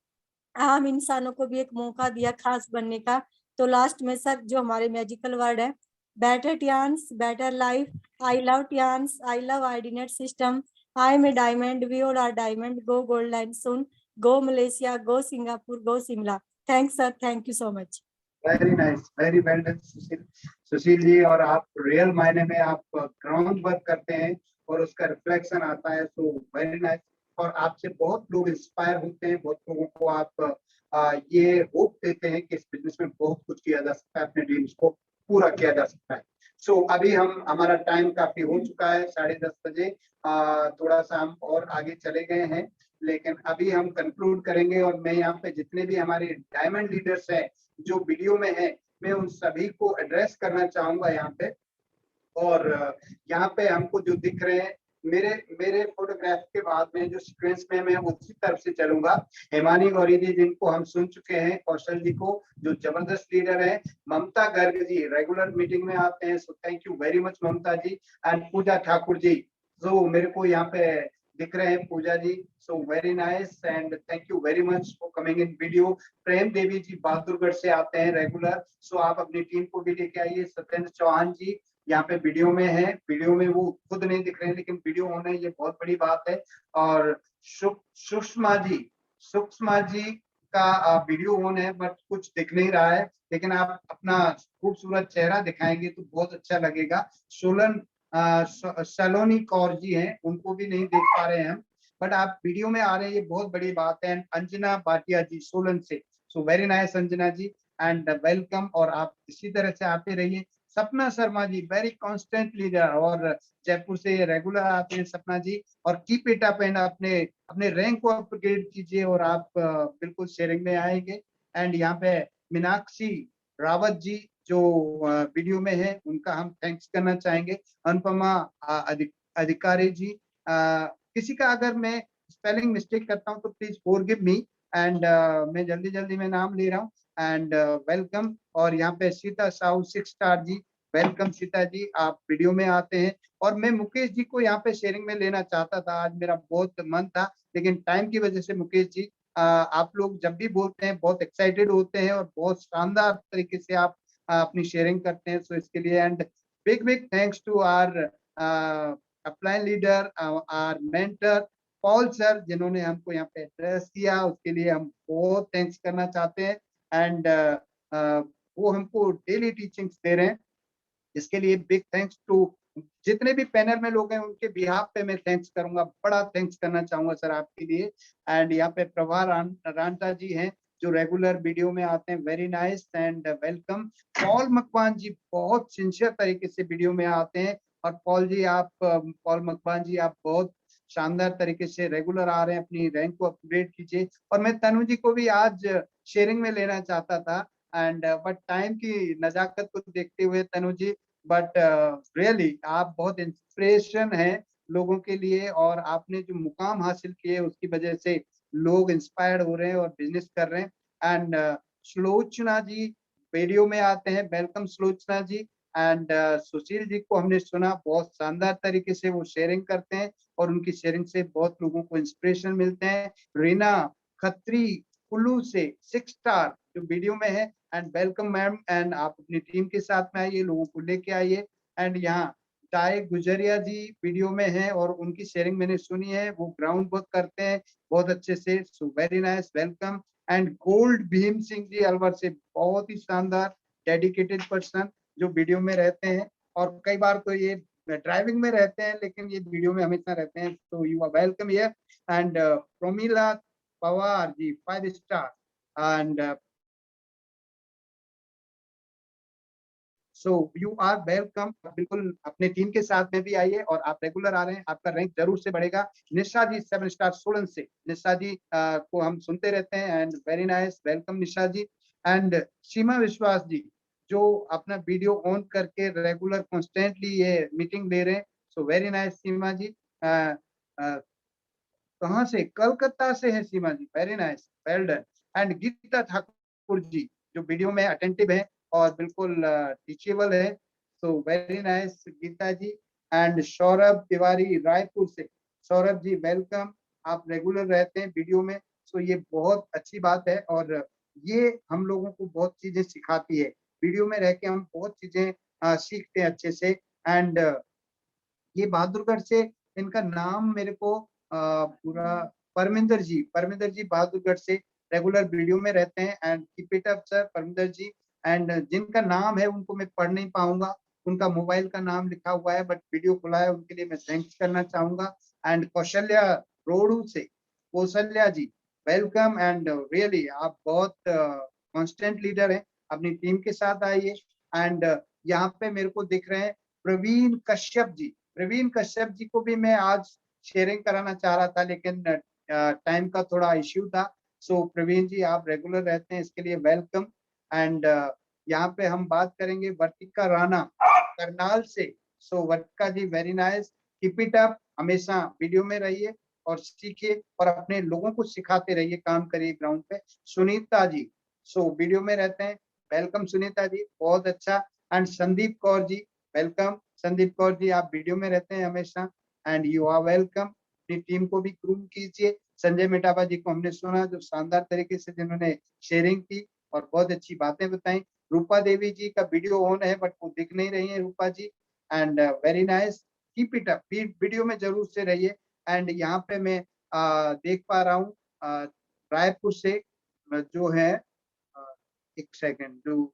आम इंसानों को भी एक मौका दिया खास बनने का। तो लास्ट में सर जो हमारे मैजिकल वर्ड है, better Tiens better life, I love Tiens, I love IDNet system, I am a diamond, we all are diamond, go gold line soon, go Malaysia, go Singapore, go Shimla. Thanks sir, thank you so much. Very nice, very well done Sushil, Sushil ji. और आप real मायने में आप ground work करते हैं और उसका reflection आता है, सो वेरी नाइस। और आपसे बहुत लोग इंस्पायर होते हैं, बहुत लोगों को आप ये होप देते हैं कि इस बिजनेस में बहुत कुछ किया जा सकता है, अपने ड्रीम्स को पूरा किया जा सकता है। सो अभी हमारा टाइम काफी हो चुका है, 10:30 बजे। थोड़ा सा हम और आगे चले गए हैं, लेकिन अभी हम कंक्लूड करेंगे। और मैं यहाँ पे जितने भी हमारे डायमंड लीडर्स हैं जो वीडियो में है, मैं उन सभी को एड्रेस करना चाहूंगा यहाँ पे। और यहाँ पे हमको जो दिख रहे हैं, मेरे मेरे फोटोग्राफ के बाद में जो सीक्वेंस में मैं उसी तरफ से चलूंगा। हेमानी गौरी जी जिनको हम सुन चुके हैं, कौशल जी को जो जबरदस्त लीडर है, ममता गर्ग जी रेगुलर मीटिंग में आते हैं, so thank you very much Mamta ji. And Pooja Thakur ji जो मेरे को यहाँ पे दिख रहे हैं, Pooja ji, so very nice and thank you very much for coming in video. Prem Devi ji Bahadurgarh से आते हैं रेगुलर, सो आप अपनी टीम को भी लेके आइए। सत्येंद्र चौहान जी यहाँ पे वीडियो में है, वीडियो में वो खुद नहीं दिख रहे हैं लेकिन वीडियो होना ये बहुत बड़ी बात है। और सुषमा जी का वीडियो ऑन है बट कुछ दिख नहीं रहा है, लेकिन आप अपना खूबसूरत चेहरा दिखाएंगे तो बहुत अच्छा लगेगा। सलोनी कौर जी हैं, उनको भी नहीं देख पा रहे हैं हम, बट आप वीडियो में आ रहे हैं, ये बहुत बड़ी बात है। एंड अंजना भाटिया जी सोलन से, so very nice Anjana ji and welcome. और आप इसी तरह से आते रहिए। Sapna Sharma ji very constant leader, और जयपुर से रेगुलर आते हैं सपना जी। और कीप इट अप एंड अपने अपने रैंक को अपग्रेड कीजिए और आप बिल्कुल शेयरिंग में आएंगे। एंड यहाँ पे मीनाक्षी रावत जी जो वीडियो में है, उनका हम थैंक्स करना चाहेंगे। अनुपमा अधिकारी जी, किसी का अगर मैं स्पेलिंग मिस्टेक करता हूँ तो प्लीज फॉरगिव मी। एंड मैं जल्दी जल्दी में नाम ले रहा हूँ। And welcome. और यहाँ पे सीता साहू 6 स्टार जी, वेलकम सीता जी, आप वीडियो में आते हैं। और मैं मुकेश जी को यहाँ पे शेयरिंग में लेना चाहता था, आज मेरा बहुत मन था, लेकिन टाइम की वजह से मुकेश जी आप लोग जब भी बोलते हैं बहुत एक्साइटेड होते हैं और बहुत शानदार तरीके से आप अपनी शेयरिंग करते हैं, सो इसके लिए and big big thanks to our upline leader, our mentor Paul sir, जिन्होंने हमको यहाँ पे एड्रेस किया, उसके लिए हम बहुत थैंक्स करना चाहते हैं। एंड वो हमको डेली टीचिंग्स दे रहे हैं, इसके लिए बिग थैंक्स टू जितने भी पैनल में लोग हैं, उनके बिहाफ पे मैं थैंक्स करूंगा, बड़ा थैंक्स करना चाहूंगा सर आपके लिए। एंड यहाँ पे प्रभा रांटा जी हैं जो रेगुलर वीडियो में आते हैं, very nice and welcome. Paul Makwan ji बहुत सिंसियर तरीके से वीडियो में आते हैं। और पॉल मकवान जी आप बहुत शानदार तरीके से रेगुलर आ रहे हैं, अपनी रैंक को अपग्रेड कीजिए। और मैं तनु जी को भी आज शेयरिंग में लेना चाहता था, एंड बट टाइम की नजाकत को देखते हुए तनु जी, बट रियली आप बहुत इंस्पिरेशन है लोगों के लिए, और आपने जो मुकाम हासिल किए उसकी वजह से लोग इंस्पायर्ड हो रहे हैं और बिजनेस कर रहे हैं। एंड सुलोचना जी वीडियो में आते हैं, welcome Sulochana ji. And Sushil ji को हमने सुना, बहुत शानदार तरीके से वो शेयरिंग करते हैं और उनकी शेयरिंग से बहुत लोगों को इंस्पिरेशन मिलते हैं। रीना खत्री कुल्लू से 6 स्टार जो वीडियो में है, एंड वेलकम मैम। एंड आप अपनी टीम के साथ में आइए, लोगों को लेके आइए। एंड यहाँ टाई गुजरिया जी वीडियो में है और उनकी शेयरिंग मैंने सुनी है, वो ग्राउंड वर्क करते हैं बहुत अच्छे से, so very nice, welcome. And gold Bhim Singh ji Alwar से, बहुत ही शानदार डेडिकेटेड पर्सन जो वीडियो में रहते हैं, और कई बार तो ये ड्राइविंग में रहते हैं लेकिन ये वीडियो में हमेशा रहते हैं, तो you are welcome here. And Promila Pawar ji 5 star. And so you are welcome, बिल्कुल अपने टीम के साथ में भी आइए और आप रेगुलर आ रहे हैं, आपका रैंक जरूर से बढ़ेगा। निशा जी 7 स्टार सोलन से, निशा जी को हम सुनते रहते हैं, and very nice, welcome Nisha ji. And Seema Vishwas ji जो अपना वीडियो ऑन करके रेगुलर कॉन्स्टेंटली ये मीटिंग ले रहे हैं, सो वेरी नाइस सीमा जी। कहाँ से? कलकत्ता से है Seema ji, very nice, well done. And Geeta Thakur ji जो वीडियो में अटेंटिव है और बिल्कुल टीचेबल है, so very nice Geeta ji. And Saurabh Tiwari Raipur से, सौरभ जी वेलकम, आप रेगुलर रहते हैं वीडियो में, सो ये बहुत अच्छी बात है और ये हम लोगों को बहुत चीजें सिखाती है। वीडियो में रह के हम बहुत चीजें सीखते हैं अच्छे से। एंड ये बहादुरगढ़ से इनका नाम मेरे को पूरा परमिंदर जी बहादुरगढ़ से रेगुलर वीडियो में रहते हैं। And keep it up sir Parminder ji. And जिनका नाम है उनको मैं पढ़ नहीं पाऊंगा, उनका मोबाइल का नाम लिखा हुआ है बट वीडियो खुला है, उनके लिए मैं थैंक्स करना चाहूंगा। एंड कौशल्या रोडू से कौशल्या जी वेलकम। एंड रियली आप बहुत कांस्टेंट लीडर हैं, अपनी टीम के साथ आइए। एंड यहाँ पे मेरे को दिख रहे हैं प्रवीण कश्यप जी को भी मैं आज शेयरिंग कराना चाह रहा था लेकिन टाइम का थोड़ा इश्यू था। सो प्रवीण जी आप रेगुलर रहते हैं, इसके लिए वेलकम। एंड यहाँ पे हम बात करेंगे वर्तिका राणा करनाल से। So Vartika ji very nice, keep it up, हमेशा वीडियो में रहिए और सीखिए और अपने लोगों को सिखाते रहिए, काम करिए ग्राउंड पे। सुनीता जी सो वीडियो में रहते हैं, वेलकम सुनीता जी, बहुत अच्छा। एंड संदीप कौर जी वेलकम, संदीप कौर जी आप वीडियो में रहते हैं हमेशा एंड यू आर वेलकम। अपनी टीम को भी ग्रूम कीजिए। संजय मेटावा जी को हमने सुना जो शानदार तरीके से जिन्होंने शेयरिंग की और बहुत अच्छी बातें बताई। रूपा देवी जी का वीडियो ऑन है बट वो दिख नहीं रही है Rupa ji. And very nice, keep it up, video में जरूर से रहिए। एंड यहाँ पे मैं देख पा रहा हूँ रायपुर से जो है एक सेकेंड, जो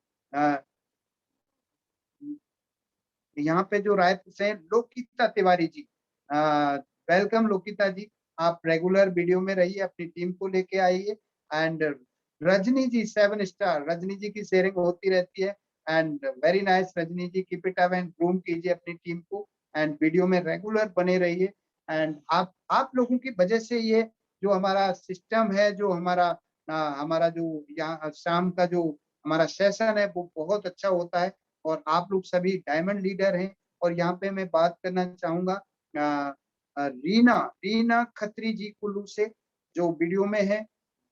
यहाँ पे जो रायपुर से लोकिता तिवारी जी, वेलकम लोकिता जी, आप रेगुलर वीडियो में रहिए, अपनी टीम को लेके आइए। एंड रजनी जी 7 स्टार, रजनी जी की शेयरिंग होती रहती है and very nice Rajni ji, keep it up and groom कीजिए अपनी टीम को एंड वीडियो में रेगुलर बने रहिए। एंड आप लोगों की वजह से ये जो हमारा सिस्टम है, जो हमारा जो यहाँ शाम का जो हमारा सेशन है वो बहुत अच्छा होता है और आप लोग सभी डायमंड लीडर हैं। और यहाँ पे मैं बात करना चाहूंगा रीना खत्री जी कुल्लू से जो वीडियो में है,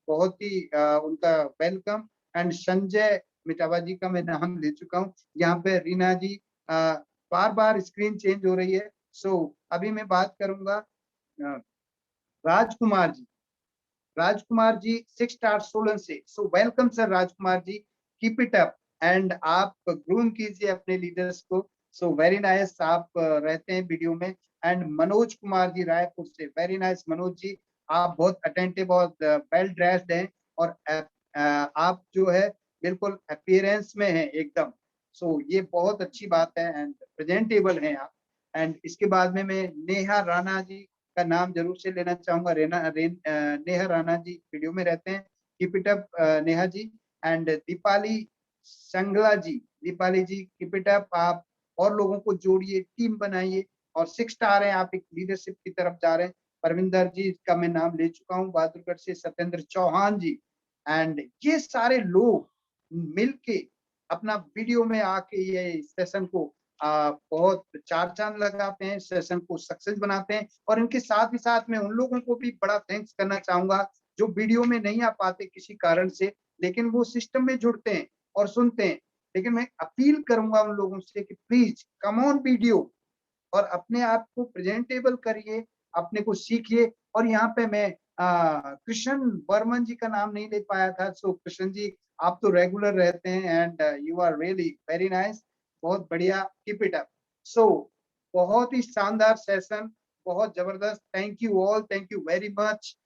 बहुत ही उनका वेलकम। एंड संजय मिटावा जी का मैं नाम ले चुका हूँ। यहाँ पे रीना जी बार बार स्क्रीन चेंज हो रही है। सो अभी मैं बात करूंगा राजकुमार जी 6 स्टार सोलन से। So welcome sir Rajkumar ji, keep it up and आप ग्रूम कीजिए अपने लीडर्स को। सो वेरी नाइस, आप रहते हैं वीडियो में। एंड मनोज कुमार जी रायपुर से, वेरी नाइस मनोज जी, आप बहुत अटेंटिव और वेल ड्रेस्ड हैं और आप जो है बिल्कुल अपीयरेंस में हैं एकदम। सो ये बहुत अच्छी बात है एंड प्रेजेंटेबल हैं आप। एंड इसके बाद में मैं नेहा राणा जी का नाम जरूर से लेना चाहूंगा। नेहा राणा जी वीडियो में रहते हैं, keep it up Neha ji. And Deepali ji keep it up, आप और लोगों को जोड़िए, टीम बनाइए और 6 स्टार हैं, आप एक लीडरशिप की तरफ जा रहे हैं। परमिंदर जी का मैं नाम ले चुका हूँ, बहादुरगढ़ से सत्येंद्र चौहान जी। एंड ये सारे लोग मिलके अपना वीडियो में आके ये सेशन को बहुत चार चांद लगाते हैं, सेशन को सक्सेस बनाते हैं। और इनके साथ ही साथ मैं उन लोगों को भी बड़ा थैंक्स करना चाहूंगा जो वीडियो में नहीं आ पाते किसी कारण से, लेकिन वो सिस्टम में जुड़ते हैं और सुनते हैं। लेकिन मैं अपील करूंगा उन लोगों से कि प्लीज कम ऑन वीडियो और अपने आप को प्रेजेंटेबल करिए, अपने को सीखिए। और यहाँ पे मैं कृष्ण वर्मन जी का नाम नहीं ले पाया था। सो कृष्ण जी आप तो रेगुलर रहते हैं and you are really very nice, बहुत बढ़िया, कीप इट अप। सो बहुत ही शानदार सेशन, बहुत जबरदस्त। Thank you all, thank you very much,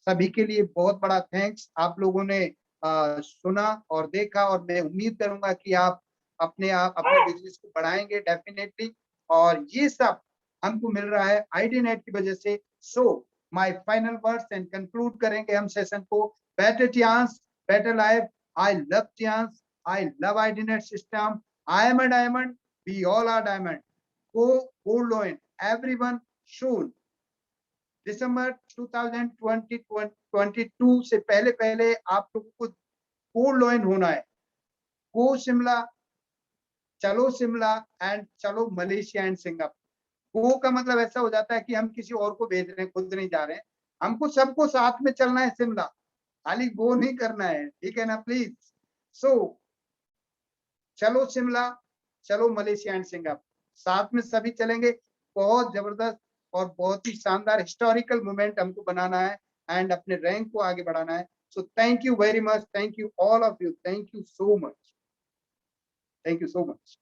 सभी के लिए बहुत बड़ा थैंक्स। आप लोगों ने सुना और देखा और मैं उम्मीद करूंगा कि आप अपने बिजनेस को बढ़ाएंगे डेफिनेटली। और ये सब हमको मिल रहा है आईडीनेट की वजह से। So my final words and conclude करेंगे हम सेशन को। Better chance, better life, I love chance, I love IDNet system, I am a diamond, we all are diamond, go gold lion, everyone should. दिसंबर 2022 से पहले आप लोगों को gold lion होना है। गो शिमला, चलो शिमला एंड चलो मलेशिया एंड सिंगापुर। गो का मतलब ऐसा हो जाता है कि हम किसी और को भेज रहे हैं, खुद नहीं जा रहे हैं। हमको सबको साथ में चलना है शिमला, खाली गो नहीं करना है, ठीक है ना प्लीज। सो चलो शिमला, चलो मलेशिया एंड सिंगापुर, साथ में सभी चलेंगे। बहुत जबरदस्त और बहुत ही शानदार हिस्टोरिकल मोमेंट हमको बनाना है एंड अपने रैंक को आगे बढ़ाना है। So thank you very much, thank you all of you, thank you so much, thank you so much.